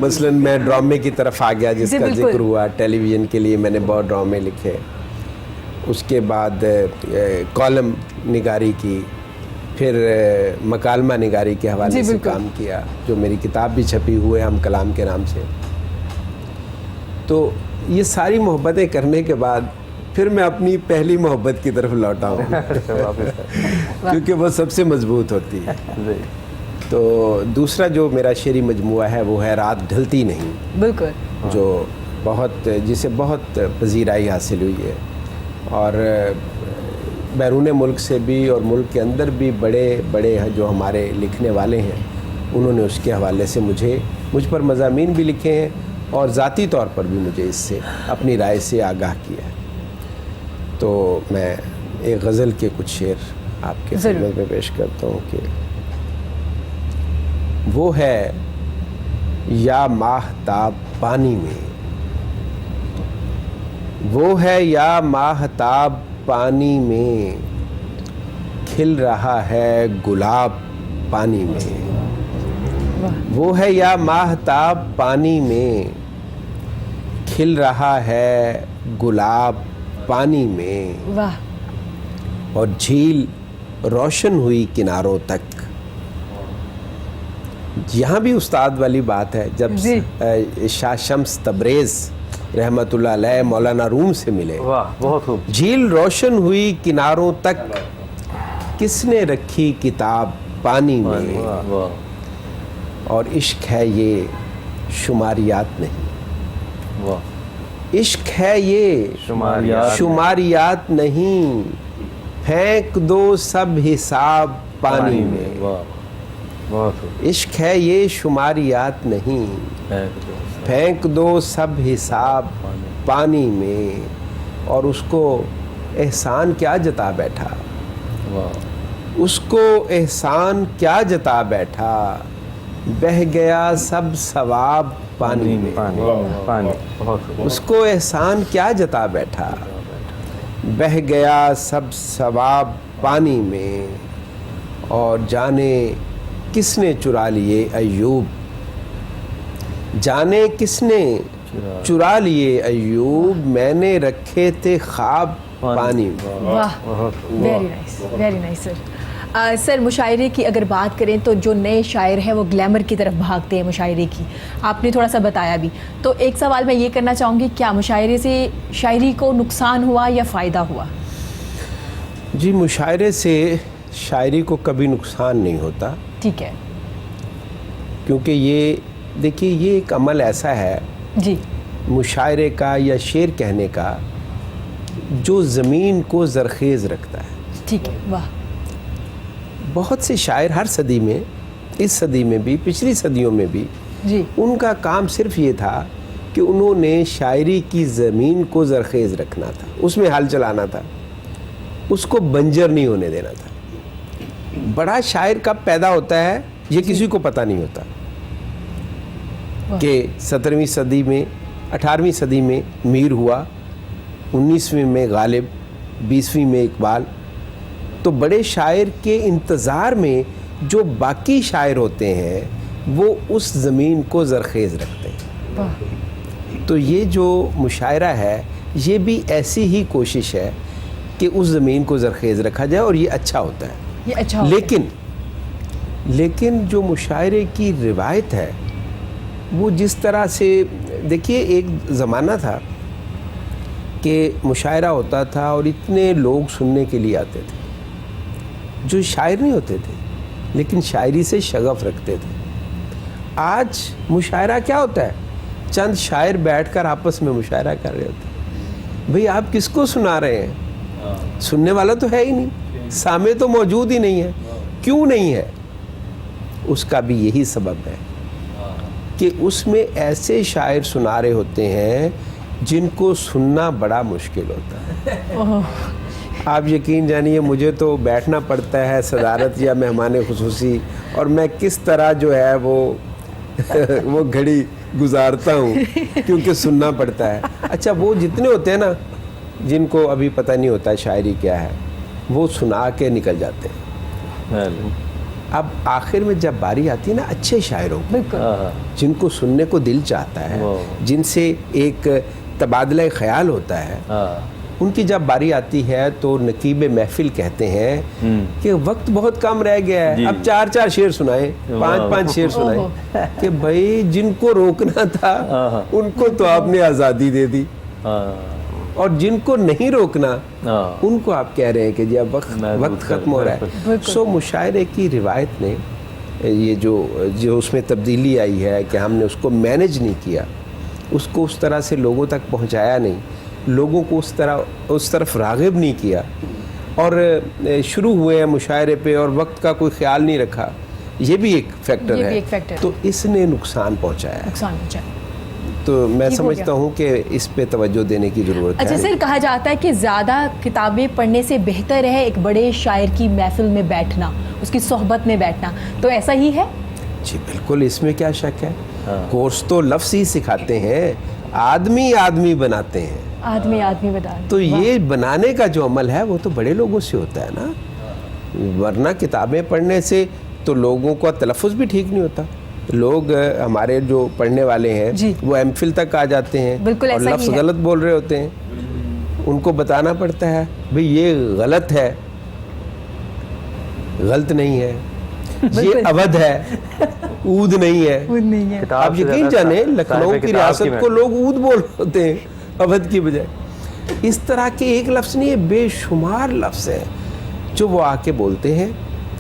Speaker 2: मसलन मैं ड्रामे की तरफ आ गया जिसका जिक्र हुआ, टेलीविज़न के लिए मैंने बहुत ड्रामे लिखे, उसके बाद कॉलम निगारी की, फिर मकालमा निगारी के हवाले से काम किया, जो मेरी किताब भी छपी हुई है हम कलाम के नाम से। तो ये सारी मोहब्बतें करने के बाद फिर मैं अपनी पहली मोहब्बत की तरफ लौटा हूँ क्योंकि वो सबसे मजबूत होती है। तो दूसरा जो मेरा शेरी मजमुआ है वो है रात ढलती नहीं, बिल्कुल, जो जिसे बहुत पजीराई हासिल हुई है, और बैरून मुल्क से भी और मुल्क के अंदर भी बड़े बड़े जो हमारे लिखने वाले हैं, उन्होंने उसके हवाले से मुझ पर मज़ामीन भी लिखे हैं, और ज़ाती तौर पर भी मुझे इससे अपनी राय से आगाह किया है। तो मैं एक गज़ल के कुछ शेर आपके खिदमत में पेश करता हूँ कि वो है या माहताब पानी में, वो है या माहताब पानी में, खिल रहा है गुलाब पानी में। वो है या माहताब पानी में, खिल रहा है गुलाब पानी में।
Speaker 1: वाह।
Speaker 2: और झील रोशन हुई किनारों तक। यहाँ भी उस्ताद वाली बात है, जब शाह शम्स तबरेज़ रहमतुल्लाह अलैह मौलाना रूम से मिले,
Speaker 4: वाह बहुत खूब।
Speaker 2: झील रोशन हुई किनारों तक, किसने रखी किताब पानी में।
Speaker 5: वाह
Speaker 2: और इश्क है ये शुमारियात नहीं,
Speaker 5: वाह।
Speaker 2: इश्क है ये शुमारियात नहीं, फेंक दो सब हिसाब पानी में।
Speaker 5: वाह बहुत खूब।
Speaker 2: इश्क है ये शुमारियात नहीं, फेंक दो सब हिसाब पानी में। और उसको एहसान क्या जता बैठा,
Speaker 5: वाह।
Speaker 2: उसको एहसान क्या जता बैठा, बह गया सब सवाब पानी में।
Speaker 4: पानी बहुत खूब।
Speaker 2: उसको एहसान क्या जता बैठा, बह गया सब सवाब पानी में। और जाने किसने चुरा लिए अय्यूब, जाने किसने चुरा लिए अय्यूब, मैंने रखे थे ख्वाब पानी में।
Speaker 1: वाह, very nice, very nice sir. Sir मुशायरे की अगर बात करें तो जो नए शायर हैं वो ग्लैमर की तरफ भागते हैं मुशायरे की, आपने थोड़ा सा बताया भी। तो एक सवाल मैं ये करना चाहूँगी, क्या मुशायरे से शायरी को नुकसान हुआ या फ़ायदा हुआ?
Speaker 2: जी, मुशायरे से शायरी को कभी नुकसान नहीं होता।
Speaker 1: ठीक है
Speaker 2: क्योंकि ये देखिए, ये एक अमल ऐसा है
Speaker 1: जी,
Speaker 2: मुशायरे का या शेर कहने का, जो ज़मीन को ज़रखेज़ रखता है।
Speaker 1: ठीक है, वाह।
Speaker 2: बहुत से शायर हर सदी में, इस सदी में भी, पिछली सदियों में भी,
Speaker 1: जी,
Speaker 2: उनका काम सिर्फ ये था कि उन्होंने शायरी की ज़मीन को ज़रखेज़ रखना था, उसमें हल चलाना था, उसको बंजर नहीं होने देना था। बड़ा शायर कब पैदा होता है ये किसी को पता नहीं होता कि 17वीं सदी में, 18वीं सदी में मीर हुआ, 19वीं में गालिब, 20वीं में इकबाल। तो बड़े शायर के इंतज़ार में जो बाकी शायर होते हैं वो उस ज़मीन को ज़रखेज़ रखते हैं।
Speaker 1: वाह,
Speaker 2: तो ये जो मुशायरा है ये भी ऐसी ही कोशिश है कि उस ज़मीन को ज़रखेज़ रखा जाए, और ये अच्छा होता है।
Speaker 1: ये अच्छा होता है।
Speaker 2: लेकिन जो मुशायरे की रिवायत है वो जिस तरह से, देखिए एक ज़माना था कि मुशायरा होता था और इतने लोग सुनने के लिए आते थे जो शायर नहीं होते थे लेकिन शायरी से शगफ रखते थे। आज मुशायरा क्या होता है, चंद शायर बैठकर आपस में मुशायरा कर रहे होते हैं। भाई आप किसको सुना रहे हैं, सुनने वाला तो है ही नहीं, सामे तो मौजूद ही नहीं है। क्यों नहीं है? उसका भी यही सबब है कि उसमें ऐसे शायर सुना रहे होते हैं जिनको सुनना बड़ा मुश्किल होता है। आप यकीन जानिए, मुझे तो बैठना पड़ता है सदारत या मेहमान खुसूसी, और मैं किस तरह जो है वो घड़ी गुजारता हूँ क्योंकि सुनना पड़ता है। अच्छा, वो जितने होते हैं ना जिनको अभी पता नहीं होता शायरी क्या है, वो सुना के निकल जाते हैं। अब आखिर में जब बारी आती है ना अच्छे शायरों की, जिनको सुनने को दिल चाहता है, जिनसे एक तबादला ख्याल होता है, उनकी जब बारी आती है तो नकीब महफिल कहते हैं कि वक्त बहुत कम रह गया है, अब 4-4 शेर सुनाए, 5-5 शेर सुनाए कि भाई जिनको रोकना था उनको तो आपने आज़ादी दे दी, और जिनको नहीं रोकना उनको आप कह रहे हैं कि जी अब वक्त ख़त्म हो रहा है। सो मुशायरे की रिवायत ने ये जो उसमें तब्दीली आई है कि हमने उसको मैनेज नहीं किया, उसको उस तरह से लोगों तक पहुंचाया नहीं, लोगों को उस तरफ राग़िब नहीं किया, और शुरू हुए हैं मुशायरे पे और वक्त का कोई ख्याल नहीं रखा, ये भी एक फैक्टर है। तो इसने नुकसान पहुंचाया। तो मैं समझता हूँ कि इस पे तवज्जो देने की ज़रूरत है।
Speaker 1: अच्छा सर, कहा जाता है कि ज़्यादा किताबें पढ़ने से बेहतर है एक बड़े शायर की महफिल में बैठना, उसकी सोहबत में बैठना, तो ऐसा ही है?
Speaker 2: जी बिल्कुल, इसमें क्या शक है। कोर्स तो लफ्ज़ ही सिखाते हैं, आदमी आदमी बनाते हैं।
Speaker 1: आदमी आदमी बता रहे।
Speaker 2: तो ये बनाने का जो अमल है वो तो बड़े लोगों से होता है ना, वरना किताबें पढ़ने से तो लोगों का तलफ़ुज़ भी ठीक नहीं होता। लोग हमारे जो पढ़ने वाले हैं
Speaker 1: जी।
Speaker 2: वो एमफिल तक आ जाते हैं
Speaker 1: बिल्कुल
Speaker 2: और
Speaker 1: ऐसा ही
Speaker 2: लफ्ज़
Speaker 1: है।
Speaker 2: गलत बोल रहे होते हैं, उनको बताना पड़ता है भाई ये गलत है, गलत नहीं है, ये अवध है, ऊद नहीं है।
Speaker 1: वो नहीं है।
Speaker 4: किताब
Speaker 2: आप
Speaker 4: से
Speaker 2: यकीन
Speaker 4: ज़्यादा
Speaker 2: जाने
Speaker 4: साहिब
Speaker 2: लखनऊ की
Speaker 4: किताब
Speaker 2: रियासत को
Speaker 4: मैं-
Speaker 2: लोग ऊद बोल रहे होते हैं अवध की बजाय। इस तरह के एक लफ्ज़ नहीं है, बेशुमार लफ्ज़ हैं जो वो आके बोलते हैं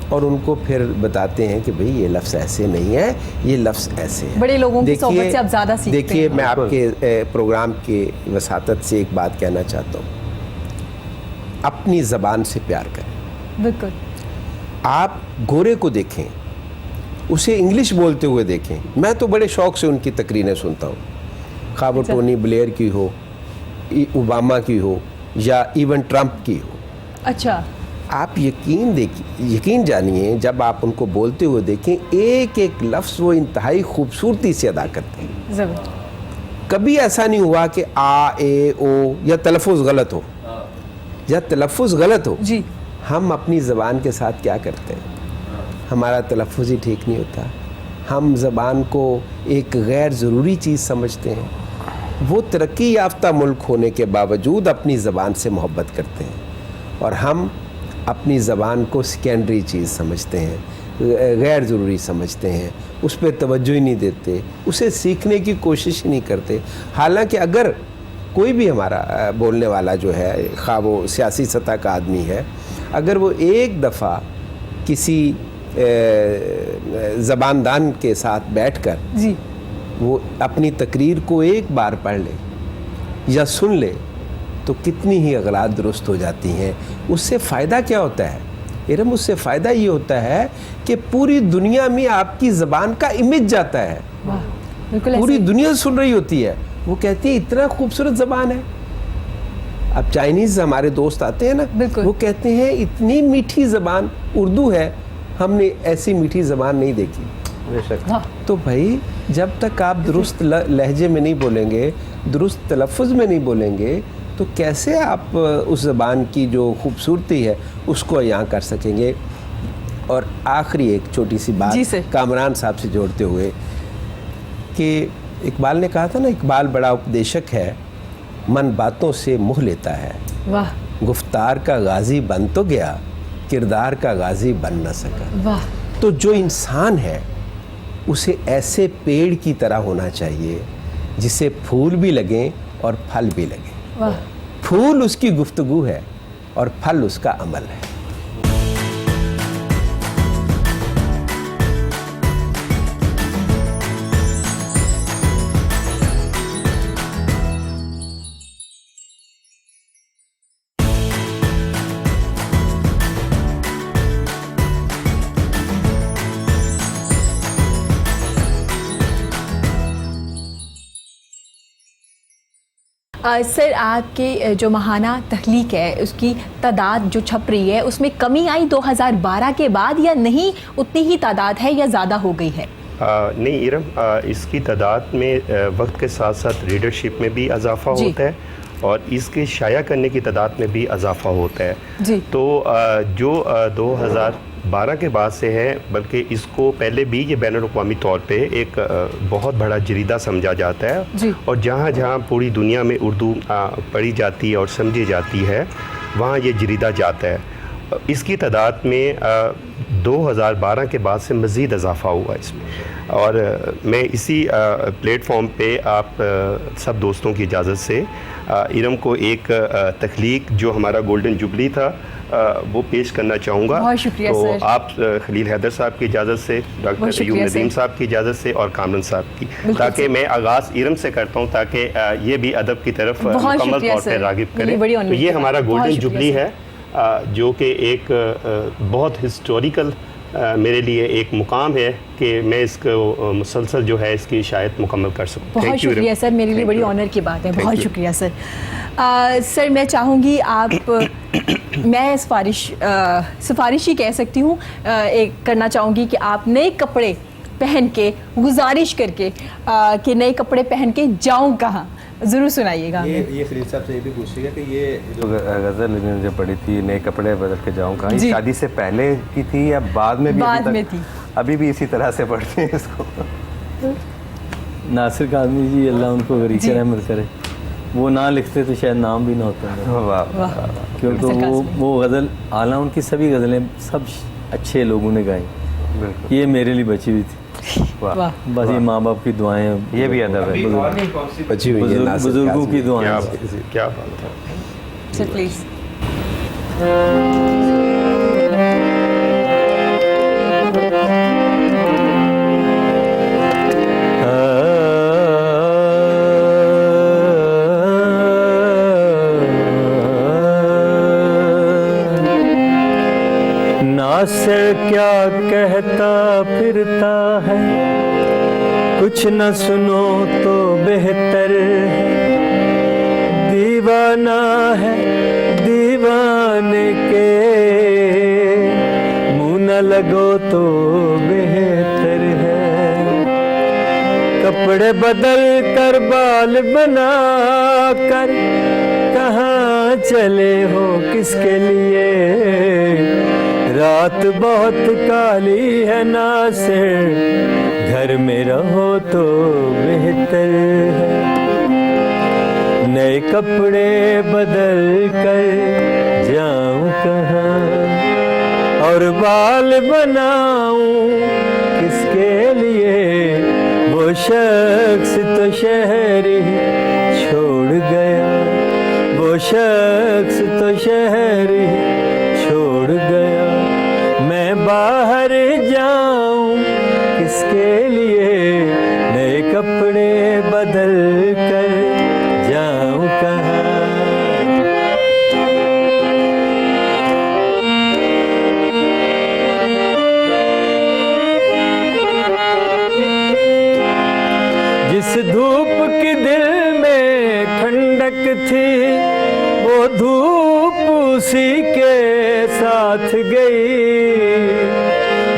Speaker 2: और उनको फिर बताते हैं कि भाई ये लफ्ज़ ऐसे नहीं है, ये लफ्ज़ ऐसे है।
Speaker 1: बड़े लोगों की
Speaker 2: देखिए-
Speaker 1: सोहबत से आप ज़्यादा सीखते
Speaker 2: देखिए
Speaker 1: हैं।
Speaker 2: मैं आपके प्रोग्राम के वसातत से एक बात कहना चाहता हूँ, अपनी ज़बान से प्यार करें।
Speaker 1: बिल्कुल।
Speaker 2: आप गोरे को देखें, उसे इंग्लिश बोलते हुए देखें। मैं तो बड़े शौक़ से उनकी तकरीरें सुनता हूँ, खा वो
Speaker 1: अच्छा।
Speaker 2: टोनी ब्लेयर की हो, ओबामा की हो या इवन ट्रंप की हो।
Speaker 1: अच्छा।
Speaker 2: आप यकीन जानिए, जब आप उनको बोलते हुए देखें, एक एक लफ्ज़ वो इंतहाई खूबसूरती से अदा करते हैं।
Speaker 1: ज़रूर।
Speaker 2: कभी ऐसा नहीं हुआ कि आ ए ओ या तलफ़ुज़ गलत हो, या तलफ़ुज़ गलत हो।
Speaker 1: जी।
Speaker 2: हम अपनी ज़बान के साथ क्या करते हैं, हमारा तलफ़ुज़ ही ठीक नहीं होता। हम ज़बान को एक गैर ज़रूरी चीज़ समझते हैं। वो तरक्की याफ्ता मुल्क होने के बावजूद अपनी ज़बान से मोहब्बत करते हैं और हम अपनी ज़बान को सेकेंडरी चीज़ समझते हैं, गैर ज़रूरी समझते हैं, उस पर तवज्जो ही नहीं देते, उसे सीखने की कोशिश ही नहीं करते। हालांकि अगर कोई भी हमारा बोलने वाला जो है, खा वो सियासी सतह का आदमी है, अगर वो एक दफ़ा किसी ज़बानदान के साथ बैठकर
Speaker 1: जी।
Speaker 2: वो अपनी तकरीर को एक बार पढ़ ले या सुन ले तो कितनी ही अगलात दुरुस्त हो जाती हैं। उससे फ़ायदा क्या होता है इरम? उससे फ़ायदा ये होता है कि पूरी दुनिया में आपकी ज़बान का इमेज जाता है।
Speaker 1: वाह, बिल्कुल ऐसे
Speaker 2: पूरी
Speaker 1: ही।
Speaker 2: दुनिया सुन रही होती है, वो कहती है इतना खूबसूरत ज़बान है। अब चाइनीज़ हमारे दोस्त आते हैं ना,
Speaker 1: बिल्कुल।
Speaker 2: वो कहते हैं इतनी मीठी ज़बान उर्दू है, हमने ऐसी मीठी ज़बान नहीं देखी।
Speaker 4: बेशक।
Speaker 1: वाह।
Speaker 2: तो भाई जब तक आप दुरुस्त लहजे में नहीं बोलेंगे, दुरुस्त तलफ़ुज़ में नहीं बोलेंगे, तो कैसे आप उस ज़बान की जो खूबसूरती है उसको यहाँ कर सकेंगे। और आखिरी एक छोटी सी बात
Speaker 1: जी सर।
Speaker 2: कामरान साहब से जोड़ते हुए कि इकबाल ने कहा था ना, इकबाल बड़ा उपदेशक है, मन बातों से मुँह लेता है,
Speaker 1: वाह
Speaker 2: गुफ्तार का गाजी बन तो गया, किरदार का गाजी बन न सका।
Speaker 1: वाह।
Speaker 2: तो जो इंसान है उसे ऐसे पेड़ की तरह होना चाहिए जिसे फूल भी लगें और फल भी लगें।
Speaker 1: वाह।
Speaker 2: फूल उसकी गुफ्तगू है और फल उसका अमल है।
Speaker 1: सर, आपके जो महाना तख्लीक है उसकी तादाद जो छप रही है उसमें कमी आई 2012 के बाद, या नहीं उतनी ही तादाद है या ज़्यादा हो गई है?
Speaker 3: नहीं इरम, इसकी तादाद में वक्त के साथ साथ रीडरशिप में भी इजाफा
Speaker 1: जी।
Speaker 3: होता है और इसके शाया करने की तादाद में भी इजाफा होता है।
Speaker 1: जी।
Speaker 3: तो जो 2012 के बाद से है, बल्कि इसको पहले भी ये बैनुल-अक़वामी तौर पे एक बहुत बड़ा जरीदा समझा जाता है।
Speaker 1: जी।
Speaker 3: और जहाँ जहाँ पूरी दुनिया में उर्दू पढ़ी जाती है और समझी जाती है, वहाँ ये जरीदा जाता है। इसकी तादाद में 2012 के बाद से मज़ीद इजाफा हुआ इसमें। और मैं इसी प्लेटफॉर्म पे आप सब दोस्तों की इजाज़त से इरम को एक तख्लीक जो हमारा गोल्डन जुबली था वो पेश करना चाहूँगा।
Speaker 1: बहुत शुक्रिया
Speaker 3: तो
Speaker 1: सर।
Speaker 3: आप खलील हैदर साहब की इजाज़त से,
Speaker 1: बहुत
Speaker 3: डॉक्टर
Speaker 1: शुक्रिया
Speaker 3: अयूब नदीम
Speaker 1: सर।
Speaker 3: साहब की इजाज़त से और कामरान साहब की,
Speaker 1: बिल्कुल
Speaker 3: ताकि
Speaker 1: सर।
Speaker 3: मैं आगाज़ इरम से करता हूँ ताकि ये भी अदब की तरफ
Speaker 1: बहुत
Speaker 3: मुकम्मल
Speaker 1: शुक्रिया
Speaker 3: तौर पर
Speaker 1: सर।
Speaker 3: रागिब
Speaker 1: ये
Speaker 3: करें।
Speaker 1: बड़ी
Speaker 3: तो
Speaker 1: ऑनर
Speaker 3: ये
Speaker 1: की
Speaker 3: हमारा
Speaker 1: बात है। बहुत
Speaker 3: गोल्डन
Speaker 1: शुक्रिया
Speaker 3: जुबली
Speaker 1: सर।
Speaker 3: है जो कि एक बहुत हिस्टोरिकल मेरे लिए एक मुकाम है कि मैं इसको मुसलसल जो है इसकी शायद मुकम्मल कर सकूँ।
Speaker 1: बहुत शुक्रिया सर, मेरे लिए बड़ी ऑनर की बात है।
Speaker 3: Thank
Speaker 1: बहुत
Speaker 3: you.
Speaker 1: शुक्रिया सर। सर, मैं चाहूँगी आप मैं सिफारिश ही कह सकती हूँ, एक करना चाहूँगी कि आप नए कपड़े पहन के गुजारिश करके कि नए कपड़े पहन के जाऊँ कहाँ, ज़रूर सुनाइएगा हमें।
Speaker 4: ये खलील साहब से ये भी पूछिएगा कि ये जो गज़ल इन्होंने जो पढ़ी थी, नए कपड़े बदल के जाऊँ कहाँ, ये
Speaker 1: जी।
Speaker 4: शादी से पहले की थी या बाद में भी?
Speaker 1: बाद
Speaker 4: अभी
Speaker 1: में
Speaker 4: तक
Speaker 1: थी।
Speaker 4: अभी भी इसी तरह से पढ़ते हैं इसको?
Speaker 5: नासिर काज़मी जी, अल्लाह उनको
Speaker 1: जी।
Speaker 5: गरीब रहमत करे, वो ना लिखते तो शायद नाम भी ना होता मेरा।
Speaker 4: वाह
Speaker 1: वाह,
Speaker 5: क्योंकि
Speaker 1: नासिर काज़मी।
Speaker 5: वो गज़ल आला उनकी सभी गज़लें सब अच्छे लोगों ने गाई,
Speaker 4: बिल्कुल,
Speaker 5: ये मेरे लिए बची हुई थी।
Speaker 4: वाह
Speaker 1: वाह,
Speaker 5: बस ये माँ बाप की दुआएं,
Speaker 4: ये भी अदब है।
Speaker 2: बची हुई है नासिर
Speaker 5: बुजुर्गों की
Speaker 2: काज़मी।
Speaker 5: दुआएं।
Speaker 3: क्या बात है।
Speaker 1: Sir please.
Speaker 5: नासिर क्या कहता फिरता है, कुछ न सुनो तो बेहतर है। दीवाना है दीवाने के, मुँह न लगो तो बेहतर है। कपड़े बदल कर बाल बना कर कहाँ चले हो किसके लिए? रात बहुत काली है नासिर, घर में रहो तो बेहतर है। नए कपड़े बदल कर जाऊं कहाँ, और बाल बनाऊं किसके लिए? वो शख्स तो शहर ही छोड़ गया, वो शख्स तो शहर ही छोड़ गया। मैं बाहर जाऊं किसके लिए? नए कपड़े बदल कर जाऊं कहाँ? जिस धूप की दिल में ठंडक थी, वो धूप उसी के साथ गई।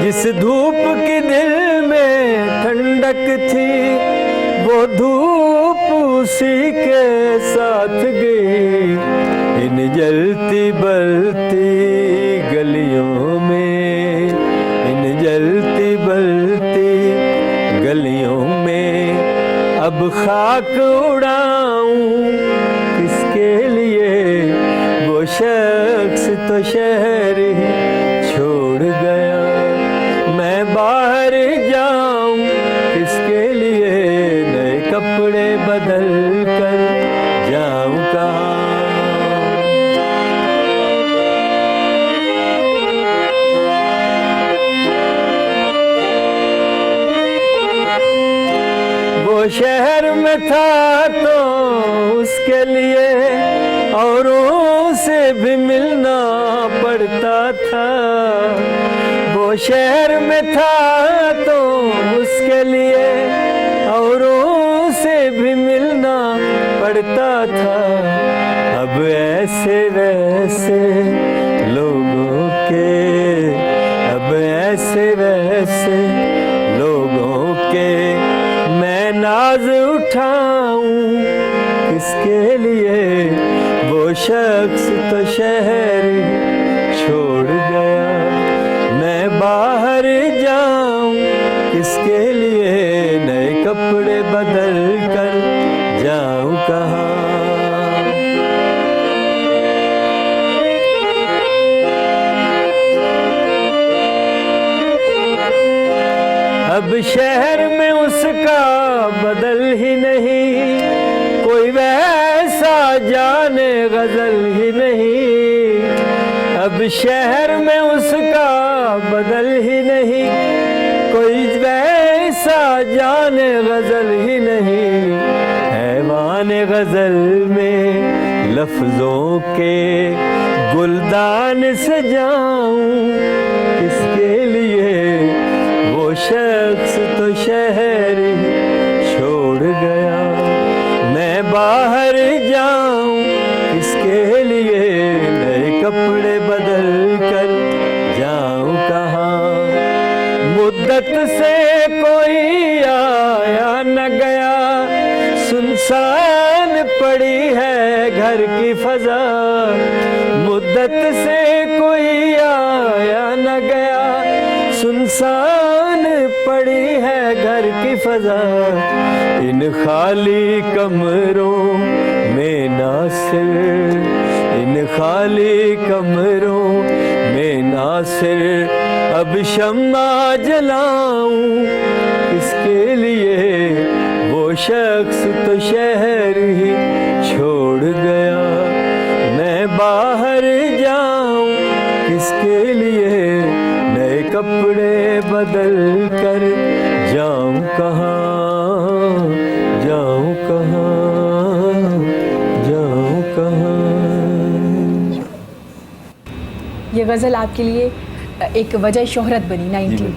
Speaker 5: जिस धूप की दिल में ठंडक थी, वो धूप उसी के साथ गई। इन जलती बलती गलियों में, इन जलती बलती गलियों में अब खाक उड़ाऊं किसके लिए? वो शख्स तो शहर ही छोड़ गया। मैं बाहर जाऊं किसके लिए? नए कपड़े बदल कर जाऊं कहाँ? वो शहर में था तो उसके लिए औरों से भी मिलना पड़ता था। वो शहर में था तो उसके लिए औरों से भी मिलना पड़ता था। अब ऐसे वैसे लोगों के, अब ऐसे वैसे लोगों के मैं नाज उठाऊं किसके लिए? वो शख्स तो शहर छोड़ गया। मैं बाहर जाऊं किसके लिए? नए कपड़े बदल कर जाऊं कहाँ? अब शहर में उसका बदल ही नहीं, कोई वैसा जाने गजल ही नहीं। अब शहर में उसका बदल ही नहीं, कोई वैसा जाने गजल ही नहीं। हैवान गजल में लफ्जों के गुलदान सजाऊं किसके लिए? वो शख्स तो शहर छोड़ गया। मैं बाहर जाऊं किसके लिए? नए कपड़े बदल कर जाऊं कहाँ? मुद्दत से कोई आया न गया, सुनसान पड़ी है घर की फजा, मुद्दत से कोई आया न गया, सुनसान पड़ी है घर की फजा, इन खाली कमरों में नासिर, इन खाली कमरों में नासिर, अब शम्मा जलाऊं किसके लिए, वो शख्स तो शहर ही छोड़ गया, मैं बाहर जाऊं किसके लिए, नए कपड़े बदल कर जाऊं कहाँ, जाऊं कहाँ, जाऊं कहाँ।
Speaker 1: ये गज़ल आपके लिए एक वजह शोहरत बनी 90।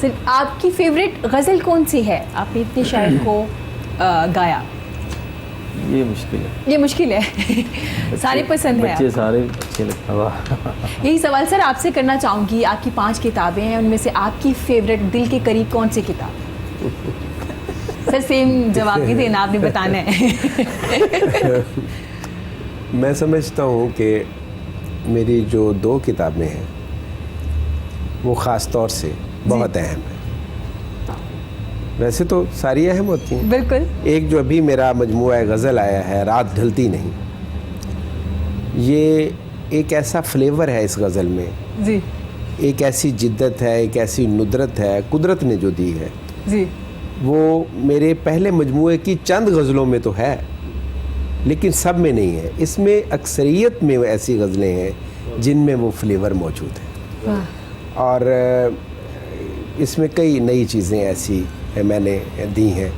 Speaker 1: सर आपकी फेवरेट गज़ल कौन सी है? आपने इतने शायर को गाया,
Speaker 5: ये मुश्किल है,
Speaker 1: ये मुश्किल है। सारे पसंद है
Speaker 5: बच्चे
Speaker 1: आपको?
Speaker 5: सारे अच्छे लगते हैं।
Speaker 1: यही सवाल सर आपसे करना चाहूँगी। आपकी 5 किताबें हैं, उनमें से आपकी फेवरेट दिल के करीब कौन सी किताब? सर सेम जवाब नहीं देना, आपने बताना है।
Speaker 2: मैं समझता हूँ कि मेरी जो 2 किताबें हैं वो ख़ास तौर से बहुत अहम है। वैसे तो सारी अहम होती हैं।
Speaker 1: बिल्कुल।
Speaker 2: एक जो अभी मेरा मजमूआ गज़ल आया है, रात ढलती नहीं, ये एक ऐसा फ्लेवर है इस गज़ल में,
Speaker 1: जी
Speaker 2: एक ऐसी जिद्दत है, एक ऐसी नुदरत है कुदरत ने जो दी है,
Speaker 1: जी
Speaker 2: वो मेरे पहले मजमूए की चंद गज़लों में तो है लेकिन सब में नहीं है। इसमें अक्सरियत में ऐसी गज़लें हैं जिनमें वो फ्लेवर मौजूद है।
Speaker 1: वाह।
Speaker 2: और इसमें कई नई चीज़ें ऐसी मैंने दी हैं,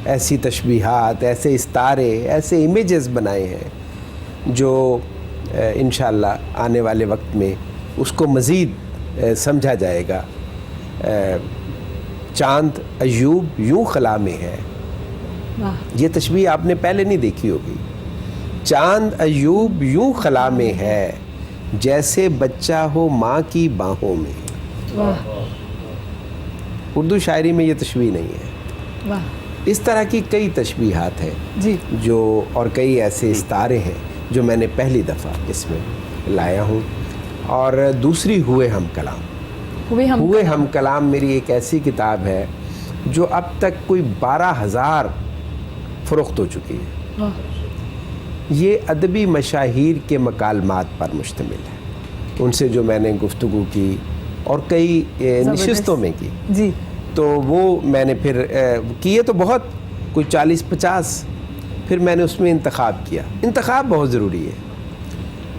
Speaker 2: ऐसी तशबीहात, ऐसे इस्तारे, ऐसे इमेजेस बनाए हैं जो इंशाअल्लाह आने वाले वक्त में उसको मज़ीद समझा जाएगा। चांद अयूब यूं खला में है,
Speaker 1: वाह।
Speaker 2: ये तशबीह आपने पहले नहीं देखी होगी। चांद अयूब यूं खला में है, जैसे बच्चा हो माँ की बाहों में।
Speaker 1: वाह
Speaker 2: उर्दू शायरी में ये तशबीह नहीं है।
Speaker 1: वाह।
Speaker 2: इस तरह की कई तशबीहात हैं
Speaker 1: जी
Speaker 2: जो, और कई ऐसे इस्तारे हैं जो मैंने पहली दफ़ा इसमें लाया हूँ। और दूसरी हुए हम कलाम। हुए हम कलाम मेरी एक ऐसी किताब है जो अब तक कोई 12,000 फ़रोख्त हो चुकी है।
Speaker 1: वाह।
Speaker 2: ये अदबी मशाहीर के मकालमात पर मुश्तमिल है, उनसे जो मैंने गुफ्तगू की और कई नशिस्तों में की।
Speaker 1: जी
Speaker 2: तो वो मैंने फिर किए तो बहुत, कोई 40-50, फिर मैंने उसमें इंतखाब किया। इंतखाब बहुत ज़रूरी है।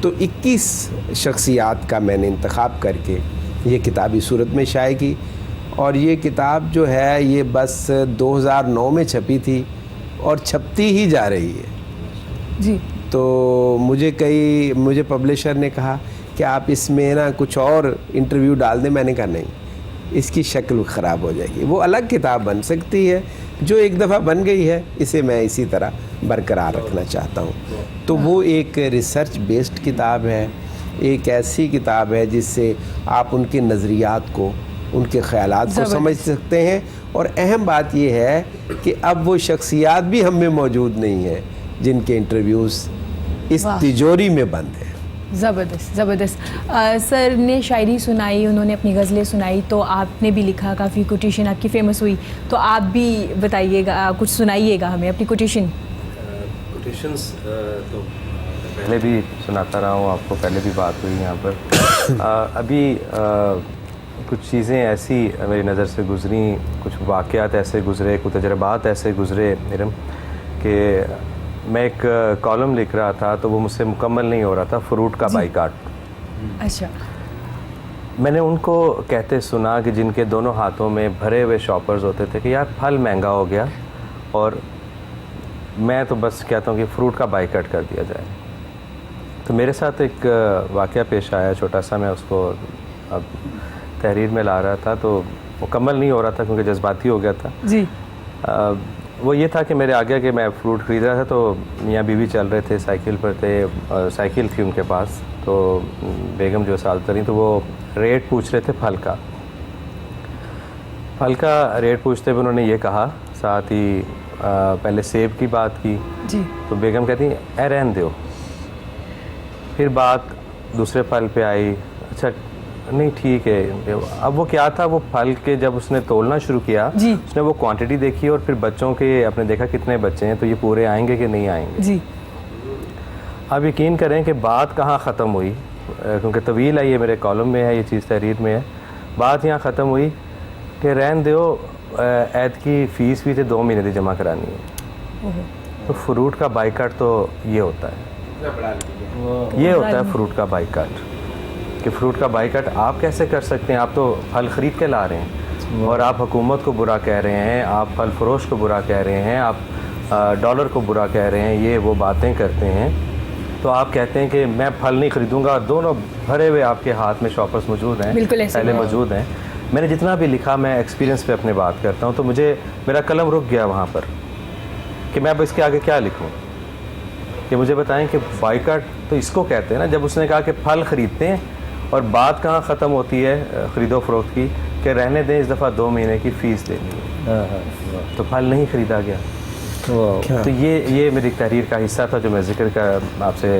Speaker 2: तो 21 शख्सियात का मैंने इंतखाब करके ये किताबी सूरत में शाये की। और ये किताब जो है ये बस 2009 में छपी थी और छपती ही जा रही है।
Speaker 1: जी
Speaker 2: तो मुझे पब्लिशर ने कहा कि आप इसमें ना कुछ और इंटरव्यू डाल दें। मैंने कहा नहीं, इसकी शक्ल ख़राब हो जाएगी। वो अलग किताब बन सकती है, जो एक दफ़ा बन गई है इसे मैं इसी तरह बरकरार रखना चाहता हूँ। तो वो एक रिसर्च बेस्ड किताब है, एक ऐसी किताब है जिससे आप उनके नज़रियात को, उनके ख़यालात को समझ सकते हैं। और अहम बात यह है कि अब वो शख्सियात भी हम में मौजूद नहीं है जिनके इंटरव्यूज़ इस तिजोरी में बंद है।
Speaker 1: ज़बरदस्त ज़बरदस्त। सर ने शायरी सुनाई, उन्होंने अपनी गज़लें सुनाई, तो आपने भी लिखा, काफ़ी कोटेशन आपकी फ़ेमस हुई, तो आप भी बताइएगा, कुछ सुनाइएगा हमें अपनी कोटेशन।
Speaker 4: कोटेशंस तो पहले भी सुनाता रहा हूँ आपको, पहले भी बात हुई यहाँ पर। अभी कुछ चीज़ें ऐसी मेरी नज़र से गुज़री, कुछ वाक़यात ऐसे गुज़रे, कुछ तजर्बात ऐसे गुज़रे इरम, कि मैं एक कॉलम लिख रहा था तो वो मुझसे मुकम्मल नहीं हो रहा था, फ्रूट का बाइकाट।
Speaker 1: अच्छा।
Speaker 4: मैंने उनको कहते सुना कि जिनके दोनों हाथों में भरे हुए शॉपर्स होते थे कि यार फल महंगा हो गया और मैं तो बस कहता हूँ कि फ्रूट का बाइकाट कर दिया जाए। तो मेरे साथ एक वाक़या पेश आया छोटा सा, मैं उसको अब तहरीर में ला रहा था तो मुकम्मल नहीं हो रहा था क्योंकि जज्बाती हो गया था
Speaker 1: जी।
Speaker 4: वो ये था कि मेरे आगे के मैं फ्रूट ख़रीद रहा था तो मियाँ बीवी चल रहे थे, साइकिल पर थे, साइकिल थी उनके पास, तो बेगम जो साल तरी, तो वो रेट पूछ रहे थे फल का रेट पूछते हुए उन्होंने ये कहा, साथ ही पहले सेब की बात की
Speaker 1: जी
Speaker 4: तो बेगम कहती ए रहन दो। फिर बात दूसरे फल पे आई, अच्छा नहीं ठीक है। अब वो क्या था, वो फल के जब उसने तोलना शुरू किया
Speaker 1: जी।
Speaker 4: उसने वो क्वांटिटी देखी और फिर बच्चों के अपने देखा कितने बच्चे हैं तो ये पूरे आएंगे कि नहीं आएंगे।
Speaker 1: जी
Speaker 4: अब यकीन करें कि बात कहाँ ख़त्म हुई, क्योंकि तवील है, ये मेरे कॉलम में है, ये चीज़ तहरीर में है। बात यहाँ ख़त्म हुई कि रहन दो, ऐद की फ़ीस भी थे 2 महीने की जमा करानी है। तो फ्रूट का बाइकाट तो ये होता है, ये होता है फ्रूट का बाइकाट। कि फ्रूट का बाइकाट आप कैसे कर सकते हैं? आप तो फल ख़रीद के ला रहे हैं और आप हुकूमत को बुरा कह रहे हैं, आप फल फरोश को बुरा कह रहे हैं, आप डॉलर को बुरा कह रहे हैं, ये वो बातें करते हैं। तो आप कहते हैं कि मैं फल नहीं ख़रीदूँगा, दोनों भरे हुए आपके हाथ में शॉपर्स मौजूद हैं,
Speaker 1: बिल्कुल ऐसे
Speaker 4: पहले
Speaker 1: ही।
Speaker 4: मौजूद हैं। मैंने जितना भी लिखा, मैं एक्सपीरियंस पे अपने बात करता हूँ, तो मुझे मेरा कलम रुक गया वहाँ पर कि मैं अब इसके आगे क्या लिखूँ। कि मुझे बताएं कि बाइकाट तो इसको कहते हैं ना, जब उसने कहा कि फल ख़रीदते हैं और बात कहाँ ख़त्म होती है ख़रीदो फ़रोख्त की, कि रहने दें इस दफ़ा 2 महीने की फ़ीस देनी है, तो फल नहीं ख़रीदा गया। तो ये मेरी तहरीर का हिस्सा था जो मैं ज़िक्र का आपसे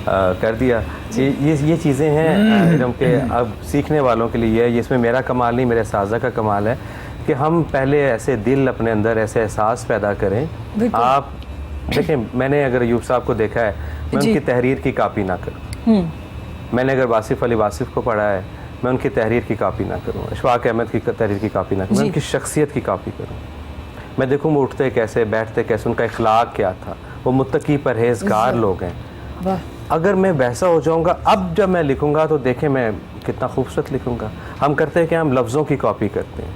Speaker 4: कर दिया। ये चीज़ें हैं इरम के, अब सीखने वालों के लिए ये इसमें मेरा कमाल नहीं, मेरे साज़ा का कमाल है कि हम पहले ऐसे दिल अपने अंदर ऐसे एहसास पैदा करें। आप देखें, मैंने अगर अयूब साहब को देखा है, मैं
Speaker 1: जी।
Speaker 4: उनकी तहरीर की कापी ना करूँ। मैंने अगर वासिफ़ अली वासिफ़ को पढ़ा है, मैं उनकी तहरीर की कापी ना करूँ। अशफाक अहमद की तहरीर की कापी ना करूँ, मैं उनकी शख्सियत की कापी करूँ। मैं देखूँ वो उठते कैसे, बैठते कैसे, उनका इखलाक क्या था, वो मुत्तकी परहेज़गार लोग हैं।
Speaker 1: वाह
Speaker 4: अगर मैं वैसा हो जाऊंगा, अब जब मैं लिखूंगा तो देखें मैं कितना खूबसूरत लिखूंगा। हम करते हैं कि हम लफ्ज़ों की कॉपी करते हैं,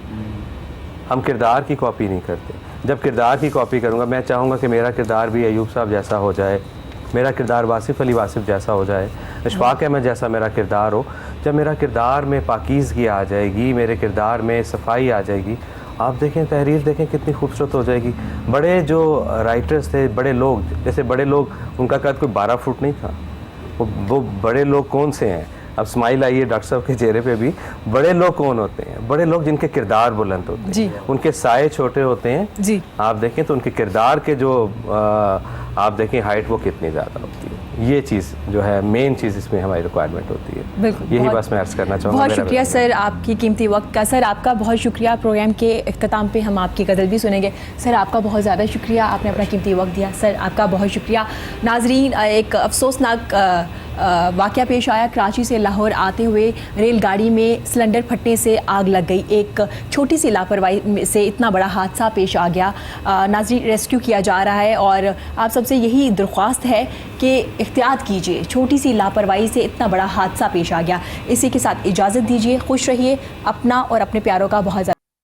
Speaker 4: हम किरदार की कॉपी नहीं करते। जब किरदार की कॉपी करूंगा, मैं चाहूँगा कि मेरा किरदार भी अयूब साहब जैसा हो जाए, मेरा किरदार वासिफ़ अली वासिफ़ जैसा हो जाए, अशफाक अहमद जैसा मेरा किरदार हो। जब मेरा किरदार में पाकीज़गी आ जाएगी, मेरे किरदार में सफाई आ जाएगी, आप देखें तहरीर देखें कितनी खूबसूरत हो जाएगी। बड़े जो राइटर्स थे, बड़े लोग, जैसे बड़े लोग, उनका कद कोई 12 फुट नहीं था। वो बड़े लोग कौन से हैं? अब स्माइल आई है डॉक्टर साहब के चेहरे पे भी। बड़े लोग कौन होते हैं? बड़े लोग जिनके किरदार बुलंद होते हैं,
Speaker 1: जी।
Speaker 4: उनके साए छोटे होते हैं।
Speaker 1: जी।
Speaker 4: आप देखें तो उनके किरदार के जो आप देखें हाइट वो कितनी ज़्यादा होती है। ये चीज़ जो है मेन चीज़ इसमें हमारी रिक्वायरमेंट होती है।
Speaker 1: बिल्कुल,
Speaker 4: यही
Speaker 1: बहुत-
Speaker 4: बस मैं अर्ज़ करना चाहूँगा।
Speaker 1: बहुत
Speaker 4: मेरा
Speaker 1: शुक्रिया
Speaker 4: बयान।
Speaker 1: सर आपकी कीमती वक्त का। सर आपका बहुत शुक्रिया। प्रोग्राम के इख्तिताम पे हम आपकी गज़ल भी सुनेंगे। सर आपका बहुत ज़्यादा शुक्रिया, आपने अपना कीमती वक्त दिया। सर आपका बहुत शुक्रिया। नाजरीन, एक अफसोसनाक वाक़या पेश आया। कराची से लाहौर आते हुए रेलगाड़ी में सिलेंडर फटने से आग लग गई। एक छोटी सी लापरवाही से इतना बड़ा हादसा पेश आ गया। नाजरीन, रेस्क्यू किया जा रहा है और आप सबसे यही दरख्वास्त है कि एहतियात कीजिए। छोटी सी लापरवाही से इतना बड़ा हादसा पेश आ गया। इसी के साथ इजाज़त दीजिए। खुश रहिए। अपना और अपने प्यारों का बहुत ज़्यादा